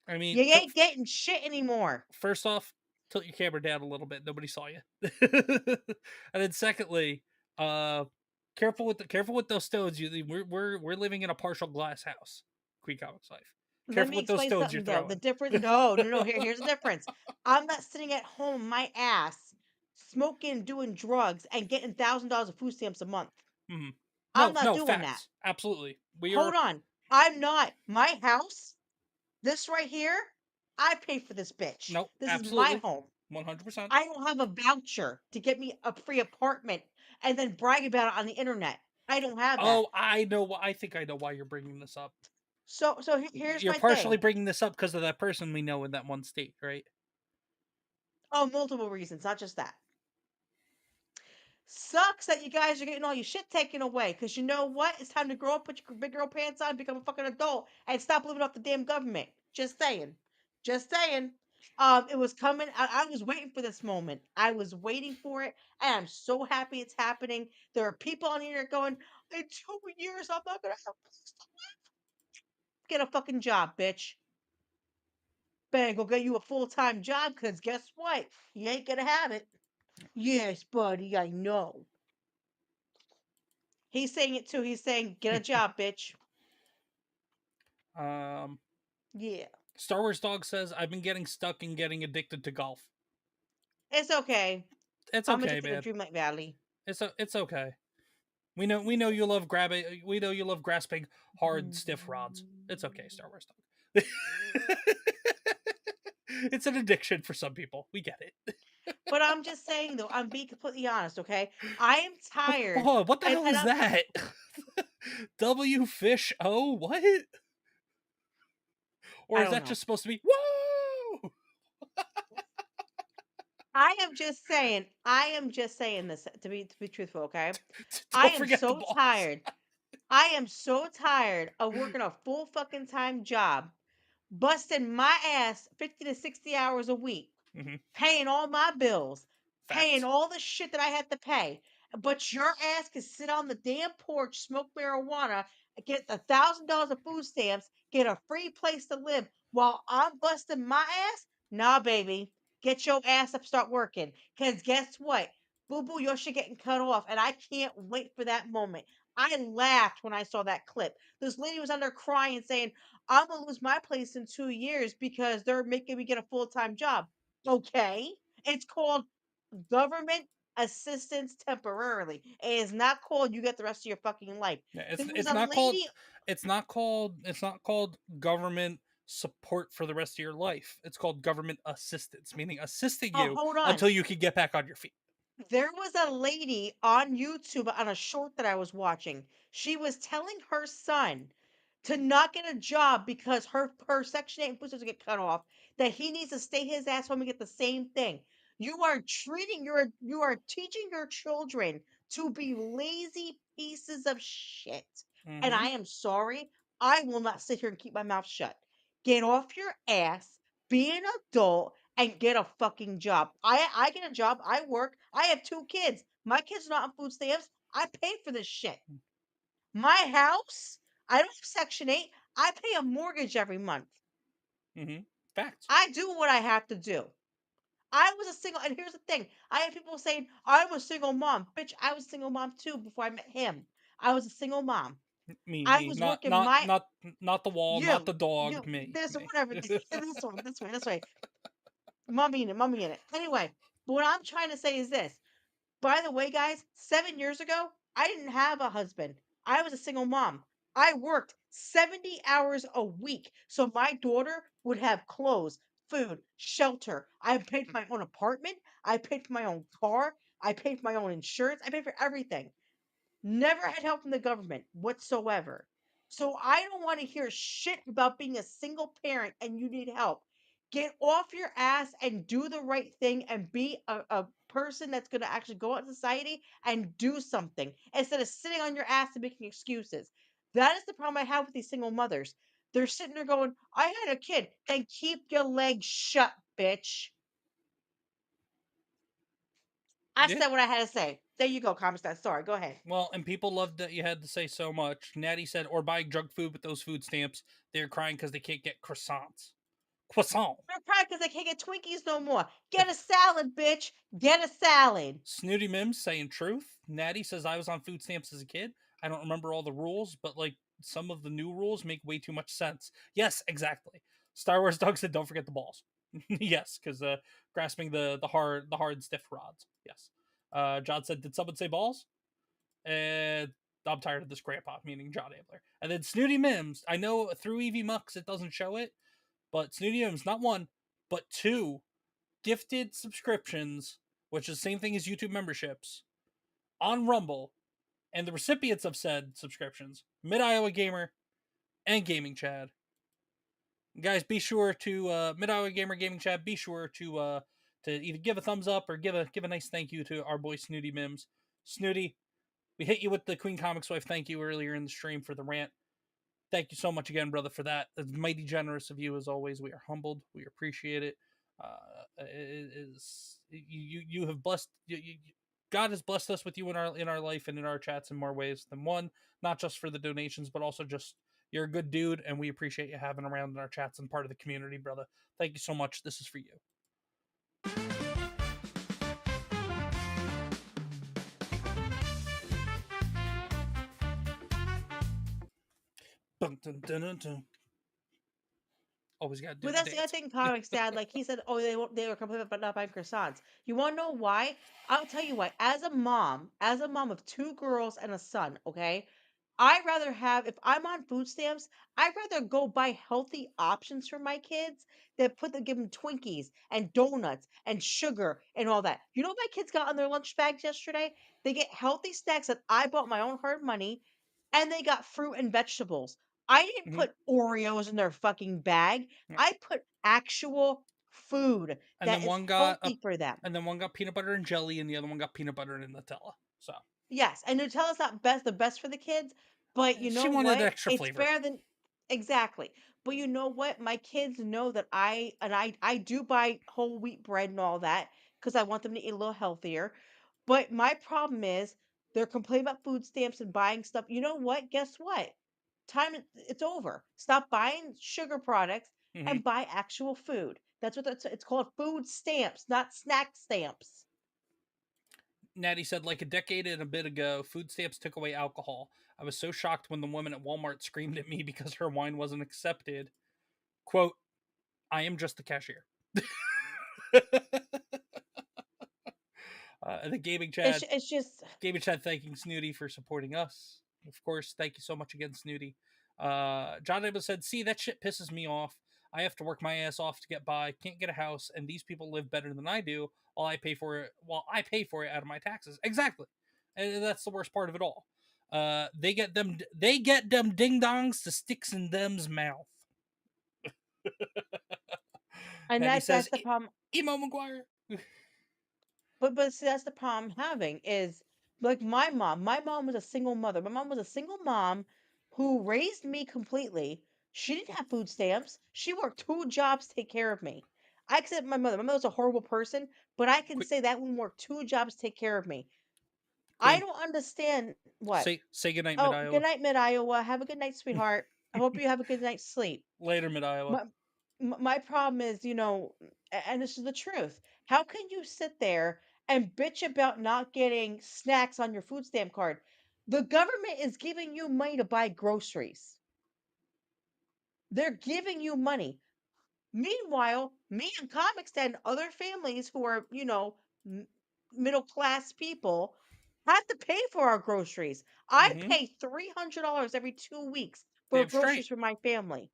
I mean, you ain't getting shit anymore. First off, tilt your camera down a little bit. Nobody saw you. And then secondly, careful with those stones. We're living in a partial glass house. QueenComixWife. Careful with those stones you're throwing. The difference. No. Here's the difference. I'm not sitting at home, my ass, smoking, doing drugs, and getting $1,000 of food stamps a month. Mm-hmm. I'm not doing that. Absolutely. Hold on. I'm not. My house, this right here, I pay for this bitch. Nope. This absolutely. is my home. 100%. I don't have a voucher to get me a free apartment and then brag about it on the internet. I don't have that. Oh, I know. I think I know why you're bringing this up. So here's you're my partially thing. bringing this up because of that person we know in that one state, right? Oh, multiple reasons, not just that. Sucks that you guys are getting all your shit taken away. Because you know what? It's time to grow up, put your big girl pants on, become a fucking adult, and stop living off the damn government. Just saying. Just saying. It was coming. I was waiting for this moment. I was waiting for it, and I'm so happy it's happening. There are people on the internet going, in 2 years, I'm not going to have a place to live. Get a fucking job, bitch. Better go get you a full-time job, because guess what? You ain't going to have it. Yes, buddy, I know. He's saying it too. He's saying, get a job, bitch. Yeah. Star Wars Dog says, I've been getting stuck and getting addicted to golf. It's okay. It's I'm okay, addicted to man. Dreamlight Valley. It's okay. We know you love grabbing. We know you love grasping hard, stiff rods. It's okay, Star Wars dog. It's an addiction for some people. We get it. But I'm just saying though, I'm being completely honest, okay? I am tired, Oh, what the hell and is that? W fish O what? Or I is don't that know. just supposed to be whoa? I am just saying. I am just saying this to be truthful, okay? I Don't am forget the so balls. tired. I am so tired of working a full fucking time job, busting my ass 50 to 60 hours a week, Mhm. paying all my bills, paying Facts. all the shit that I had to pay. But your ass can sit on the damn porch, smoke marijuana, get $1,000 of food stamps, get a free place to live while I'm busting my ass? Nah, baby. Get your ass up, start working. Because guess what? Boo boo, your shit getting cut off. And I can't wait for that moment. I laughed when I saw that clip. This lady was under crying saying, I'm going to lose my place in 2 years because they're making me get a full time job. Okay. It's called government assistance temporarily. It is not called you get the rest of your fucking life. Yeah, There was it's a not called lady. it's not called government support for the rest of your life. It's called government assistance, meaning assisting Oh, you hold on. until you can get back on your feet. There was a lady on YouTube on a short that I was watching. She was telling her son to not get a job because her Section 8 and food stamps get cut off, that he needs to stay his ass home and get the same thing. You are teaching your children to be lazy pieces of shit. And Mm-hmm. I am sorry. I will not sit here and keep my mouth shut. Get off your ass, be an adult, and get a fucking job. I get a job. I work. I have 2 kids. My kids are not on food stamps. I pay for this shit. My house, I don't have Section 8. I pay a mortgage every month. Mm-hmm. Facts. I do what I have to do. I was a single, and here's the thing. I have people saying, I'm a single mom. Bitch, I was a single mom too before I met him. I was a single mom. I Me, was not working my not the wall, not you, the dog. you, Me, this me. whatever. This way. Mommy in it. Anyway, but what I'm trying to say is this. By the way, guys, 7 years ago, I didn't have a husband. I was a single mom. I worked 70 hours a week so my daughter would have clothes, food, shelter. I paid for my own apartment. I paid for my own car. I paid for my own insurance. I paid for everything. Never had help from the government whatsoever. So I don't want to hear shit about being a single parent and you need help. Get off your ass and do the right thing and be a person that's going to actually go out in society and do something instead of sitting on your ass and making excuses. That is the problem I have with these single mothers. They're sitting there going, I had a kid. Then keep your legs shut, bitch. I Yeah. said what I had to say. There you go, ComixDad. Sorry, go ahead. Well, and people loved that you had to say so much. Natty said, or buying junk food with those food stamps. They're crying because they can't get croissants. Croissant. They're crying because they can't get Twinkies no more. Get a salad, bitch. Get a salad. Snooty Mims saying truth. Natty says I was on food stamps as a kid. I don't remember all the rules, but like some of the new rules make way too much sense. Yes, exactly. Star Wars Dog said don't forget the balls. Yes, because grasping the hard stiff rods. Yes. John said, did someone say balls? And I'm tired of this grandpa, meaning John Abler. And then Snooty Mims. I know through EV Mux it doesn't show it, but Snooty Mims, not one, but 2 gifted subscriptions, which is the same thing as YouTube memberships, on Rumble, and the recipients of said subscriptions, Mid Iowa Gamer and Gaming Chad. Guys, be sure to Mid Iowa Gamer, Gaming Chad. Be sure to either give a thumbs up or give a nice thank you to our boy Snooty Mims. Snooty, we hit you with the Queen Comics Wife thank you earlier in the stream for the rant. Thank you so much again, brother, for that. It's mighty generous of you as always. We are humbled. We appreciate it. You have blessed God has blessed us with you in our life and in our chats in more ways than one. Not just for the donations, but also just you're a good dude, and we appreciate you having around in our chats and part of the community, brother. Thank you so much. This is for you. Dun, dun, dun, dun, dun. Always got to do But the that's the other dance. thing, ComixDad. Like he said, oh, they were complaining about not buying croissants. You want to know why? I'll tell you why. As a mom of two girls and a son, okay, I rather have if I'm on food stamps, I'd rather go buy healthy options for my kids than give them Twinkies and donuts and sugar and all that. You know what my kids got on their lunch bags yesterday? They get healthy snacks that I bought my own hard money, and they got fruit and vegetables. I didn't Mhm. put Oreos in their fucking bag. Yeah. I put actual food And that then is one got healthy for them. and then one got peanut butter and jelly, and the other one got peanut butter and Nutella. So Yes, and Nutella's not the best for the kids, but you she know wanted what? extra It's flavor. better than exactly. But you know what? My kids know that I do buy whole wheat bread and all that because I want them to eat a little healthier. But my problem is they're complaining about food stamps and buying stuff. You know what? Guess what? It's over. Stop buying sugar products Hmm. and buy actual food. That's what it's called, food stamps, not snack stamps. Natty said, like a decade and a bit ago, food stamps took away alcohol. I was so shocked when the woman at Walmart screamed at me because her wine wasn't accepted. Quote, I am just the cashier. The gaming chat, It's just thanking Snooty for supporting us. Of course, thank you so much again, Snooty. John Abel said, see, that shit pisses me off. I have to work my ass off to get by, can't get a house, and these people live better than I do while I pay for it out of my taxes. Exactly. And that's the worst part of it all. They get them ding dongs to sticks in them's mouth. and And he that's says, the problem. Emo McGuire. But see, that's the problem I'm having is like my mom. My mom was a single mother. My mom was a single mom who raised me completely. She didn't have food stamps. She worked two jobs to take care of me. I accept my mother. My mother's a horrible person, but I can Quick, say that woman worked two jobs to take care of me. I Queen, don't understand what. say goodnight, Mid Oh, good Iowa. night, Mid Iowa. Have a good night, sweetheart. I hope you have a good night's sleep. Later, Mid Iowa. My problem is, and this is the truth. How can you sit there and bitch about not getting snacks on your food stamp card? The government is giving you money to buy groceries. They're giving you money. Meanwhile, me and Comixdad and other families who are, m- middle class people have to pay for our groceries. I Mm-hmm. pay $300 every 2 weeks for Damn straight. groceries for my family.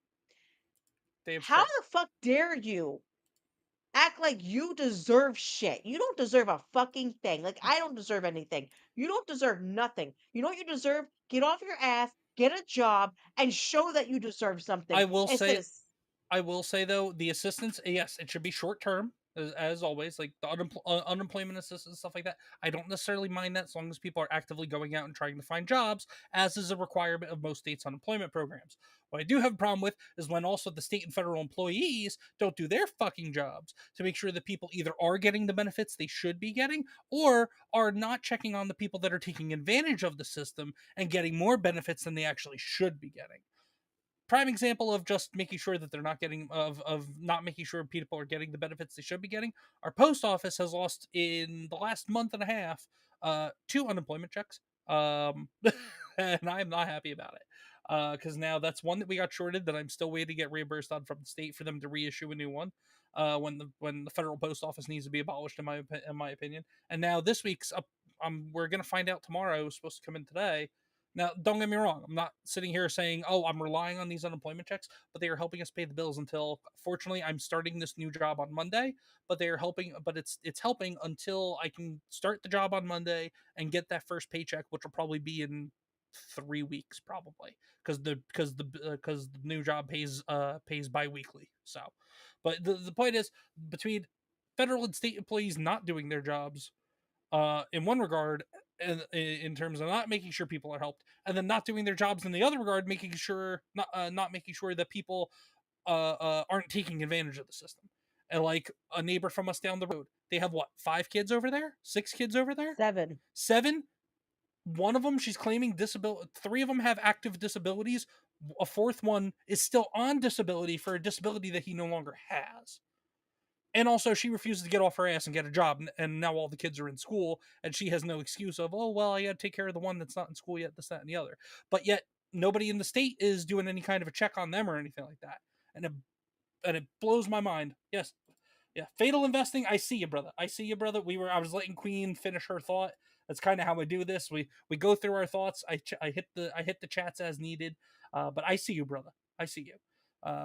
Damn How straight. the fuck dare you act like you deserve shit? You don't deserve a fucking thing. Like, I don't deserve anything. You don't deserve nothing. You know what you deserve? Get off your ass, get a job, and show that you deserve something I will instead say of I will say though, the assistance, yes, it should be short term, as always, like the unemployment assistance stuff like that. I don't necessarily mind that as long as people are actively going out and trying to find jobs, as is a requirement of most states' unemployment programs. What I do have a problem with is when also the state and federal employees don't do their fucking jobs to make sure that people either are getting the benefits they should be getting or are not checking on the people that are taking advantage of the system and getting more benefits than they actually should be getting. Prime example of just making sure that they're not getting of not making sure people are getting the benefits they should be getting. Our post office has lost in the last month and a half two unemployment checks, and I'm not happy about it because now that's one that we got shorted that I'm still waiting to get reimbursed on from the state for them to reissue a new one when the federal post office needs to be abolished in my opinion. And now this week's up, we're gonna find out tomorrow. It was supposed to come in today. Now, don't get me wrong. I'm not sitting here saying, "Oh, I'm relying on these unemployment checks," but they are helping us pay the bills until. Fortunately, I'm starting this new job on Monday, but they are helping. But it's helping until I can start the job on Monday and get that first paycheck, which will probably be in 3 weeks, probably because the new job pays biweekly. So, but the point is, between federal and state employees not doing their jobs, in one regard, in terms of not making sure people are helped, and then not doing their jobs in the other regard, making sure not making sure that people aren't taking advantage of the system. And like a neighbor from us down the road, they have what, 5 kids over there, 6 kids over there, 7. 7. One of them, she's claiming disability. 3 of them have active disabilities. A fourth one is still on disability for a disability that he no longer has. And also, she refuses to get off her ass and get a job, and now all the kids are in school, and she has no excuse of, oh, well, I got to take care of the one that's not in school yet, this, that, and the other. But yet, nobody in the state is doing any kind of a check on them or anything like that. And it blows my mind. Yes, yeah. Fatal investing. I see you, brother. I see you, brother. I was letting Queen finish her thought. That's kind of how I do this. We go through our thoughts. I hit the chats as needed. But I see you, brother. I see you.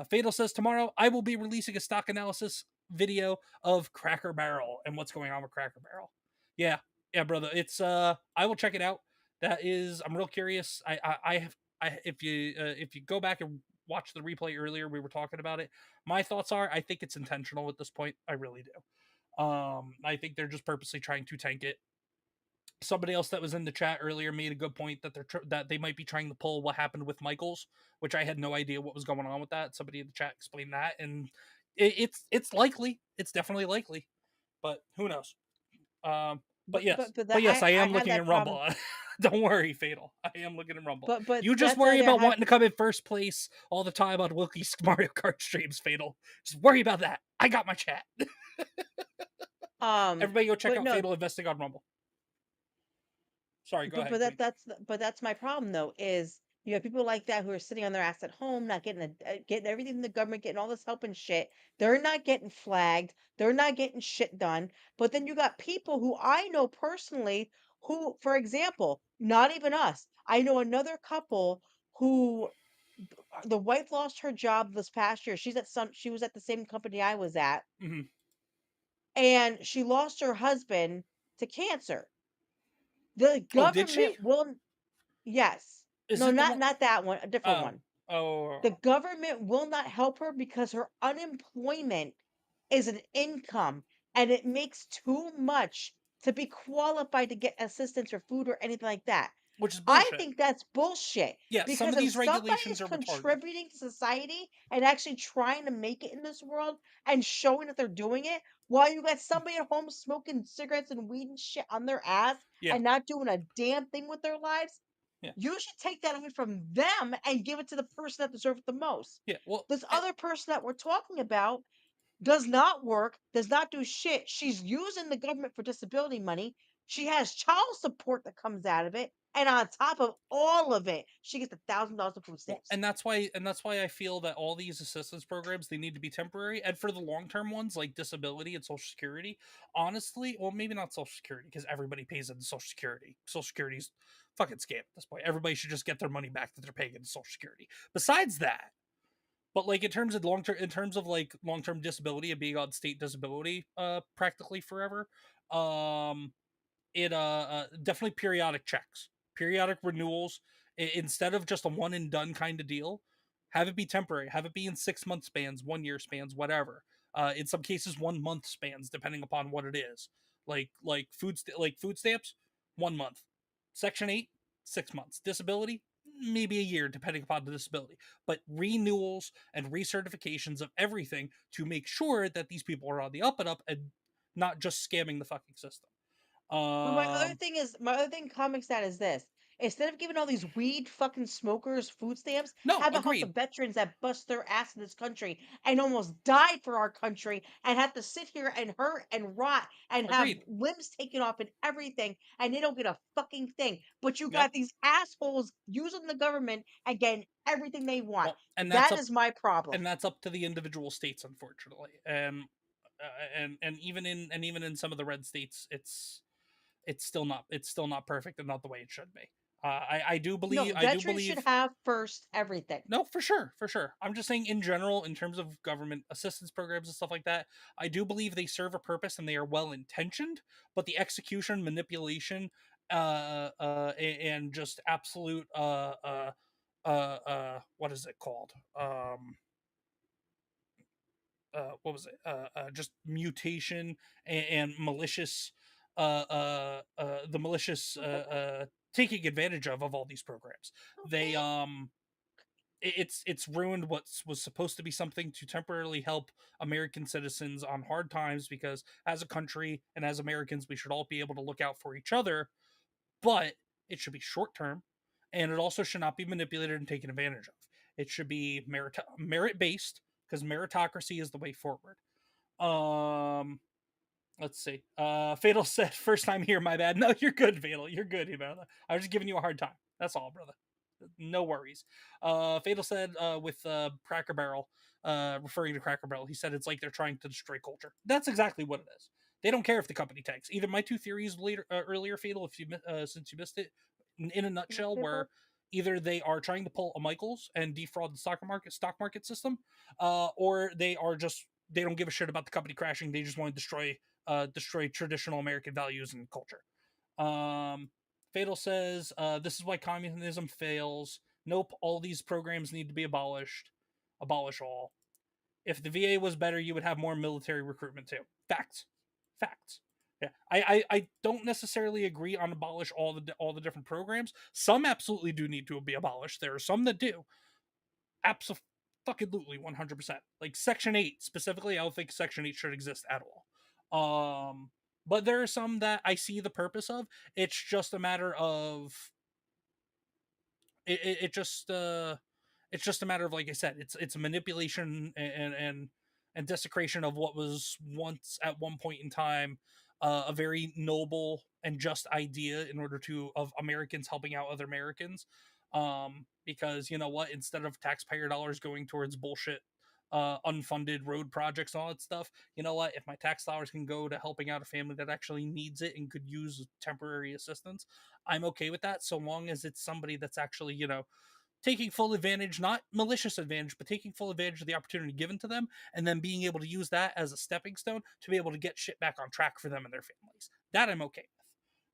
Fatal says tomorrow I will be releasing a stock analysis video of Cracker Barrel and what's going on with Cracker Barrel. Yeah, yeah, brother. It's I will check it out. That is, I'm real curious. If you go back and watch the replay earlier, we were talking about it. My thoughts are, I think it's intentional at this point. I really do. I think they're just purposely trying to tank it. Somebody else that was in the chat earlier made a good point that that they might be trying to pull what happened with Michaels, which I had no idea what was going on with that. Somebody in the chat explained that, and it's likely. It's definitely likely, but who knows? But yes, but yes, I am looking in Rumble. Don't worry, Fatal. I am looking in Rumble. But you just worry about wanting to come in first place all the time on Wilkie's Mario Kart streams, Fatal. Just worry about that. I got my chat. Everybody go check out Fatal Investing on Rumble. Sorry, go ahead. But that's my problem though, is you have people like that who are sitting on their ass at home, not getting getting everything from the government, getting all this help and shit. They're not getting flagged. They're not getting shit done. But then you got people who I know personally who, for example, not even us. I know another couple who the wife lost her job this past year. She was at the same company I was at. Mm-hmm. And she lost her husband to cancer. The government will. Yes. No, not that one, a different one. Oh. The government will not help her because her unemployment is an income and it makes too much to be qualified to get assistance or food or anything like that. Which is bullshit. I think that's bullshit. Yeah, because some of these regulations are retarded. Contributing to society and actually trying to make it in this world and showing that they're doing it, while you got somebody at home smoking cigarettes and weed and shit on their ass and not doing a damn thing with their lives. Yeah. You should take that away from them and give it to the person that deserves it the most. Yeah, well, this other person that we're talking about does not work, does not do shit. She's using the government for disability money. She has child support that comes out of it, and on top of all of it, she gets $1,000 of food stamps. And that's why I feel that all these assistance programs, they need to be temporary, and for the long term ones like disability and Social Security, honestly, well, maybe not Social Security because everybody pays into Social Security. Social Security's fucking scam at this point. Everybody should just get their money back that they're paying into Social Security. Besides that, but like in terms of long term disability and being on state disability practically forever, it definitely periodic checks, periodic renewals, instead of just a one and done kind of deal. Have it be temporary, have it be in 6-month spans, 1 year spans, whatever. In some cases 1 month spans depending upon what it is. Like food stamps, 1 month. Section 8, 6 months. Disability, maybe a year depending upon the disability. But renewals and recertifications of everything to make sure that these people are on the up and up and not just scamming the fucking system. My other thing, ComixDad, is this. Instead of giving all these weed fucking smokers food stamps, how about help the veterans that bust their ass in this country and almost died for our country and have to sit here and hurt and rot and have limbs taken off and everything, and they don't get a fucking thing. But you got these assholes using the government and getting everything they want. Well, and that is my problem. And that's up to the individual states, unfortunately. And even in some of the red states, it's still not perfect and not the way it should be. I do believe veterans should have first everything. No, for sure. I'm just saying in general, in terms of government assistance programs and stuff like that, I do believe they serve a purpose and they are well intentioned, but the execution, manipulation, and just absolute what is it called? What was it? Just mutation and malicious. The malicious taking advantage of all these programs. They it's ruined what was supposed to be something to temporarily help American citizens on hard times, because as a country and as Americans we should all be able to look out for each other, but it should be short term, and it also should not be manipulated and taken advantage of. It should be merit based, because meritocracy is the way forward. Let's see. Fatal said, first time here, my bad. No, you're good, Fatal. You're good, brother. I was just giving you a hard time. That's all, brother. No worries. Fatal said with Cracker Barrel, referring to Cracker Barrel, he said it's like they're trying to destroy culture. That's exactly what it is. They don't care if the company tanks. Either my two theories earlier, Fatal, if you since you missed it, in a nutshell, where either they are trying to pull a Michaels and defraud the stock market system, or they don't give a shit about the company crashing. They just want to destroy traditional American values and culture. Fatal says, this is why communism fails. Nope, all these programs need to be abolished. Abolish all. If the VA was better, you would have more military recruitment too. Facts. Yeah, I don't necessarily agree on abolish all the different programs. Some absolutely do need to be abolished. There are some that do. Absolutely 100%. Like Section 8 specifically, I don't think Section 8 should exist at all. But there are some that I see the purpose of. It's just a matter of it's just a matter of, like I said, it's a manipulation and desecration of what was once at one point in time a very noble and just idea in order of Americans helping out other Americans. Because you know what, instead of taxpayer dollars going towards bullshit unfunded road projects and all that stuff, you know what, if my tax dollars can go to helping out a family that actually needs it and could use temporary assistance, I'm okay with that, so long as it's somebody that's actually, taking full advantage, not malicious advantage, but taking full advantage of the opportunity given to them, and then being able to use that as a stepping stone to be able to get shit back on track for them and their families. That I'm okay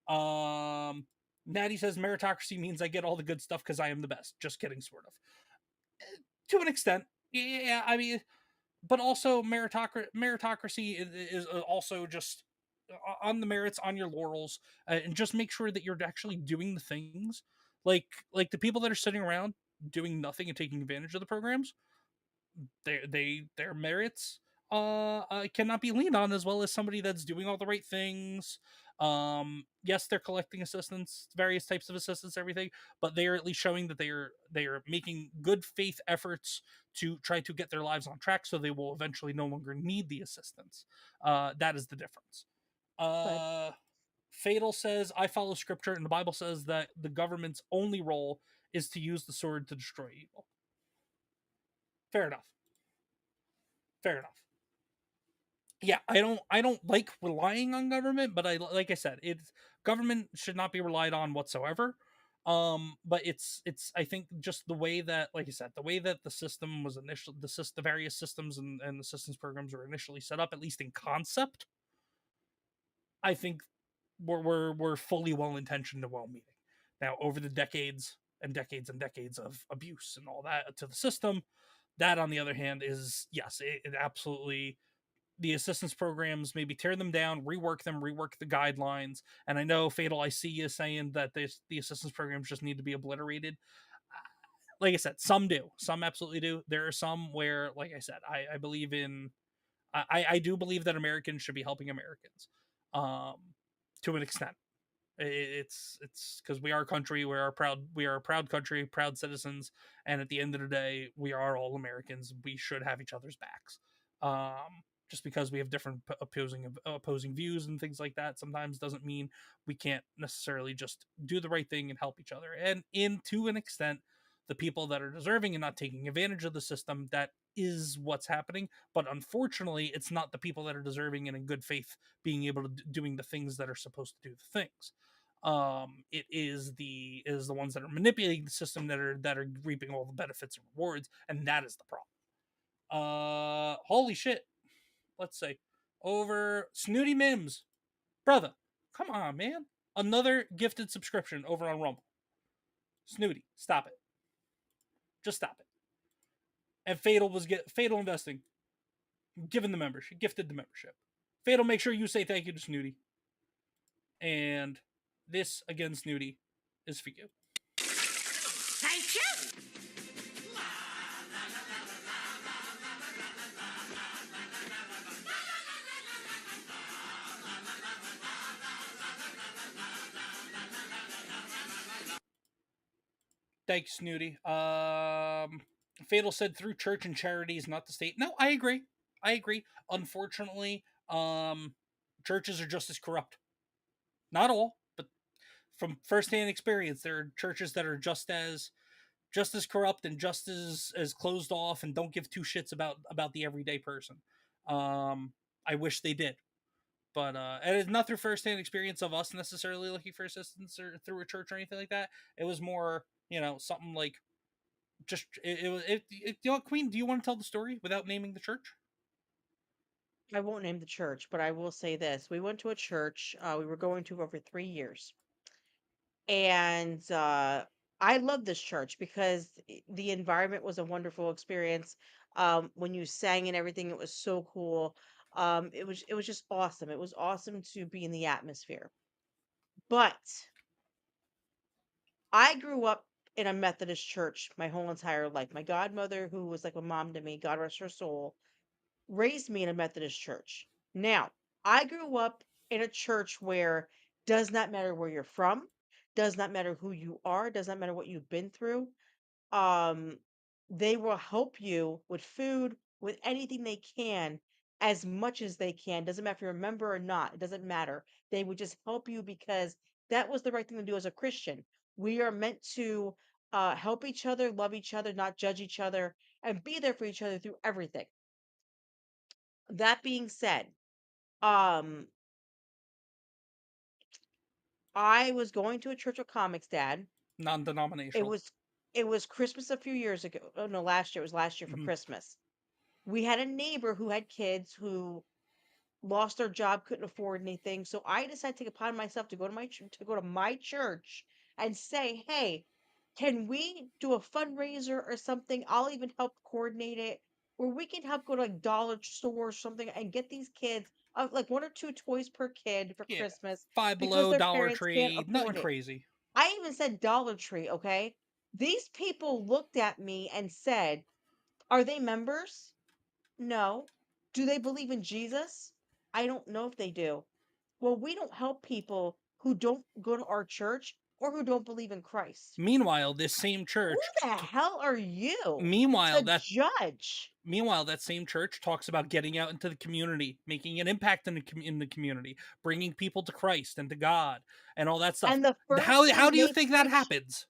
with. Natty says meritocracy means I get all the good stuff because I am the best. Just kidding, sort of. To an extent. Yeah, I mean, but also meritocracy is also just on the merits, on your laurels, and just make sure that you're actually doing the things like the people that are sitting around doing nothing and taking advantage of the programs. Their merits cannot be leaned on as well as somebody that's doing all the right things. Yes, they're collecting assistance, various types of assistance, everything, but they are at least showing that they are making good faith efforts to try to get their lives on track, so they will eventually no longer need the assistance. That is the difference. Fatal says, I follow scripture, and the Bible says that the government's only role is to use the sword to destroy evil. Fair enough. Yeah, I don't like relying on government, but like I said, government should not be relied on whatsoever. But it's I think just the way that, like I said, the way that the system was the various systems and assistance programs were initially set up, at least in concept, I think we're fully well intentioned and well meaning. Now, over the decades and decades and decades of abuse and all that to the system, that on the other hand is, yes, it absolutely, the assistance programs, maybe tear them down, rework the guidelines. And I know, Fatal, I see you saying that the assistance programs just need to be obliterated. Like I said, some do, some absolutely do. There are some where, like I said, I believe in, I do believe that Americans should be helping Americans, to an extent. It's because we are a country, we are a proud country, proud citizens, and at the end of the day, we are all Americans. We should have each other's backs. Just because we have different opposing views and things like that sometimes doesn't mean we can't necessarily just do the right thing and help each other. And to an extent, the people that are deserving and not taking advantage of the system, that is what's happening. But unfortunately, it's not the people that are deserving and in good faith being able to doing the things that are supposed to do the things. It is the ones that are manipulating the system that are reaping all the benefits and rewards, and that is the problem. Holy shit. Let's say over Snooty Mims, brother, come on, man. Another gifted subscription over on Rumble. Snooty, stop it. Just stop it. And Fatal Investing, gifted the membership. Fatal, make sure you say thank you to Snooty. And this, again, Snooty, is for you. Thank you. Thanks, Snooty. Fatal said through church and charities, not the state. No, I agree. Unfortunately, churches are just as corrupt. Not all, but from firsthand experience, there are churches that are just as just as corrupt and just as closed off and don't give two shits about the everyday person. I wish they did. But and it's not through firsthand experience of us necessarily looking for assistance or through a church or anything like that. It was more, something like just you know what, Queen, do you want to tell the story without naming the church? I won't name the church, but I will say this. We went to a church we were going to over 3 years. And I love this church because the environment was a wonderful experience. When you sang and everything, it was so cool. It was just awesome. It was awesome to be in the atmosphere. But I grew up in a Methodist church my whole entire life. My godmother, who was like a mom to me, God rest her soul, raised me in a Methodist church. Now, I grew up in a church where does not matter where you're from, does not matter who you are, does not matter what you've been through. Um, they will help you with food, with anything they can, as much as they can. Doesn't matter if you're a member or not, it doesn't matter. They would just help you because that was the right thing to do as a Christian. We are meant to help each other, love each other, not judge each other, and be there for each other through everything. That being said, um, I was going to a church of ComixDad. It Non-denominational. was it was Christmas a few years ago. Oh no, last year. It was last year for Mhm. Christmas. We had a neighbor who had kids who lost their job, couldn't afford anything. So I decided to take it upon myself to go to my church and say, "Hey, can we do a fundraiser or something? I'll even help coordinate it, where we can help go to like dollar store or something and get these kids like one or two toys per kid for Yeah, Christmas Five because Below, their Dollar parents can't Tree, nothing afford it." crazy. I even said Dollar Tree, okay? These people looked at me and said, "Are they members?" No. Do they believe in Jesus? I don't know if they do. Well, we don't help people who don't go to our church or who don't believe in Christ. Meanwhile, this same Who church. the hell are you Meanwhile, to judge? that same church talks about getting out into the community, making an impact in the community, bringing people to Christ and to God, and all that stuff. And the first How thing do you they think that preach, happens?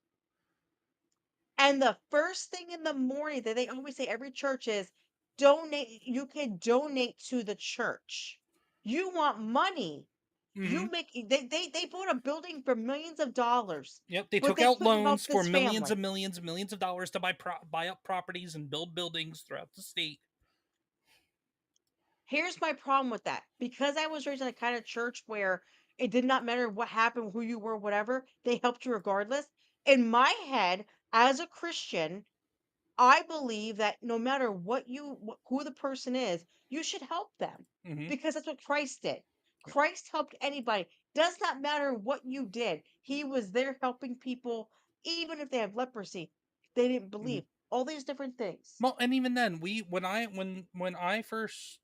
and the first thing in the morning that they always say every church is donate. You can donate to the church. You want money. Mm-hmm. You make they bought a building for millions of dollars, Yep, they but took they out couldn't loans help for this millions family. and millions and millions of dollars to buy up properties and build buildings throughout the state. Here's my problem with that. Because I was raised in a kind of church where it did not matter what happened, who you were, whatever, they helped you regardless. In my head, as a Christian, I believe that no matter who the person is, you should help them Mm-hmm. because that's what Christ did. Christ helped anybody. Does not matter what you did. He was there helping people, even if they have leprosy. They didn't Mm-hmm. believe. All these different things. Well, and even then, when I first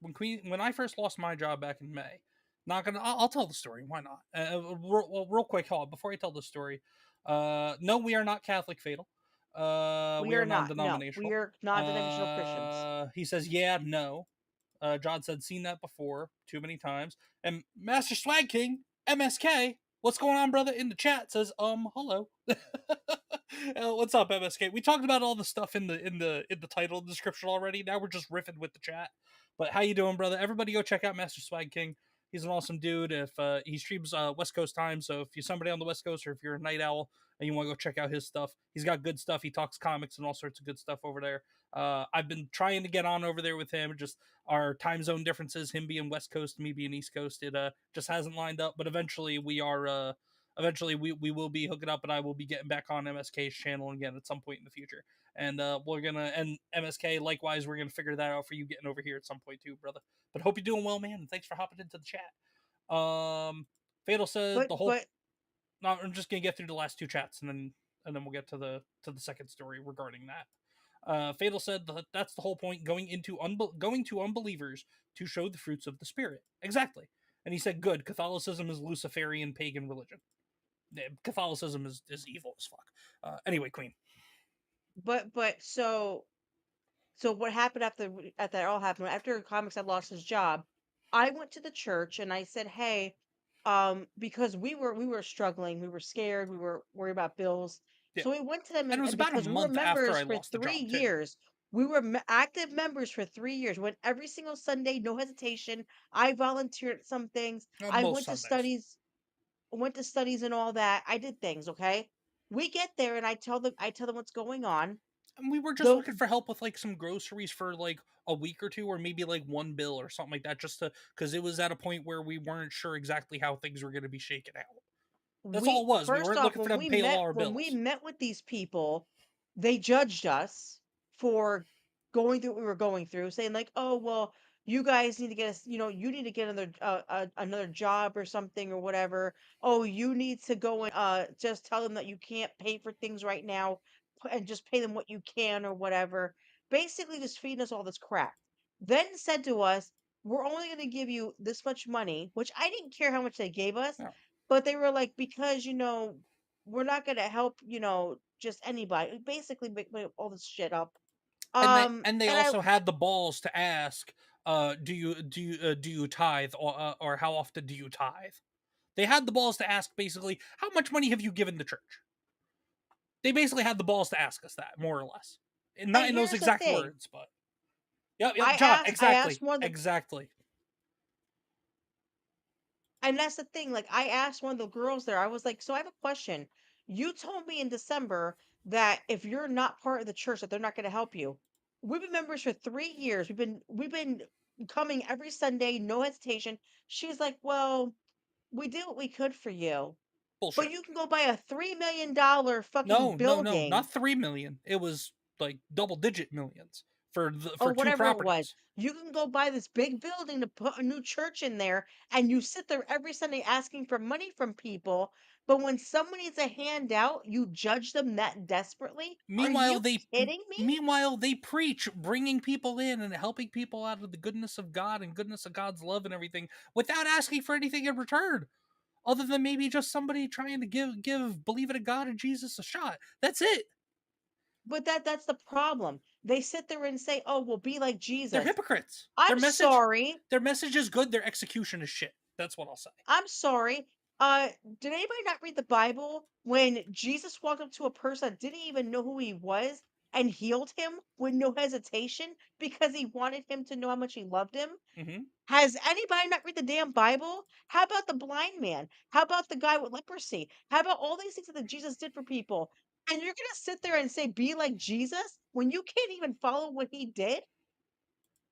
lost my job back in May, not gonna I'll tell the story. Why not? Real quick, hold on, before I tell the story. No, we are not Catholic fatal. We We are are not. No, we non-denominational. are not denominational Christians. He says, yeah, no. John said, seen that before too many times. And Master Swag King, MSK, what's going on, brother? In the chat says, hello. What's up, MSK? We talked about all the stuff in the title and description already. Now we're just riffing with the chat. But how you doing, brother? Everybody go check out Master Swag King. He's an awesome dude. If he streams West Coast time, so if you're somebody on the West Coast or if you're a night owl and you want to go check out his stuff, he's got good stuff. He talks comics and all sorts of good stuff over there. I've been trying to get on over there with him. Just our time zone differences, him being West Coast, me being East Coast, it just hasn't lined up. But eventually we will be hooking up, and I will be getting back on MSK's channel again at some point in the future. And we're gonna and MSK likewise, we're gonna figure that out for you getting over here at some point too, brother. But hope you're doing well, man. And thanks for hopping into the chat. Fatal said But the whole. but No, I'm just gonna get through the last two chats, and then we'll get to the second story regarding that. Fatal said that's the whole point, going to unbelievers to show the fruits of the spirit. Exactly. And he said, good. Catholicism is Luciferian pagan religion. Catholicism is evil as fuck. Anyway, Queen. so what happened after that all happened after Comics had lost his job? I went to the church and I said, "Hey, because we were struggling, we were scared, we were worried about bills, Yeah. So we went to them, And it was and about a because we were month after members I for lost the 3 job, too. years, we were active members for 3 years. Went every single Sunday, no hesitation. I volunteered at some things. I Most went to Sundays. studies and all that. I did things, okay? We get there and I tell them what's going on. And we were just The looking for help with like some groceries for like a week or two, or maybe like one bill or something like that, just to because it was at a point where we weren't sure exactly how things were going to be shaken out. That's all we it was. We first weren't off looking for them to pay all our when we bills. met with these people, they judged us for going through what we were going through, saying like, oh well, you guys need to get us, you need to get another job or something or whatever. Oh, you need to go and just tell them that you can't pay for things right now, and just pay them what you can or whatever. Basically just feeding us all this crap, then said to us, we're only going to give you this much money, which I didn't care how much they gave us, No. but they were like, because, we're not going to help, just anybody. Basically make all this shit up. And they And I, also had the balls to ask, do you tithe, or how often do you tithe? They had the balls to ask basically, how much money have you given the church? They basically had the balls to ask us that, more or less. and Not in those here's the exact thing. words, but yep, John, I asked exactly, one of the, exactly. and that's the thing. Like, I asked one of the girls there, I was like, so I have a question. You told me in December that if you're not part of the church, that they're not going to help you. We've been members for 3 years. We've been coming every Sunday, no hesitation. She's like, well, we did what we could for you. But Bullshit. you can go buy a $3 million fucking No, building, not 3 million. It was like double-digit millions or for two whatever it was. properties. You can go buy this big building to put a new church in there, and you sit there every Sunday asking for money from people. But when someone needs a handout, you judge them that desperately? Are Meanwhile, you kidding me? they preach bringing people in and helping people out of the goodness of God and goodness of God's love and everything without asking for anything in return, other than maybe just somebody trying to give believe in God and Jesus a shot. That's it. But that's the problem. They sit there and say, "Oh, well, be like They're Jesus." hypocrites. I'm sorry. Their message is good. Their execution is shit. That's what I'll say. I'm sorry. Did anybody not read the Bible when Jesus walked up to a person that didn't even know who he was and healed him with no hesitation because he wanted him to know how much he loved him? Mm-hmm. Has anybody not read the damn Bible? How about the blind man? How about the guy with leprosy? How about all these things that Jesus did for people? And you're gonna sit there and say, "Be like Jesus," when you can't even follow what he did?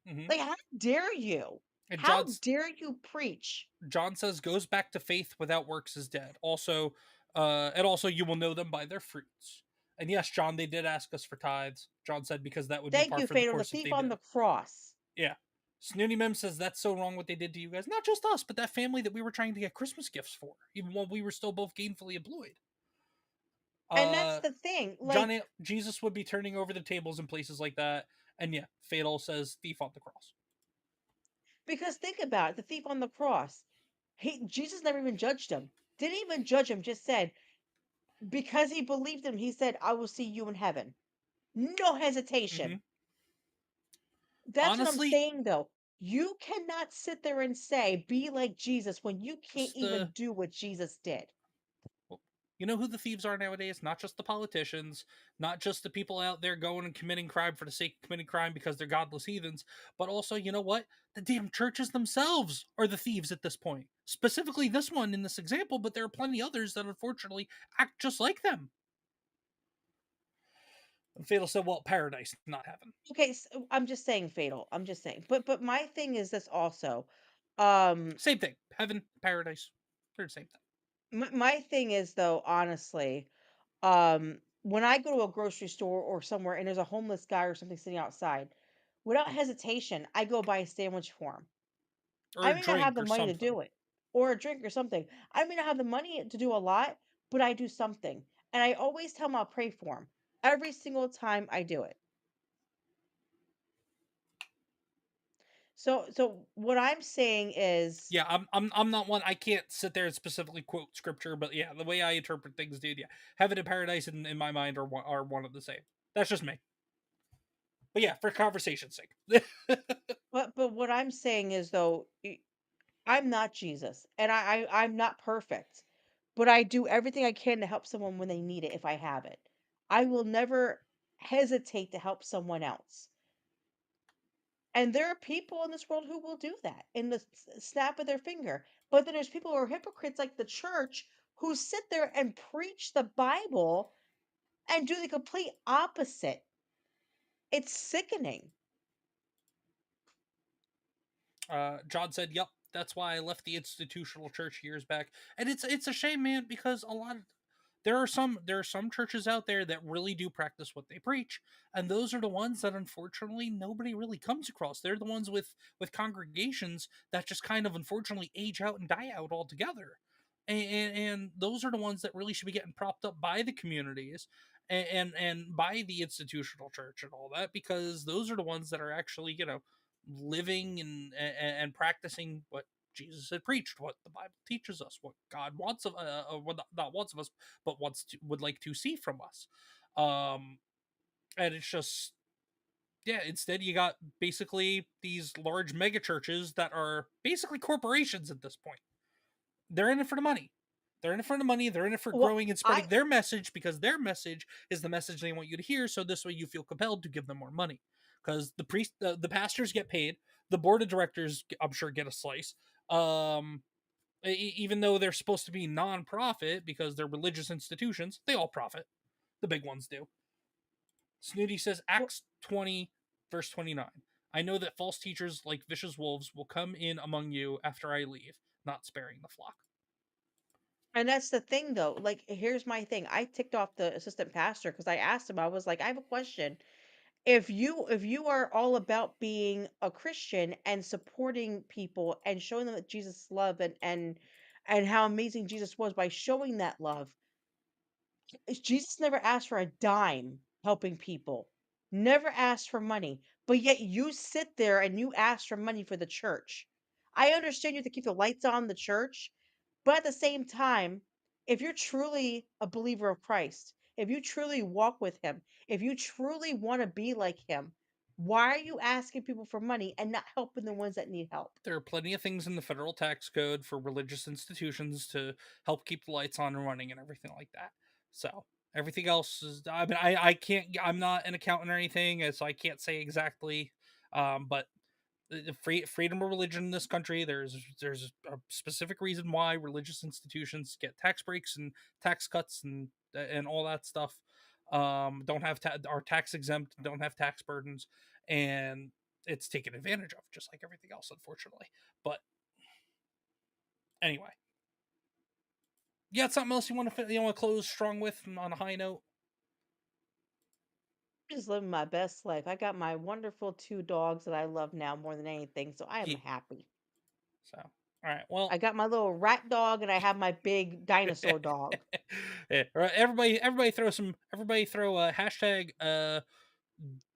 Mm-hmm. Like, how dare you? And How dare you preach? John says, goes back to faith without works is dead. Also, and also you will know them by their fruits. And yes, John, they did ask us for tithes. John said because that would be Thank par you, for the Fatal, the course if thief they on did. the cross. Yeah. Snooty Mem says that's so wrong what they did to you guys. Not just us, but that family that we were trying to get Christmas gifts for, even while we were still both gainfully employed. And that's the thing. Like, Jesus would be turning over the tables in places like that. And yeah, Fatal says thief on the cross. because think about it, the thief on the cross. Jesus never even judged him. Didn't even judge him, just said, because he believed him, he said, "I will see you in heaven." No hesitation. Mm-hmm. That's what I'm Honestly, saying though. You cannot sit there and say, "Be like Jesus," when you can't even do what Jesus did. you know who the thieves are nowadays? Not just the politicians, not just the people out there going and committing crime for the sake of committing crime because they're godless heathens, but also, you know what? The damn churches themselves are the thieves at this point. Specifically this one in this example, but there are plenty others that unfortunately act just like them. And Fatal said, well, paradise, not heaven. Okay, so I'm just saying, Fatal. I'm just saying. But my thing is this also. Same thing. Heaven, paradise, they're the same thing. My thing is though, honestly, when I go to a grocery store or somewhere and there's a homeless guy or something sitting outside, without hesitation, I go buy a sandwich for him. Or I a may not have drink the or money to something. do it, or a drink or something. I may not have the money to do a lot, but I do something. And I always tell him I'll pray for him every single time I do it. So what I'm saying is, Yeah, I'm not one. I can't sit there and specifically quote scripture, but yeah, the way I interpret things, dude. Yeah, heaven and paradise in my mind are one of the same. That's just me. But yeah, for conversation's sake. but what I'm saying is though, I'm not Jesus, and I'm not perfect, but I do everything I can to help someone when they need it if I have it. I will never hesitate to help someone else. And there are people in this world who will do that in the snap of their finger. But then there's people who are hypocrites like the church who sit there and preach the Bible and do the complete opposite. It's sickening. John said, "Yep, that's why I left the institutional church years back." And it's a shame, man, because there are some churches out there that really do practice what they preach, and those are the ones that unfortunately nobody really comes across. They're the ones with congregations that just kind of unfortunately age out and die out altogether. And those are the ones that really should be getting propped up by the communities and by the institutional church and all that, because those are the ones that are actually, living and practicing what Jesus had preached, what the Bible teaches us, what God wants of, what not wants of us, but would like to see from us. And it's just, yeah. Instead, you got basically these large mega churches that are basically corporations at this point. They're in it for the money. They're in it for the money. They're in it for Well, growing and spreading their message, because their message is the message they want you to hear. So this way, you feel compelled to give them more money, because the pastors get paid, the board of directors, I'm sure, get a slice. Even though they're supposed to be non-profit because they're religious institutions, they all profit. The big ones do. Snooty says, Acts 20, verse 29. I know that false teachers like vicious wolves will come in among you after I leave, not sparing the flock. and that's the thing though. Like, here's my thing. I ticked off the assistant pastor because I asked him, I was like, I have a question. If you are all about being a Christian and supporting people and showing them that Jesus love and how amazing Jesus was by showing that love, Jesus never asked for a dime helping people, never asked for money, but yet you sit there and you ask for money for the church. I understand you have to keep the lights on in the church, but at the same time, if you're truly a believer of Christ, if you truly walk with him, if you truly want to be like him, why are you asking people for money and not helping the ones that need help? There are plenty of things in the federal tax code for religious institutions to help keep the lights on and running and everything like that. So everything else is, I mean, I can't, I'm not an accountant or anything, so I can't say exactly. But the freedom of religion in this country, there's a specific reason why religious institutions get tax breaks and tax cuts and all that stuff. Don't have are tax exempt, don't have tax burdens, and it's taken advantage of, just like everything else, unfortunately. But anyway, you got something else you want to close strong with on a high note? Just living my best life. I got my wonderful two dogs that I love now more than anything, so I am happy. So, all right. Well, I got my little rat dog and I have my big dinosaur dog. yeah, everybody throw a hashtag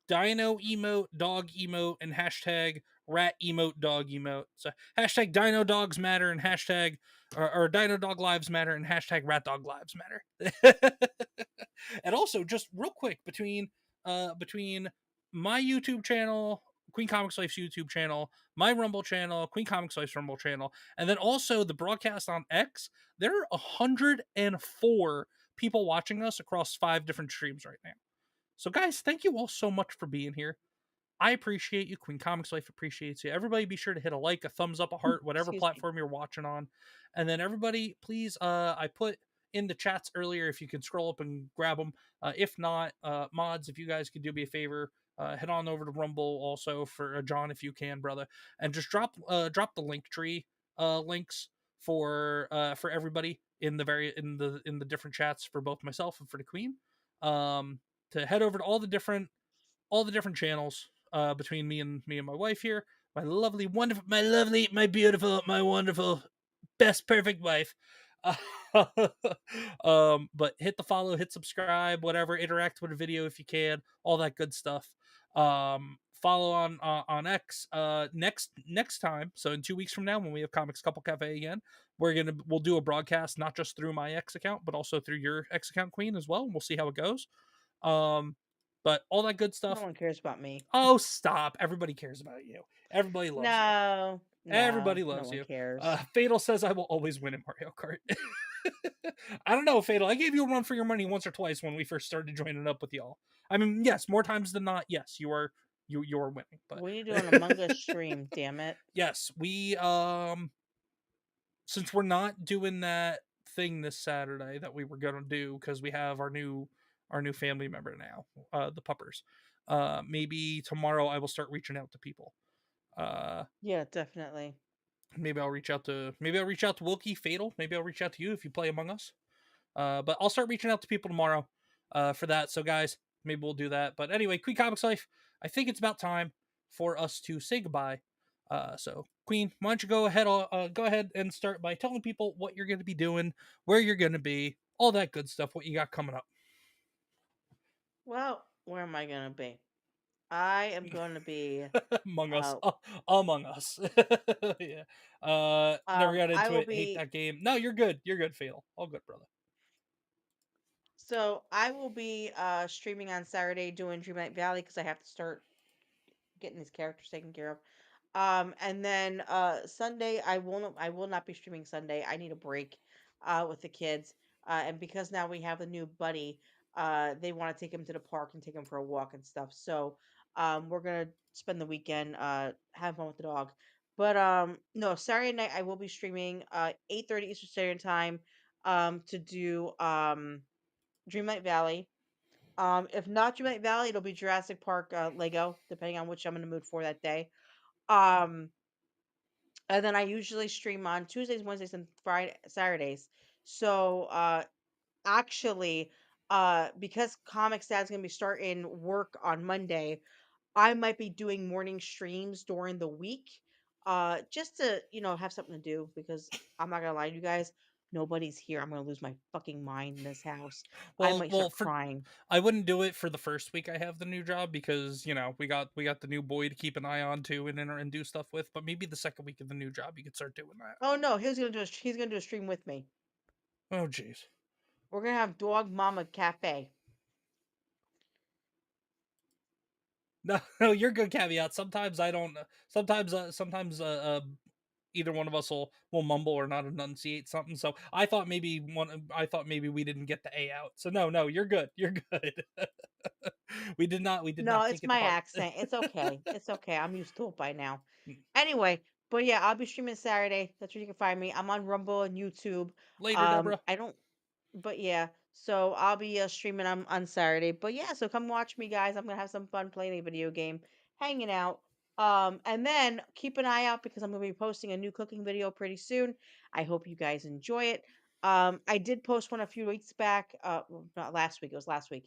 dino emote, dog emote, and hashtag rat emote, dog emote. So hashtag dino dogs matter and hashtag or dino dog lives matter and hashtag rat dog lives matter. And also, just real quick, between my YouTube channel, Queen Comics Wife's YouTube channel, my Rumble channel, Queen Comics Wife's Rumble channel, and then also the broadcast on X, there are 104 people watching us across 5 different streams right now. So, guys, thank you all so much for being here. I appreciate you. Queen Comics Wife appreciates you. Everybody be sure to hit a like, a thumbs up, a heart, whatever platform you're watching on. And then everybody, please, I put in the chats earlier if you can scroll up and grab them. If not, mods, if you guys could do me a favor, head on over to Rumble also for John, if you can, brother, and just drop the link tree links for everybody in the different chats for both myself and for the Queen. To head over to all the different channels between me and my wife here, my lovely, wonderful, my beautiful, my wonderful, best perfect wife. But hit the follow, hit subscribe, whatever, interact with the video if you can, all that good stuff. Follow on X next time. So in 2 weeks from now, when we have Comics Couple Cafe again, we'll do a broadcast not just through my X account, but also through your X account, Queen, as well. And we'll see how it goes. But all that good stuff. No one cares about me. Oh, stop. Everybody cares about you. Everybody loves you. No. Everybody No loves one you. cares. Fatal says I will always win in Mario Kart. I don't know, Fatal. I gave you a run for your money once or twice when we first started joining up with y'all. I mean, yes, more times than not, yes, you are winning. But We need to do an Among Us stream, damn it. yes, we since we're not doing that thing this Saturday that we were gonna do because we have our new family member now, the puppers. Maybe tomorrow I will start reaching out to people. Yeah, definitely. Maybe I'll reach out to Wilkie, Fatal. Maybe I'll reach out to you if you play Among Us. But I'll start reaching out to people tomorrow for that. So guys, maybe we'll do that. But anyway, Queen Comics Life, I think it's about time for us to say goodbye. So Queen, why don't you go ahead and start by telling people what you're going to be doing, where you're going to be, all that good stuff, what you got coming up. Well, where am I gonna be? I am going to be. Among Us, Uh, Among Us. Yeah. Never got I into will it. Hate be. that game. No, you're good. You're good, Fatal. All good, brother. So I will be streaming on Saturday doing Dreamlight Valley because I have to start getting these characters taken care of. And then Sunday I will not be streaming Sunday. I need a break with the kids. And because now we have a new buddy, they want to take him to the park and take him for a walk and stuff. So we're gonna spend the weekend have fun with the dog. But no, Saturday night I will be streaming 8:30 Eastern Standard Time to do Dreamlight Valley. If not Dreamlight Valley, it'll be Jurassic Park Lego, depending on which I'm in the mood for that day. Um, and then I usually stream on Tuesdays, Wednesdays, and Friday Saturdays. So actually, because ComixDad's gonna be starting work on Monday, I might be doing morning streams during the week, just to have something to do. Because I'm not gonna lie to you guys, nobody's here. I'm gonna lose my fucking mind in this house. I might start For crying. I wouldn't do it for the first week I have the new job because we got the new boy to keep an eye on too and do stuff with. But maybe the second week of the new job you could start doing that. Oh no, he's gonna do a stream with me. Oh jeez. We're gonna have Dog Mama Cafe. No, no, you're good. Caveat. Sometimes I don't. Sometimes either one of us will mumble or not enunciate something. So I thought maybe we didn't get the A out. So no, you're good. You're good. We did not No, take it's it to my heart. accent. It's okay. It's okay. I'm used to it by now. Mm. Anyway, but yeah, I'll be streaming Saturday. That's where you can find me. I'm on Rumble and YouTube. Later, Deborah. I don't but yeah, so I'll be streaming on Saturday. But yeah, so come watch me, guys. I'm gonna have some fun playing a video game, hanging out. And then keep an eye out because I'm gonna be posting a new cooking video pretty soon. I hope you guys enjoy it. I did post one a few weeks back. Well, not last week. It was last week.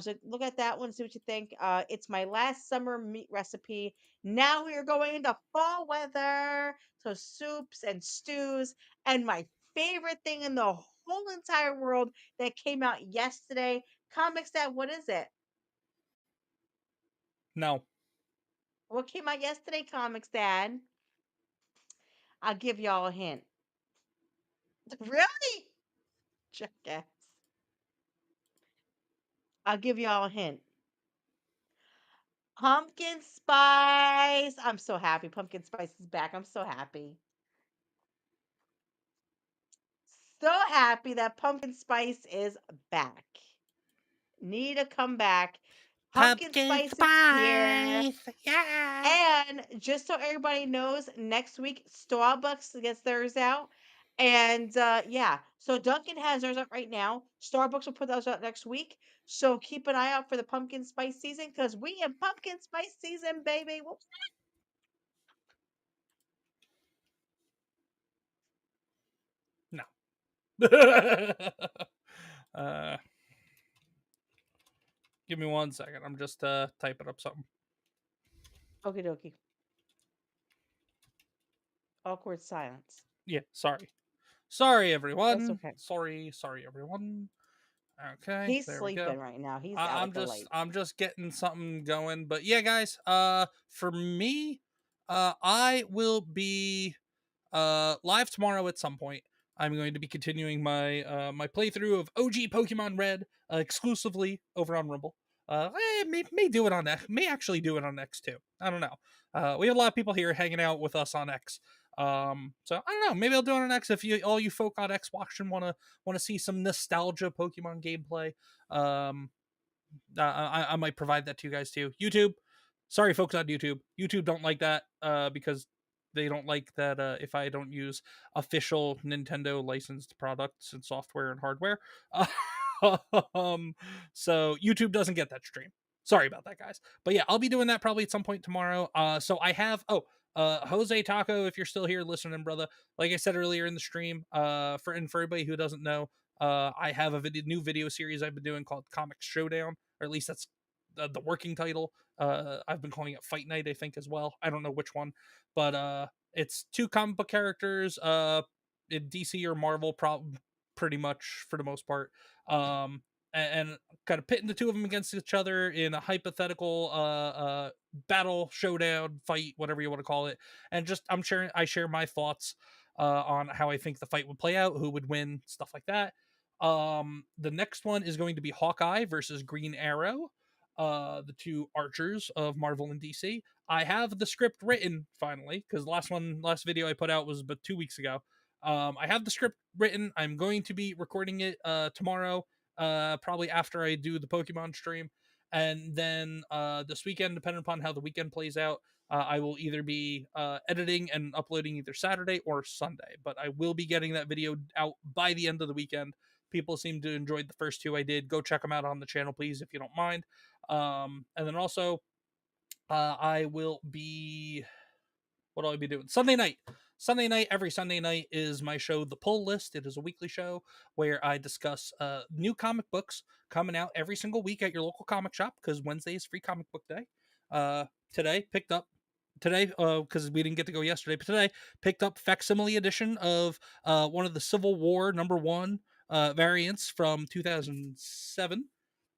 So look at that one, see what you think. It's my last summer meat recipe. Now we are going into fall weather, so soups and stews. And my favorite thing in the whole entire world that came out yesterday. ComixDad, what is it? No. What came out yesterday, ComixDad? I'll give y'all a hint. Really? Jackass. I'll give y'all a hint. Pumpkin spice. I'm so happy. Pumpkin spice is back. I'm so happy. So happy that pumpkin spice is back. Need to come back. Pumpkin spice is here. Yeah. And just so everybody knows, next week Starbucks gets theirs out. And yeah, so Dunkin' has theirs out right now. Starbucks will put those out next week. So keep an eye out for the pumpkin spice season because we in pumpkin spice season, baby. Whoops. No. uh, Give me 1 second. I'm just typing up something. Okie dokie. Awkward silence. Yeah, sorry everyone. That's okay. Sorry everyone. Okay, He's there we sleeping go. right now. He's out with the light. I'm just getting something going. But yeah, guys, for me, I will be live tomorrow at some point. I'm going to be continuing my my playthrough of OG Pokemon Red exclusively over on Rumble. May do it on X. May actually do it on X too. I don't know. We have a lot of people here hanging out with us on X. So I don't know. Maybe I'll do it on X if all you folk on X watching wanna see some nostalgia Pokemon gameplay. Um, I might provide that to you guys too. YouTube, sorry folks on YouTube. YouTube don't like that because they don't like that if I don't use official Nintendo licensed products and software and hardware. um, so YouTube doesn't get that stream. Sorry about that, guys. But yeah, I'll be doing that probably at some point tomorrow. So I have Jose Taco, if you're still here listening, brother. Like I said earlier in the stream, for everybody who doesn't know, I have a new video series I've been doing called Comics Showdown, or at least that's the working title. I've been calling it Fight Night, I think, as well. I don't know which one, but it's two comic book characters, in DC or Marvel, pretty much for the most part, and kind of pitting the two of them against each other in a hypothetical battle, showdown, fight, whatever you want to call it, and just I share my thoughts on how I think the fight would play out, who would win, stuff like that. The next one is going to be Hawkeye versus Green Arrow, the two archers of Marvel and DC. I have the script written finally, because last video I put out was but 2 weeks ago. I have the script written. I'm going to be recording it tomorrow, probably after I do the Pokemon stream, and then this weekend, depending upon how the weekend plays out, I will either be editing and uploading either Saturday or Sunday. But I will be getting that video out by the end of the weekend. People seem to enjoy the first two I did. Go check them out on the channel, please, if you don't mind. And then also, I will be. What will I be doing? Sunday night. Every Sunday night is my show, The Pull List. It is a weekly show where I discuss new comic books coming out every single week at your local comic shop, because Wednesday is free comic book day. Today, because we didn't get to go yesterday, but today picked up facsimile edition of one of the Civil War #1 variants from 2007.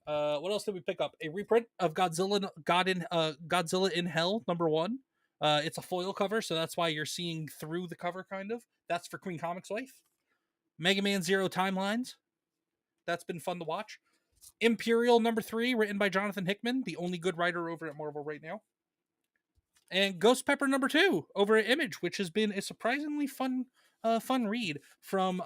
What else did we pick up? A reprint of Godzilla in Hell #1. It's a foil cover, so that's why you're seeing through the cover, kind of. That's for QueenComixWife. Mega Man Zero Timelines. That's been fun to watch. Imperial #3, written by Jonathan Hickman, the only good writer over at Marvel right now. And Ghost Pepper #2 over at Image, which has been a surprisingly fun read from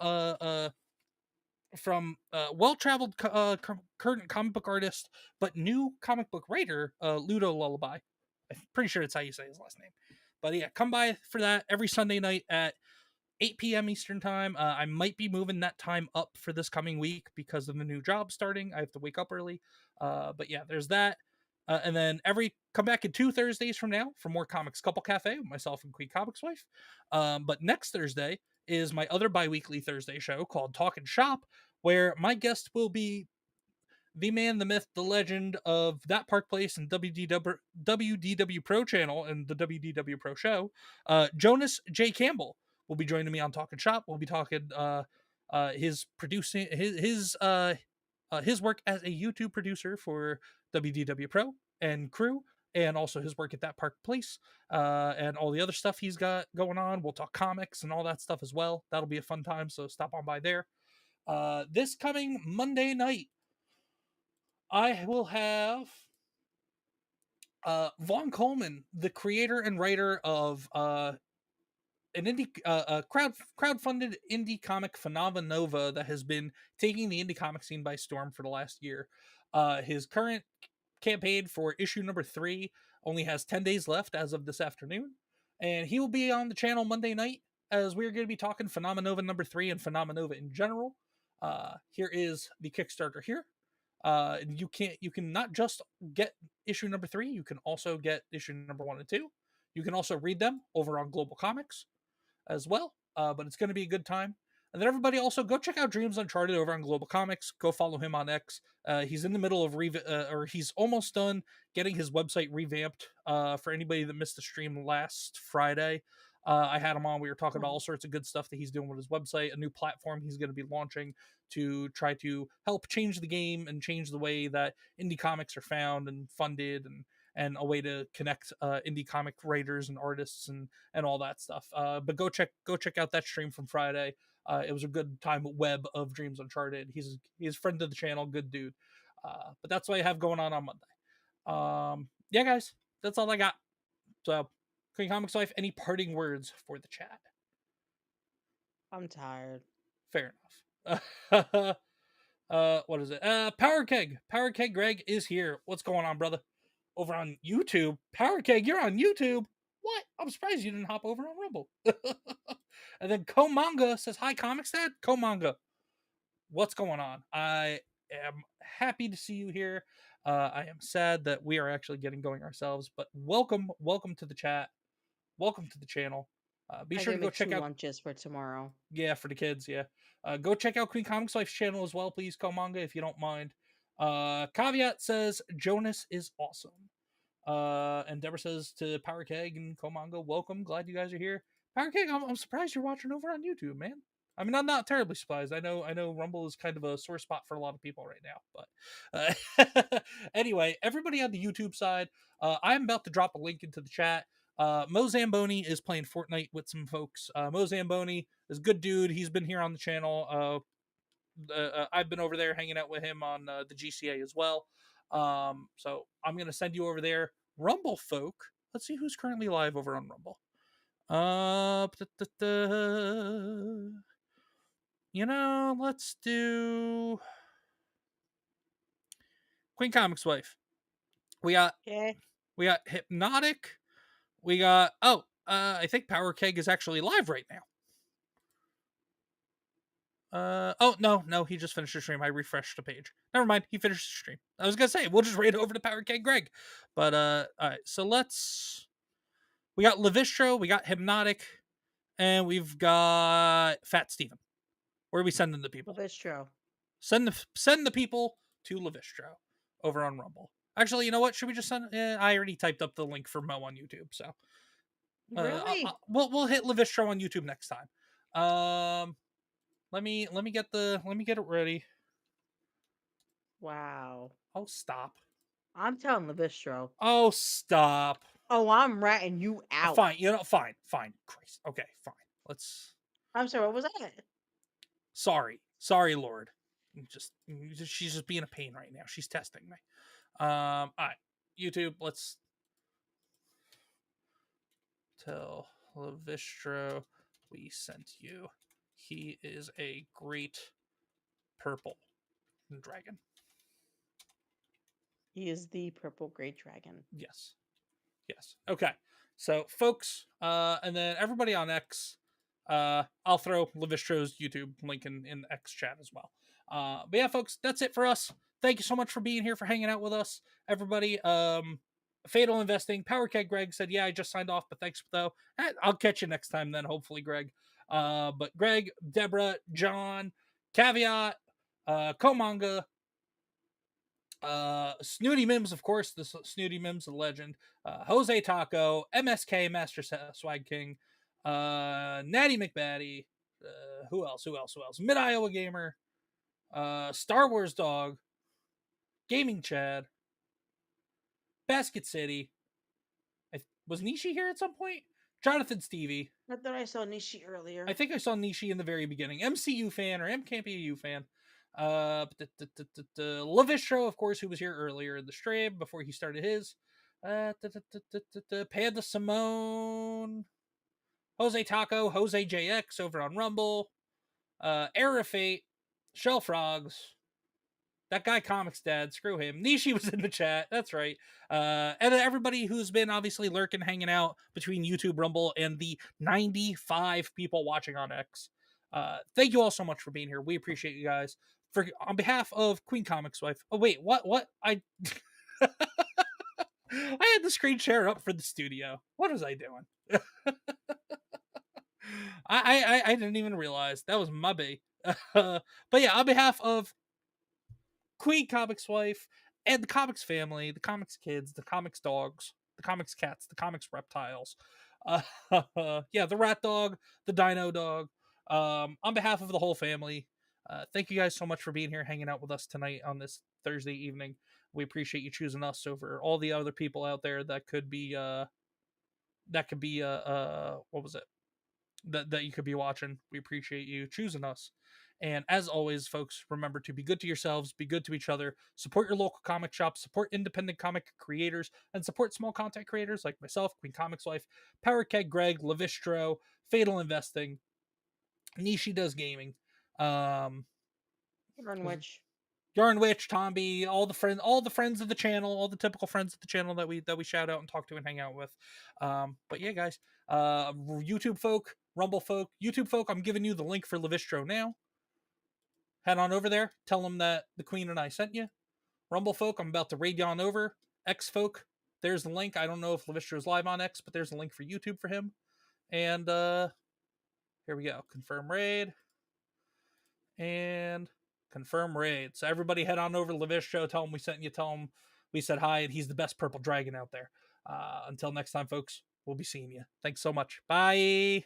well-traveled current comic book artist, but new comic book writer, Ludo Lullaby. I'm pretty sure it's how you say his last name. But yeah, come by for that every Sunday night at 8 p.m. Eastern time. I might be moving that time up for this coming week because of the new job starting. I have to wake up early. But yeah, there's that. And then come back in 2 Thursdays from now for more Comics Couple Cafe with myself and QueenComixWife. But next Thursday is my other bi-weekly Thursday show called Talkin' Shop, where my guest will be the man, the myth, the legend of That Park Place and WDW Pro channel and the WDW Pro show, Jonas J. Campbell will be joining me on Talkin' Shop. We'll be talking his producing his work as a YouTube producer for WDW Pro and crew, and also his work at That Park Place, and all the other stuff he's got going on. We'll talk comics and all that stuff as well. That'll be a fun time, so stop on by there. This coming Monday night, I will have Vaughn Coleman, the creator and writer of an indie crowdfunded indie comic Phenomena that has been taking the indie comic scene by storm for the last year. His current campaign for issue #3 only has 10 days left as of this afternoon, and he will be on the channel Monday night as we're going to be talking Phenomena #3 and Phenomena in general. Here is the Kickstarter here. You can not just get issue #3, you can also get issue #1 and 2. You can also read them over on Global Comics as well. But it's going to be a good time. And then everybody also go check out Dreams Uncharted over on Global Comics. Go follow him on X. He's in the middle of or he's almost done getting his website revamped. For anybody that missed the stream last Friday, I had him on. We were talking about all sorts of good stuff that he's doing with his website, a new platform he's going to be launching to try to help change the game and change the way that indie comics are found and funded, and a way to connect indie comic writers and artists and all that stuff. But go check out that stream from Friday. It was a good time. Web of Dreams Uncharted. He's a friend of the channel, good dude. But that's what I have going on Monday. Yeah, guys, that's all I got. So, Queen Comics Wife, any parting words for the chat? I'm tired. Fair enough. What is it? Power Keg Greg is here. What's going on, brother? Over on YouTube. Power Keg, you're on YouTube. What? I'm surprised you didn't hop over on Rumble. And then Komanga says, hi, ComixDad. Komanga, what's going on? I am happy to see you here. I am sad that we are actually getting going ourselves, but welcome to the chat. Welcome to the channel. Be sure to go check out lunches for tomorrow. Yeah, for the kids. Yeah, go check out Queen Comics Wife's channel as well, please, Komanga, if you don't mind. Caveat says Jonas is awesome. And Deborah says to Power Keg and Komanga, welcome. Glad you guys are here. Power Keg, I'm surprised you're watching over on YouTube, man. I mean, I'm not terribly surprised. I know Rumble is kind of a sore spot for a lot of people right now. But anyway, everybody on the YouTube side, I'm about to drop a link into the chat. Mo Zamboni is playing Fortnite with some folks. Mo Zamboni is a good dude. He's been here on the channel. I've been over there hanging out with him on the GCA as well. So I'm going to send you over there. Rumble folk. Let's see who's currently live over on Rumble. Let's do Queen Comics Wife. We got Hypnotic. We got I think Power Keg is actually live right now. No, he just finished the stream. I refreshed the page. Never mind, he finished the stream. I was gonna say we'll just raid over to Power Keg Greg. But all right, so we got Levistro, we got Hypnotic, and we've got Fat Steven. Where are we sending the people? Levistro. Send the people to Levistro over on Rumble. Actually, you know what? Should we just send? I already typed up the link for Mo on YouTube, so Really? we'll hit Levistro on YouTube next time. Let me get it ready. Wow. Oh, stop. I'm telling Levistro. Oh, stop. Oh, I'm ratting you out. Fine. Fine. Christ. Okay, fine. Let's. I'm sorry. What was that? Sorry, Lord. She's just being a pain right now. She's testing me. All right, YouTube. Let's tell Levistro we sent you. He is a great purple dragon. He is the purple great dragon. Yes. Okay. So, folks, and then everybody on X, I'll throw Levistro's YouTube link in the X chat as well. But yeah, folks, that's it for us. Thank you so much for being here, for hanging out with us, everybody. Fatal Investing, Power Keg Greg said, yeah, I just signed off, but thanks though. I'll catch you next time then, hopefully, Greg. But Greg, Deborah, John, Caveat, Komanga, Snooty Mims, of course, the Snooty Mims, the legend, Jose Taco, MSK, Master Swag King, Natty McBaddy, who else? Mid Iowa Gamer, Star Wars Dog, Gaming Chad, Basket City. Was Nishi here at some point? Jonathan Stevie. I thought I saw Nishi earlier. I think I saw Nishi in the very beginning. MCU fan or MCampU fan. Levistro, of course, who was here earlier in the stream before he started his. Panda Simone. Jose Taco, Jose JX over on Rumble. Era Fate. Shell Frogs. That guy ComixDad, screw him. Nishi was in the chat, that's right. And everybody who's been obviously lurking, hanging out between YouTube, Rumble, and the 95 people watching on X. Thank you all so much for being here. We appreciate you guys. On behalf of Queen Comics Wife. Oh wait, what? I I had the screen share up for the studio. What was I doing? I didn't even realize that was my bad. But yeah, on behalf of Queen Comics Wife and the Comics family, the Comics kids, the Comics dogs, the Comics cats, the Comics reptiles. Yeah, the rat dog, the dino dog. On behalf of the whole family, thank you guys so much for being here, hanging out with us tonight on this Thursday evening. We appreciate you choosing us over all the other people out there that could be what was it? That you could be watching. We appreciate you choosing us. And as always, folks, remember to be good to yourselves, be good to each other, support your local comic shop, support independent comic creators, and support small content creators like myself, QueenComixWife, Power Keg Greg, Levistro, Fatal Investing, Nishi Does Gaming, Yarn Witch. Yarn Witch, Tomby, all the friends of the channel, all the typical friends of the channel that we shout out and talk to and hang out with. But yeah, guys, YouTube folk, Rumble folk, YouTube folk, I'm giving you the link for Levistro now. Head on over there, tell them that the Queen and I sent you. Rumble folk, I'm about to raid you on over. X folk, there's the link. I don't know if Levistro's live on X, but there's a link for YouTube for him. And here we go. Confirm raid. And confirm raid. So everybody head on over to Levistro, tell him we sent you, tell him we said hi, and he's the best purple dragon out there. Until next time, folks, we'll be seeing you. Thanks so much. Bye.